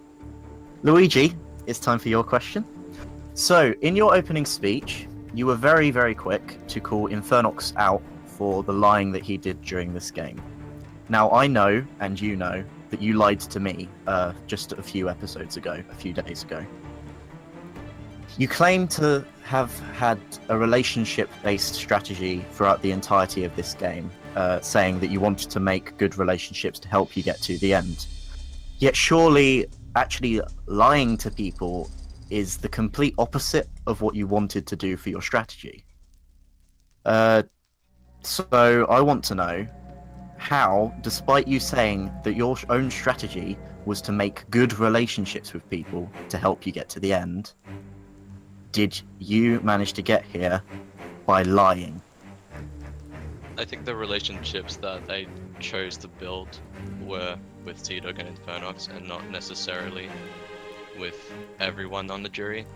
Luigi, it's time for your question. So, in your opening speech, you were very, very quick to call Infernox out for the lying that he did during this game. Now, I know, and you know, that you lied to me just a few episodes ago, a few days ago. You claim to have had a relationship-based strategy throughout the entirety of this game, saying that you wanted to make good relationships to help you get to the end. Yet surely, actually lying to people is the complete opposite of what you wanted to do for your strategy. So I want to know how, despite you saying that your own strategy was to make good relationships with people to help you get to the end, did you manage to get here by lying? I think the relationships that I chose to build were with CDAWG and Infernox, and not necessarily with everyone on the jury.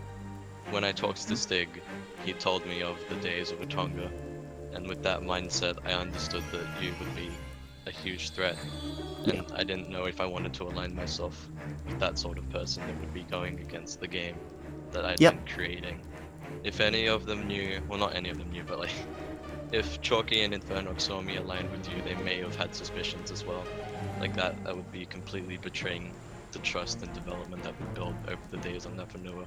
When I talked to Stig, he told me of the days of Utonga, and with that mindset, I understood that you would be a huge threat, and I didn't know if I wanted to align myself with that sort of person that would be going against the game that I'd been creating. If any of them knew, well, not any of them knew, but like, if Chalky and Infernox saw me aligned with you, they may have had suspicions as well. Like that would be completely betraying the trust and development that we built over the days on Nefanua.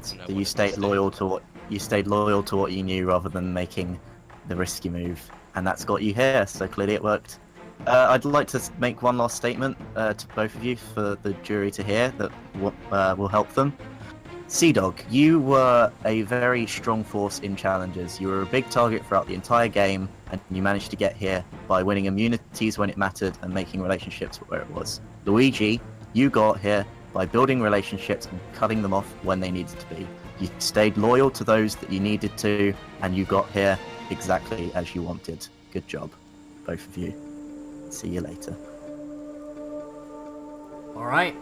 So you stayed loyal to what you knew rather than making the risky move, and that's got you here. So clearly it worked. I'd like to make one last statement to both of you for the jury to hear that will help them. CDAWG, you were a very strong force in challenges. You were a big target throughout the entire game, and you managed to get here by winning immunities when it mattered and making relationships where it was. Luigi, you got here by building relationships and cutting them off when they needed to be. You stayed loyal to those that you needed to, and you got here exactly as you wanted. Good job, both of you. See you later. Alright.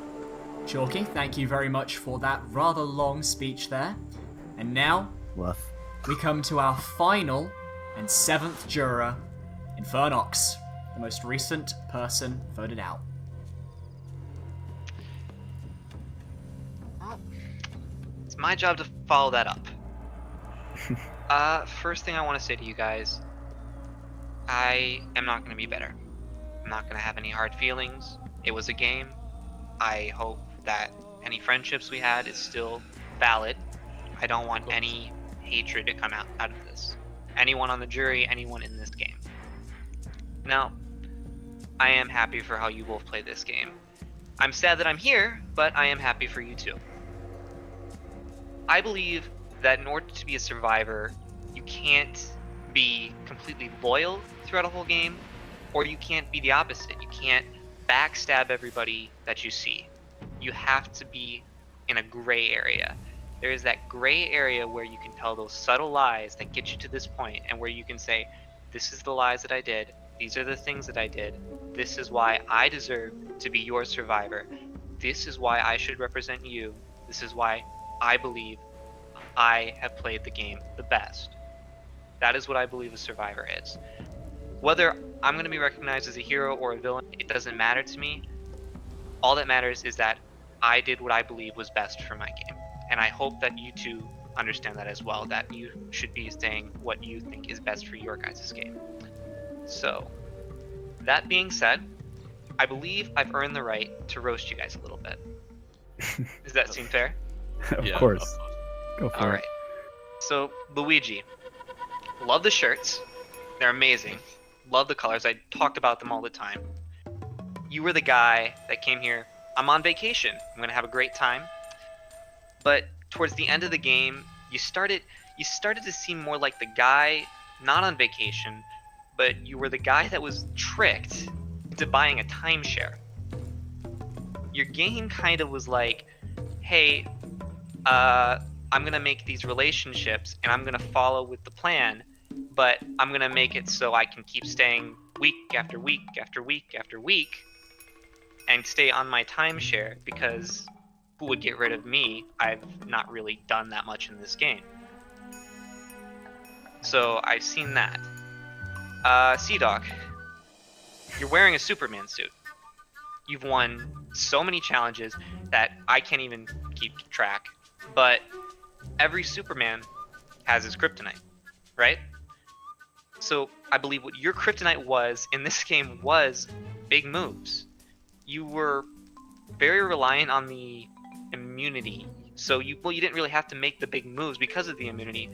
Chalky, thank you very much for that rather long speech there. And now, we come to our final and 7th juror, Infernox, the most recent person voted out. Well, it's my job to follow that up. First thing I want to say to you guys, I am not going to be better. I'm not going to have any hard feelings. It was a game. I hope that any friendships we had is still valid. I don't want any hatred to come out of this. Anyone on the jury, anyone in this game. Now, I am happy for how you both play this game. I'm sad that I'm here, but I am happy for you too. I believe that in order to be a survivor, you can't be completely loyal throughout a whole game, or you can't be the opposite. You can't backstab everybody that you see. You have to be in a gray area. There is that gray area where you can tell those subtle lies that get you to this point, and where you can say, this is the lies that I did, these are the things that I did, this is why I deserve to be your survivor, this is why I should represent you, this is why I believe I have played the game the best. That is what I believe a survivor is. Whether I'm going to be recognized as a hero or a villain, it doesn't matter to me. All that matters is that I did what I believe was best for my game. And I hope that you two understand that as well, that you should be saying what you think is best for your guys' game. So, that being said, I believe I've earned the right to roast you guys a little bit. Does that seem fair? Of course. Go for it. Alright. So, Luigi, love the shirts. They're amazing. Love the colors. I talked about them all the time. You were the guy that came here. I'm on vacation. I'm gonna have a great time. But towards the end of the game, you started to seem more like the guy not on vacation, but you were the guy that was tricked into buying a timeshare. Your game kind of was like, hey, I'm gonna make these relationships and I'm gonna follow with the plan, but I'm gonna make it so I can keep staying week after week after week after week and stay on my timeshare, because who would get rid of me? I've not really done that much in this game. So I've seen that. CDAWG, you're wearing a Superman suit. You've won so many challenges that I can't even keep track, but every Superman has his kryptonite, right? So I believe what your kryptonite was in this game was big moves. You were very reliant on the immunity, so you didn't really have to make the big moves because of the immunity,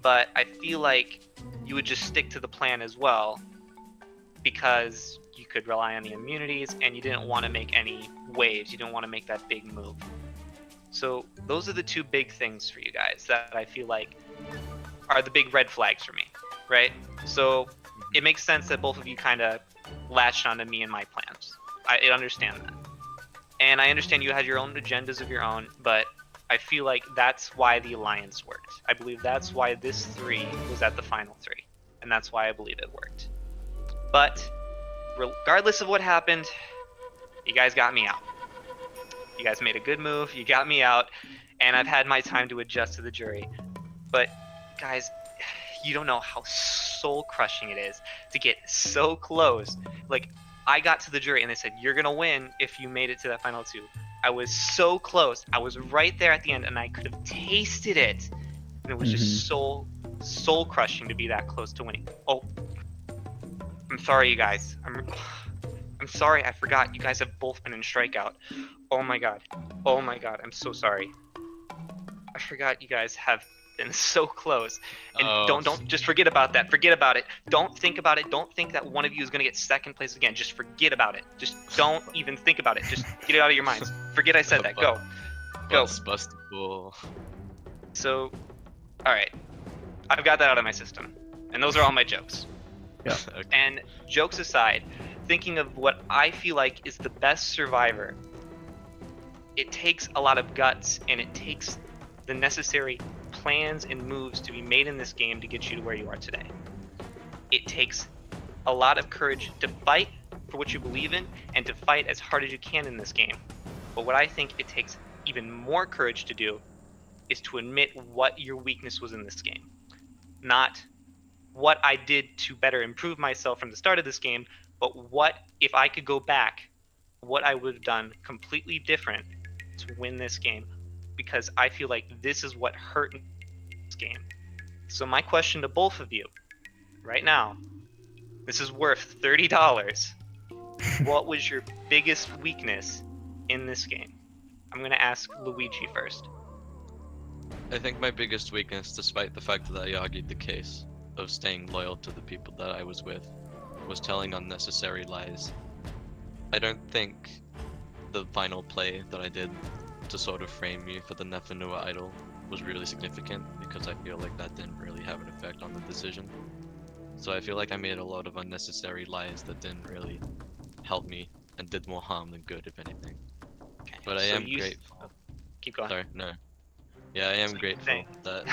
but I feel like you would just stick to the plan as well because you could rely on the immunities and you didn't want to make any waves, you didn't want to make that big move. So those are the two big things for you guys that I feel like are the big red flags for me. right? So it makes sense that both of you kind of latched onto me and my plans. I understand that. And I understand you had your own agendas of your own, but I feel like that's why the alliance worked. I believe that's why this 3 was at the final 3. And that's why I believe it worked. But regardless of what happened, you guys got me out. You guys made a good move, you got me out, and I've had my time to adjust to the jury. But guys, you don't know how soul crushing it is to get so close. Like, I got to the jury and they said, you're gonna win if you made it to that final 2. I was so close. I was right there at the end and I could have tasted it. And it was just soul crushing to be that close to winning. Oh, I'm sorry, you guys. I'm sorry, I forgot. You guys have both been in strikeout. Oh my god. Oh my god, I'm so sorry. I forgot you guys have been so close. And don't just forget about that. Forget about it. Don't think about it. Don't think that one of you is gonna get second place again. Just forget about it. Just don't even think about it. Just get it out of your minds. Forget I said that. Go. Go. Bustable. So, alright. I've got that out of my system. And those are all my jokes. Yeah. Okay. And jokes aside, thinking of what I feel like is the best survivor, it takes a lot of guts and it takes the necessary plans and moves to be made in this game to get you to where you are today. It takes a lot of courage to fight for what you believe in and to fight as hard as you can in this game. But what I think it takes even more courage to do is to admit what your weakness was in this game. Not what I did to better improve myself from the start of this game, but what, if I could go back, what I would have done completely different to win this game. Because I feel like this is what hurt this game. So my question to both of you, right now, this is worth $30. What was your biggest weakness in this game? I'm going to ask Luigi first. I think my biggest weakness, despite the fact that I argued the case of staying loyal to the people that I was with, was telling unnecessary lies. I don't think the final play that I did to sort of frame me for the Nefanua idol was really significant, because I feel like that didn't really have an effect on the decision. So I feel like I made a lot of unnecessary lies that didn't really help me and did more harm than good, if anything. Okay, But I so am grateful. Keep going. Sorry, no. Yeah, I am So grateful that.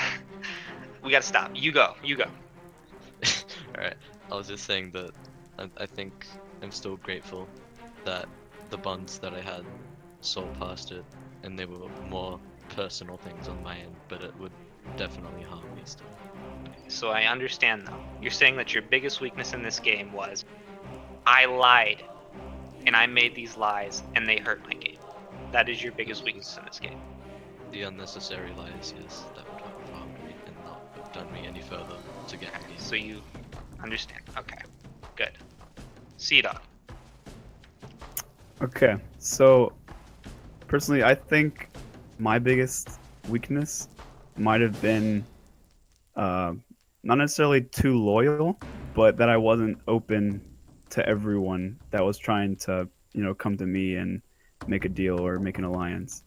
We gotta stop. You go. You go. Alright, I was just saying that I think I'm still grateful that the bonds that I had saw past it, and they were more personal things on my end, but it would definitely harm me still. So I understand though. You're saying that your biggest weakness in this game was I lied and I made these lies and they hurt my game. That is your biggest weakness in this game. The unnecessary lies, yes, that would have harmed me and not have done me any further to get me. So you understand. Okay. Good. CDAWG. Okay, so personally, I think my biggest weakness might have been not necessarily too loyal, but that I wasn't open to everyone that was trying to, come to me and make a deal or make an alliance.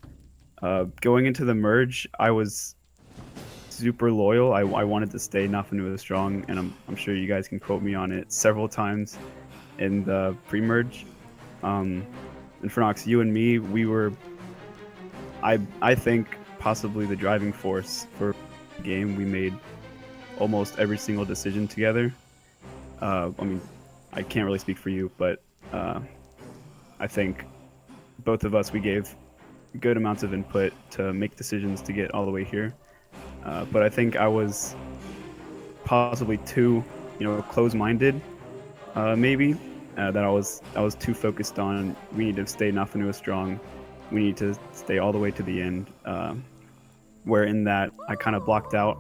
Going into the merge, I was super loyal. I wanted to stay Nafanua strong, and I'm sure you guys can quote me on it several times in the pre-merge. And Phronox, you and me, we were, I think, possibly the driving force for the game. We made almost every single decision together. I mean, I can't really speak for you, but I think both of us, we gave good amounts of input to make decisions to get all the way here. But I think I was possibly too, close-minded, maybe. That I was too focused on, we need to stay Nafanua strong, we need to stay all the way to the end, where in that I kind of blocked out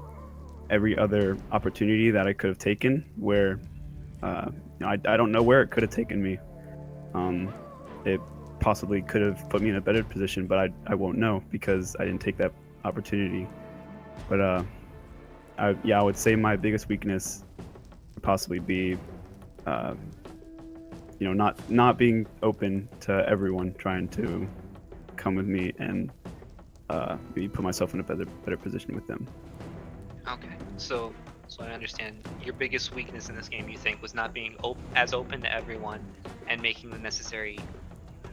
every other opportunity that I could have taken, where I don't know where it could have taken me. It possibly could have put me in a better position, but I won't know because I didn't take that opportunity. But I would say my biggest weakness would possibly be not being open to everyone trying to come with me and maybe put myself in a better position with them. Okay. So Council. I understand your biggest weakness in this game, you think, was not being as open to everyone and making the necessary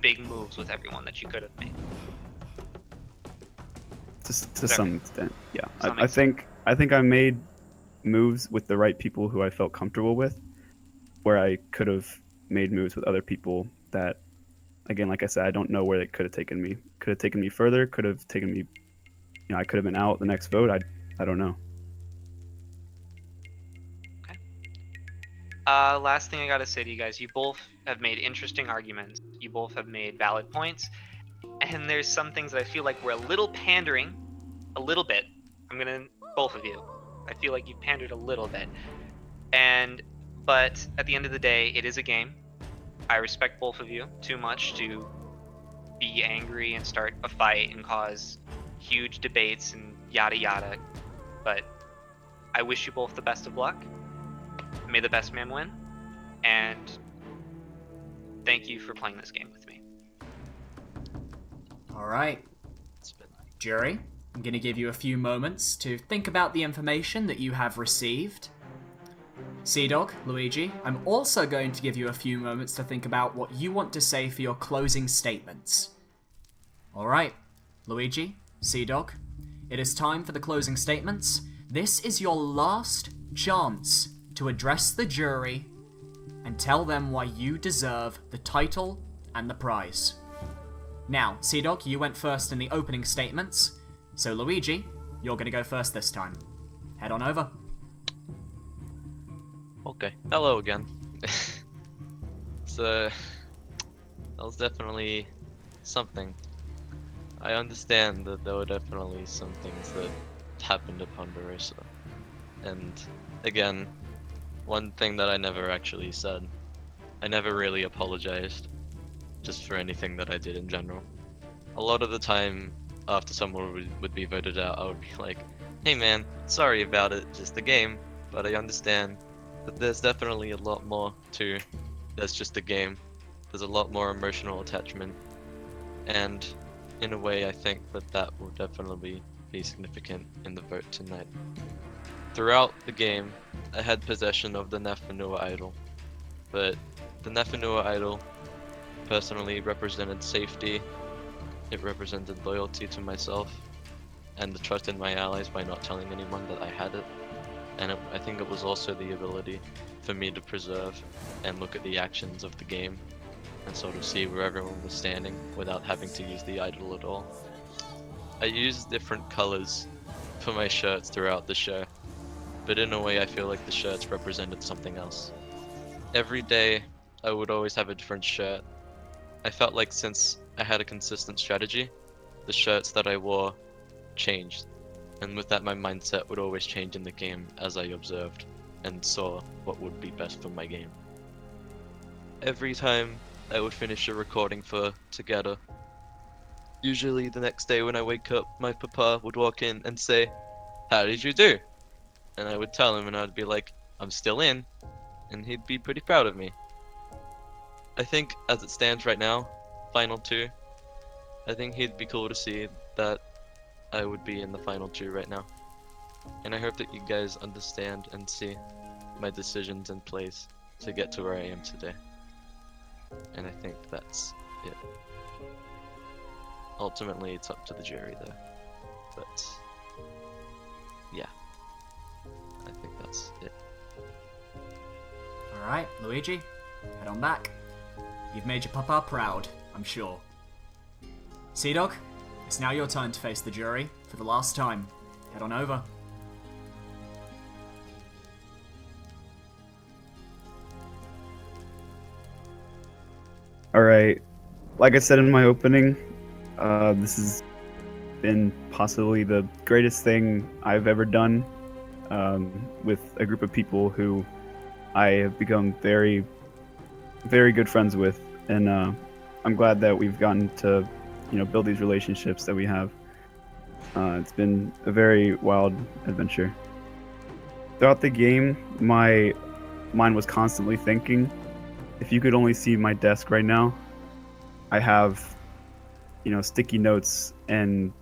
big moves with everyone that you could have made. To some extent, yeah. Some I think I made moves with the right people who I felt comfortable with, where I could have made moves with other people that, again, like I said, I don't know where it could have taken me. Could have taken me further. Could have taken me. I could have been out the next vote. I don't know. Last thing I gotta say to you guys, you both have made interesting arguments. You both have made valid points. And there's some things that I feel like were a little pandering, a little bit. Both of you. I feel like you pandered a little bit. But at the end of the day, it is a game. I respect both of you too much to be angry and start a fight and cause huge debates and yada yada. But I wish you both the best of luck. May the best man win. And thank you for playing this game with me. Alright. Jury, I'm going to give you a few moments to think about the information that you have received. CDAWG, Luigi, I'm also going to give you a few moments to think about what you want to say for your closing statements. Alright, Luigi, CDAWG, it is time for the closing statements. This is your last chance to address the jury and tell them why you deserve the title and the prize. Now, CDAWG, you went first in the opening statements, so Luigi, you're gonna go first this time. Head on over. Okay, hello again. So, that was definitely something. I understand that there were definitely some things that happened at Ponderosa. And, again, one thing that I never actually said, I never really apologized, just for anything that I did in general. A lot of the time, after someone would be voted out, I would be like, hey man, sorry about it, just a game, but I understand that there's definitely a lot more to there's just a game. There's a lot more emotional attachment, and in a way I think that will definitely be significant in the vote tonight. Throughout the game, I had possession of the Nafanua idol, but the Nafanua idol personally represented safety, it represented loyalty to myself, and the trust in my allies by not telling anyone that I had it, and I think it was also the ability for me to preserve and look at the actions of the game and sort of see where everyone was standing without having to use the idol at all. I used different colors for my shirts throughout the show, but in a way I feel like the shirts represented something else. Every day I would always have a different shirt. I felt like since I had a consistent strategy, the shirts that I wore changed, and with that my mindset would always change in the game as I observed and saw what would be best for my game. Every time I would finish a recording for Tagata, usually the next day when I wake up, my papa would walk in and say, "How did you do?" And I would tell him and I'd be like, "I'm still in," and he'd be pretty proud of me. I think as it stands right now, final two, I think he'd be cool to see that I would be in the final two right now. And I hope that you guys understand and see my decisions in place to get to where I am today. And I think that's it. Ultimately, it's up to the jury though. But yeah, I think that's it. Alright, Luigi, head on back. You've made your papa proud, I'm sure. CDAWG, it's now your turn to face the jury for the last time. Head on over. Alright, like I said in my opening, this has been possibly the greatest thing I've ever done with a group of people who I have become very, very good friends with, and I'm glad that we've gotten to, build these relationships that we have. It's been a very wild adventure. Throughout the game, my mind was constantly thinking, if you could only see my desk right now, I have, sticky notes and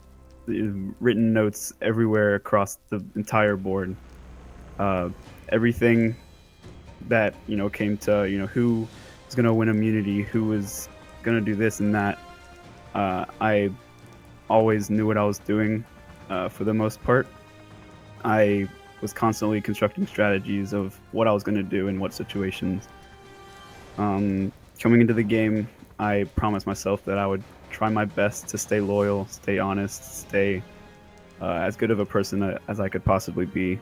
written notes everywhere across the entire board. Everything that came to who was gonna win immunity, who was gonna do this and that. I always knew what I was doing for the most part. I was constantly constructing strategies of what I was going to do in what situations. Coming into the game, I promised myself that I would try my best to stay loyal, stay honest, stay as good of a person as I could possibly be.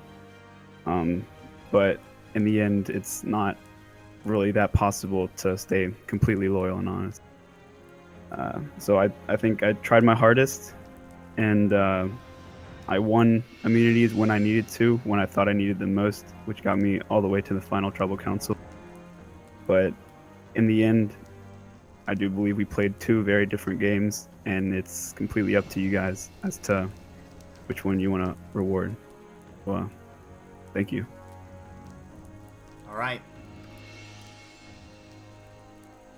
But in the end, it's not really that possible to stay completely loyal and honest. So I think I tried my hardest, and I won immunities when I needed to, when I thought I needed them most, which got me all the way to the final Tribal Council. But in the end, I do believe we played two very different games, and it's completely up to you guys as to which one you want to reward. Well, thank you. All right.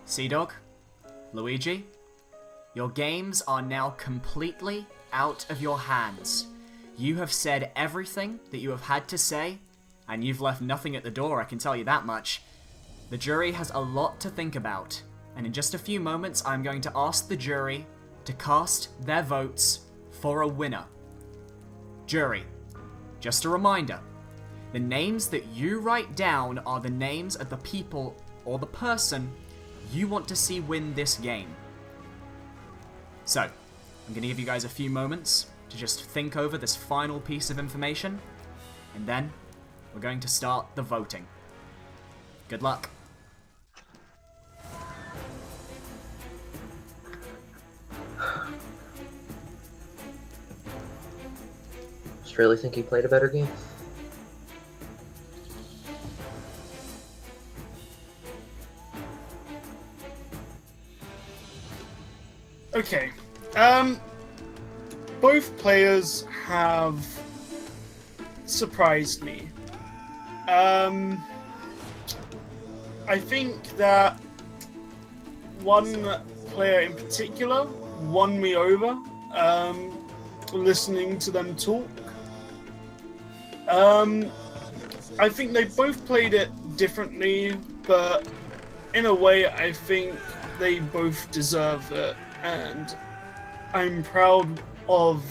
CDAWG, Luigi, your games are now completely out of your hands. You have said everything that you have had to say, and you've left nothing at the door, I can tell you that much. The jury has a lot to think about, and in just a few moments I'm going to ask the jury to cast their votes for a winner. Jury, just a reminder, the names that you write down are the names of the people or the person you want to see win this game. So, I'm going to give you guys a few moments to just think over this final piece of information, and then we're going to start the voting. Good luck. Just really think he played a better game? Okay. Both players have surprised me. I think that one player in particular won me over, listening to them talk. I think they both played it differently, but in a way I think they both deserve it, and I'm proud of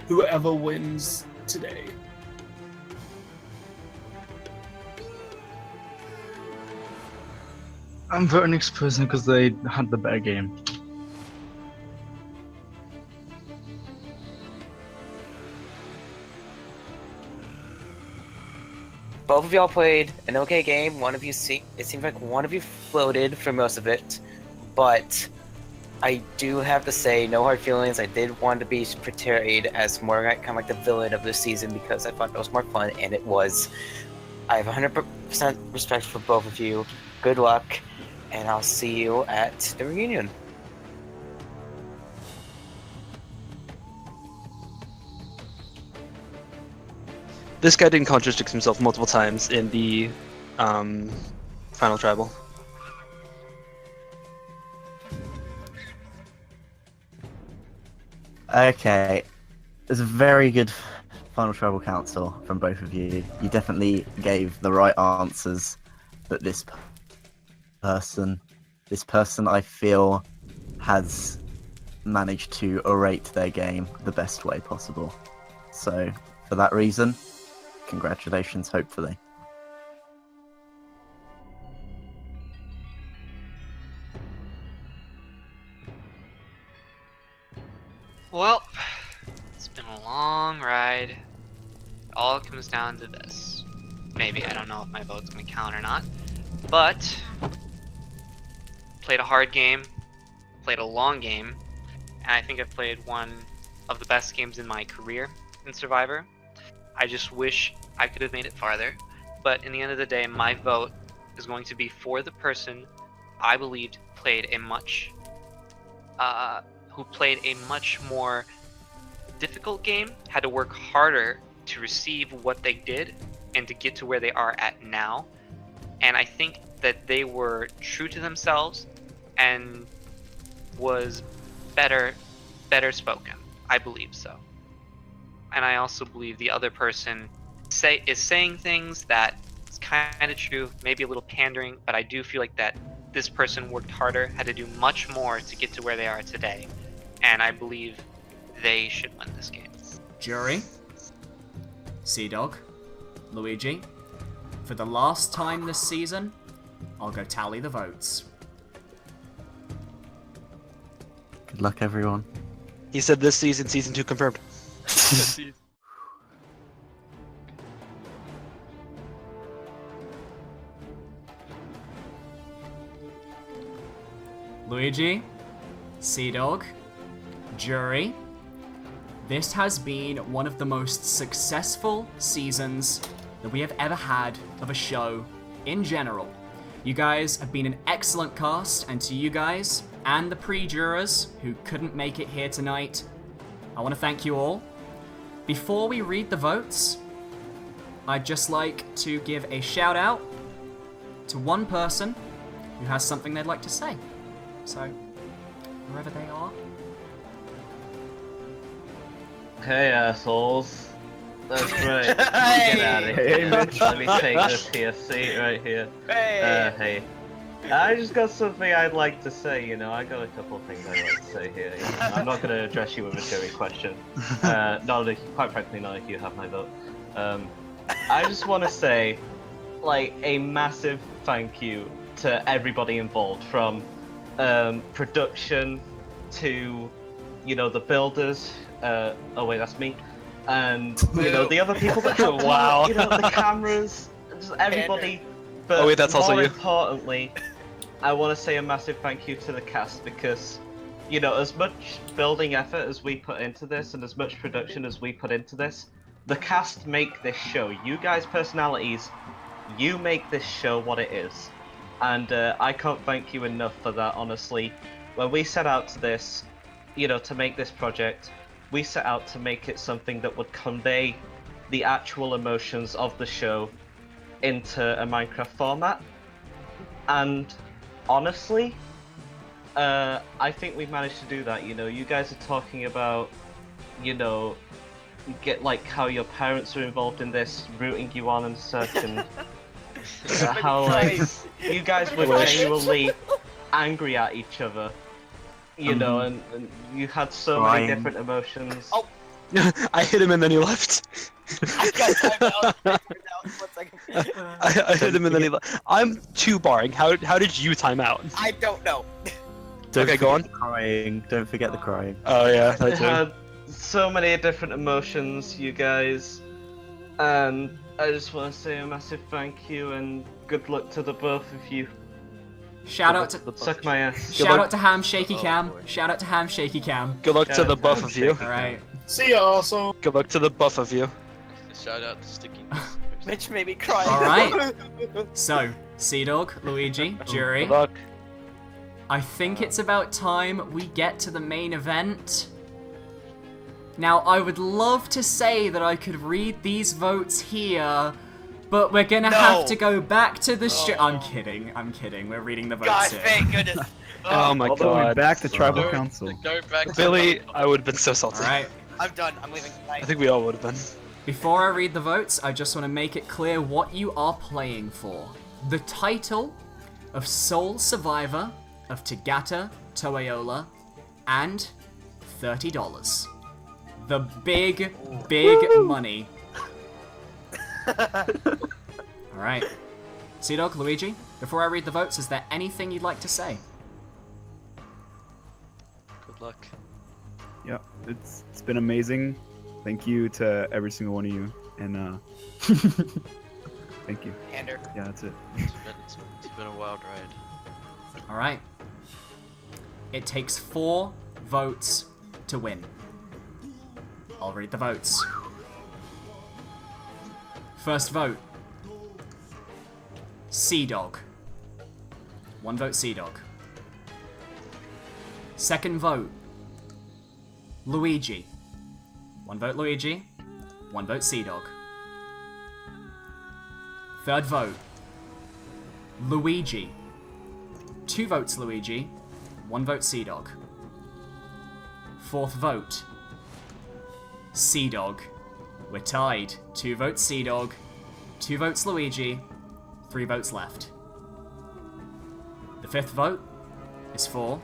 whoever wins today. I'm voting next person because they had the better game. Both of y'all played an okay game. One of you it seems like one of you floated for most of it, but I do have to say, no hard feelings. I did want to be portrayed as more kind of like the villain of this season because I thought it was more fun, and it was. I have 100% respect for both of you. Good luck, and I'll see you at the reunion. This guy didn't contradict himself multiple times in the final tribal. Okay, there's a very good final tribal council from both of you. You definitely gave the right answers, but this person I feel has managed to orate their game the best way possible. So for that reason, congratulations, hopefully. Well, it's been a long ride. It all comes down to this. Maybe, I don't know if my vote's gonna count or not. But, played a hard game, played a long game, and I think I've played one of the best games in my career in Survivor. I just wish I could have made it farther. But in the end of the day, my vote is going to be for the person I believed played a much more difficult game, had to work harder to receive what they did and to get to where they are at now. And I think that they were true to themselves and was better spoken. I believe so. And I also believe the other person saying things that is kind of true, maybe a little pandering, but I do feel like that this person worked harder, had to do much more to get to where they are today, and I believe they should win this game. Jury, CDAWG, Luigi, for the last time this season, I'll go tally the votes. Good luck, everyone. He said this season, season 2 confirmed. Luigi, CDAWG, Jury, this has been one of the most successful seasons that we have ever had of a show in general. You guys have been an excellent cast, and to you guys and the pre-jurors who couldn't make it here tonight, I want to thank you all. Before we read the votes, I'd just like to give a shout out to one person who has something they'd like to say. So, wherever they are. Hey, assholes. That's right. Get out of here. Hey, Mitch. Let me take this here seat right here. Hey. I just got something I'd like to say, you know. I got a couple of things I'd like to say here. You know? I'm not going to address you with a jury question. Quite frankly, not if you have my vote. I just want to say, like, a massive thank you to everybody involved, from production to, you know, the builders. Oh wait, that's me. And, you know, the other people that helped out, you know, the cameras, just everybody. But Oh wait, that's also more you. importantly, I want to say a massive thank you to the cast, because, you know, as much building effort as we put into this and as much production as we put into this, the cast make this show. You guys' personalities, you make this show what it is. And I can't thank you enough for that, honestly. When we set out to this, you know, to make this project, we set out to make it something that would convey the actual emotions of the show into a Minecraft format. And honestly, I think we've managed to do that. You know, you guys are talking about, you know, get like how your parents are involved in this, rooting you on and such, and how like you guys were genuinely angry at each other, you know, and you had so many different emotions. Oh. I hit him and then he left. I got time out. 1 second. I hit him and then he left. I'm too barring. How did you time out? I don't know. Okay, go on. Crying. Don't forget the crying. Oh yeah, I that too. had so many different emotions, you guys, and I just want to say a massive thank you and good luck to the both of you. Shout out to Suck my ass. Shout out to Ham Shaky Cam. Shout out to Ham Shaky Cam. Good luck to the buff of you. Alright. See ya, asshole. Good luck to the buff of you. Shout out to Sticky. Mitch made me cry. Alright. So, CDAWG, Luigi, Jury. Good luck. I think it's about time we get to the main event. Now, I would love to say that I could read these votes here, but we're gonna have to go back to the I'm kidding. We're reading the votes God, here. thank goodness. Oh my All the way god. back to tribal council. Go back to Billy, I would have been so salty. Alright. I'm done. I'm leaving tonight. I think we all would have been. Before I read the votes, I just want to make it clear what you are playing for. The title of Sole Survivor of Tagata Toe Ola and $30. The big money. Alright. CDAWG, Luigi, before I read the votes, is there anything you'd like to say? Good luck. Yeah, it's been amazing. Thank you to every single one of you, and thank you. Hander. Yeah, that's it. It's been a wild ride. Alright. It takes 4 votes to win. I'll read the votes. First vote. CDAWG. 1 vote CDAWG. Second vote. Luigi. 1 vote Luigi. 1 vote CDAWG. Third vote. Luigi. 2 votes Luigi. 1 vote CDAWG. Fourth vote. CDAWG. we're tied. 2 votes CDAWG, 2 votes Luigi, 3 votes left. The 5th vote is for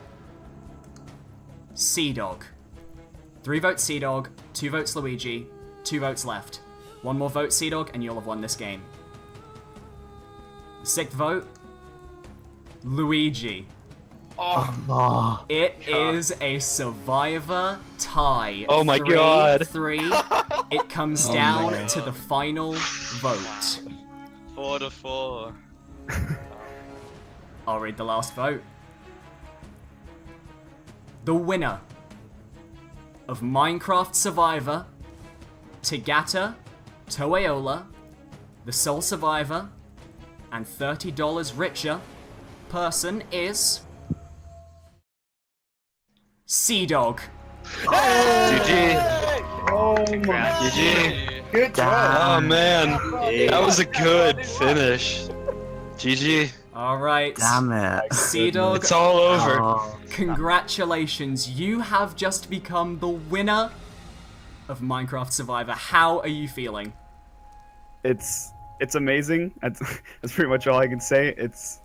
CDAWG. 3 votes CDAWG, 2 votes Luigi, 2 votes left. 1 more vote CDAWG and you'll have won this game. The 6th vote, Luigi. Oh, It is a survivor tie. Oh my God. 3-3. It comes down to the final vote. 4-4. I'll read the last vote. The winner of Minecraft Survivor, Tagata Toe Ola, the sole survivor, and $30 richer person is CDAWG. GG. Oh my GG. Good job. Oh man, that was a good finish. GG. Alright, damn it. CDAWG, It's all over. Oh, congratulations, you have just become the winner of Minecraft Survivor. How are you feeling? it's amazing. That's pretty much all I can say. It's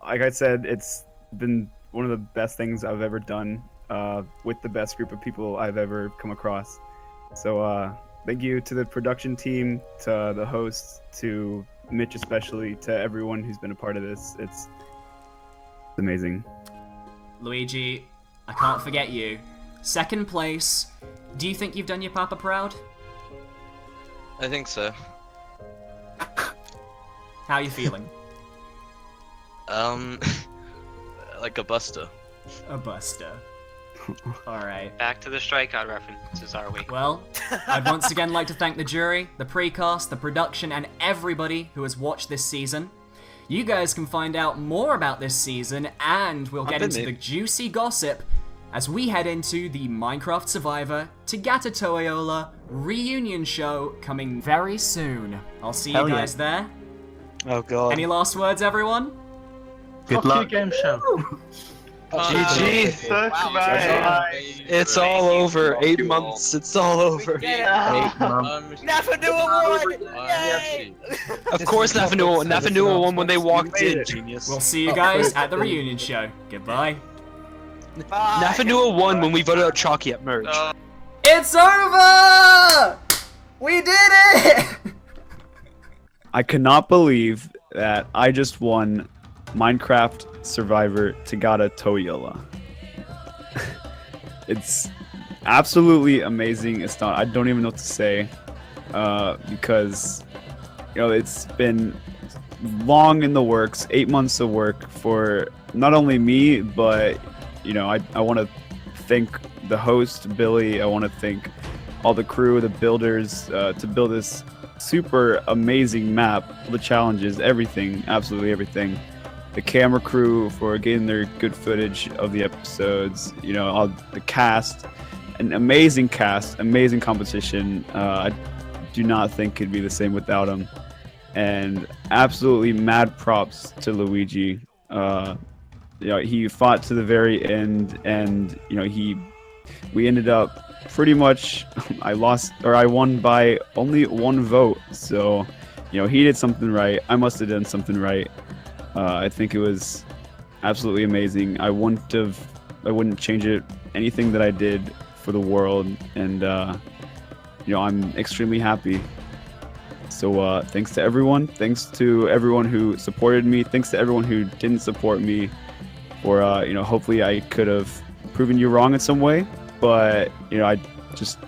like I said, it's been one of the best things I've ever done with the best group of people I've ever come across. So thank you to the production team, to the hosts, to Mitch especially, to everyone who's been a part of this. It's amazing. Luigi, I can't forget you. 2nd place. Do you think you've done your papa proud? I think so. How are you feeling? Like a buster. A buster. Alright. Back to the strikeout references, are we? Well, I'd once again like to thank the jury, the precast, the production, and everybody who has watched this season. You guys can find out more about this season, and we'll get into the juicy gossip as we head into the Minecraft Survivor Tagata Toe Ola reunion show coming very soon. I'll see you guys there. Oh god. Any last words, everyone? good luck. game show. GG. It's all over. 8 months. It's all over. 8 months. Nafanua won! Yay! Of course, Nafanua won when they walked in. Genius. We'll see you guys at the reunion show. Goodbye. Nafanua won when we voted out Chalky at merge. It's over! We did it! I cannot believe that I just won Minecraft Survivor Tagata Toe Ola. It's absolutely amazing. It's not. I don't even know what to say because it's been long in the works. 8 months of work for not only me, but I want to thank the host Billy. I want to thank all the crew, the builders, to build this super amazing map, the challenges, everything, absolutely everything. The camera crew for getting their good footage of the episodes, all the cast, an amazing cast, amazing competition. I do not think it'd be the same without them. And absolutely mad props to Luigi. He fought to the very end, and we ended up pretty much. I won by only 1 vote. So, he did something right. I must have done something right. I think it was absolutely amazing. I wouldn't change anything that I did for the world, and I'm extremely happy. So thanks to everyone. Thanks to everyone who supported me. Thanks to everyone who didn't support me. Or hopefully I could have proven you wrong in some way. But I just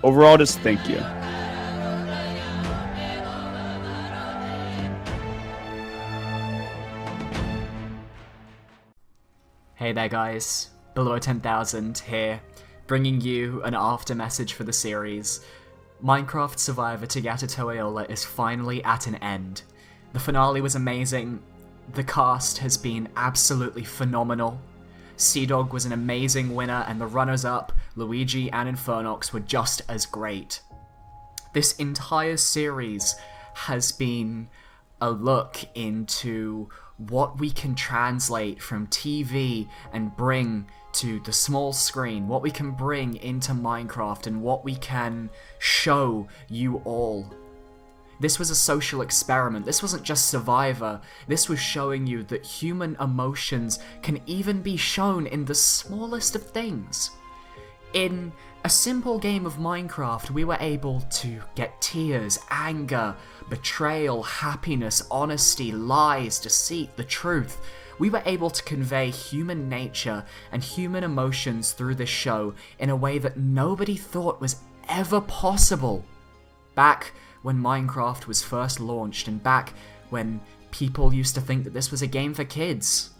overall just thank you. Hey there guys, Below 10,000 here, bringing you an after message for the series. Minecraft Survivor Tagata Toe Ola is finally at an end. The finale was amazing, the cast has been absolutely phenomenal. CDAWG was an amazing winner, and the runners-up, Luigi and Infernox, were just as great. This entire series has been a look into what we can translate from TV and bring to the small screen, what we can bring into Minecraft, and what we can show you all. This was a social experiment. This wasn't just Survivor. This was showing you that human emotions can even be shown in the smallest of things. In a simple game of Minecraft, we were able to get tears, anger, betrayal, happiness, honesty, lies, deceit, the truth. We were able to convey human nature and human emotions through this show in a way that nobody thought was ever possible. Back when Minecraft was first launched, and back when people used to think that this was a game for kids.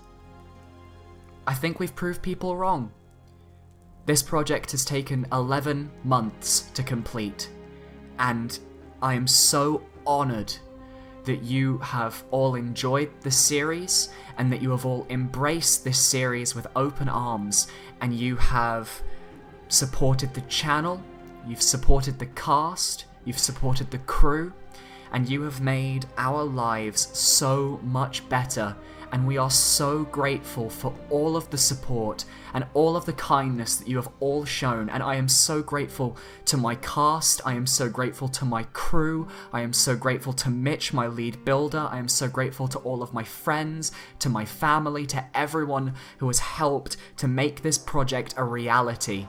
I think we've proved people wrong. This project has taken 11 months to complete, and I am so honoured that you have all enjoyed the series, and that you have all embraced this series with open arms, and you have supported the channel, you've supported the cast, you've supported the crew, and you have made our lives so much better, and we are so grateful for all of the support and all of the kindness that you have all shown, and I am so grateful to my cast, I am so grateful to my crew, I am so grateful to Mitch, my lead builder, I am so grateful to all of my friends, to my family, to everyone who has helped to make this project a reality.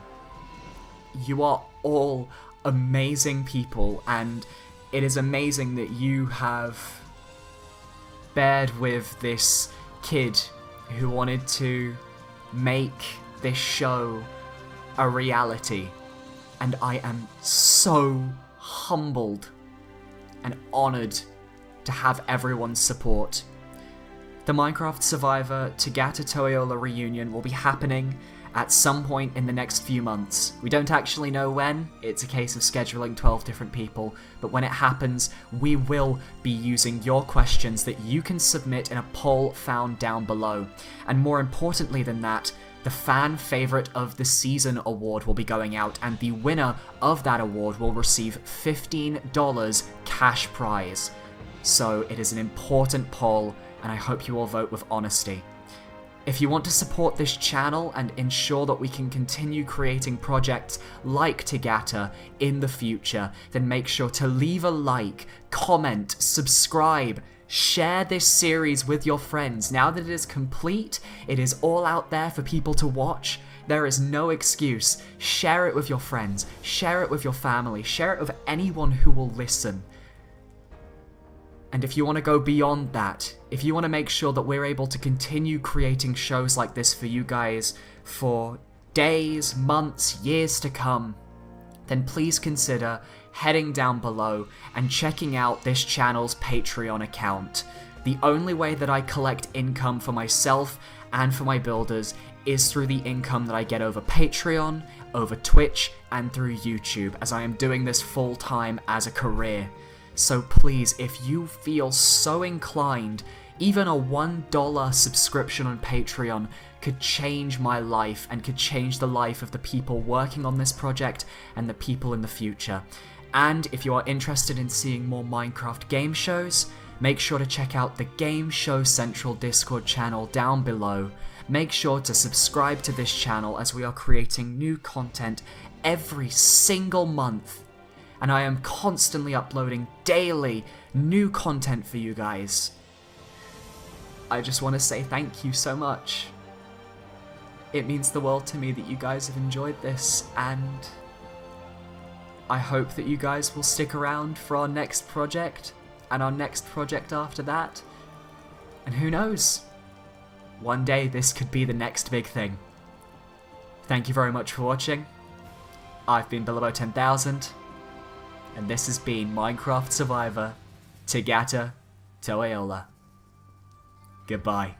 You are all amazing people, and it is amazing that you have bared with this kid who wanted to make this show a reality, and I am so humbled and honoured to have everyone's support. The Minecraft Survivor Tagata Toe Ola reunion will be happening at some point in the next few months. We don't actually know when, it's a case of scheduling 12 different people, but when it happens, we will be using your questions that you can submit in a poll found down below. And more importantly than that, the Fan Favorite of the Season award will be going out, and the winner of that award will receive $15 cash prize. So it is an important poll, and I hope you all vote with honesty. If you want to support this channel and ensure that we can continue creating projects like Tagata in the future, then make sure to leave a like, comment, subscribe, share this series with your friends. Now that it is complete, it is all out there for people to watch. There is no excuse. Share it with your friends, share it with your family, share it with anyone who will listen. And if you want to go beyond that, if you want to make sure that we're able to continue creating shows like this for you guys for days, months, years to come, then please consider heading down below and checking out this channel's Patreon account. The only way that I collect income for myself and for my builders is through the income that I get over Patreon, over Twitch, and through YouTube, as I am doing this full time as a career. So please, if you feel so inclined, even a $1 subscription on Patreon could change my life and could change the life of the people working on this project and the people in the future. And if you are interested in seeing more Minecraft game shows, make sure to check out the Game Show Central Discord channel down below. Make sure to subscribe to this channel as we are creating new content every single month. And I am constantly uploading daily new content for you guys. I just want to say thank you so much. It means the world to me that you guys have enjoyed this, and I hope that you guys will stick around for our next project, and our next project after that. And who knows? One day this could be the next big thing. Thank you very much for watching. I've been Bilbo10000. And this has been Minecraft Survivor Tagata Toe Ola. Goodbye.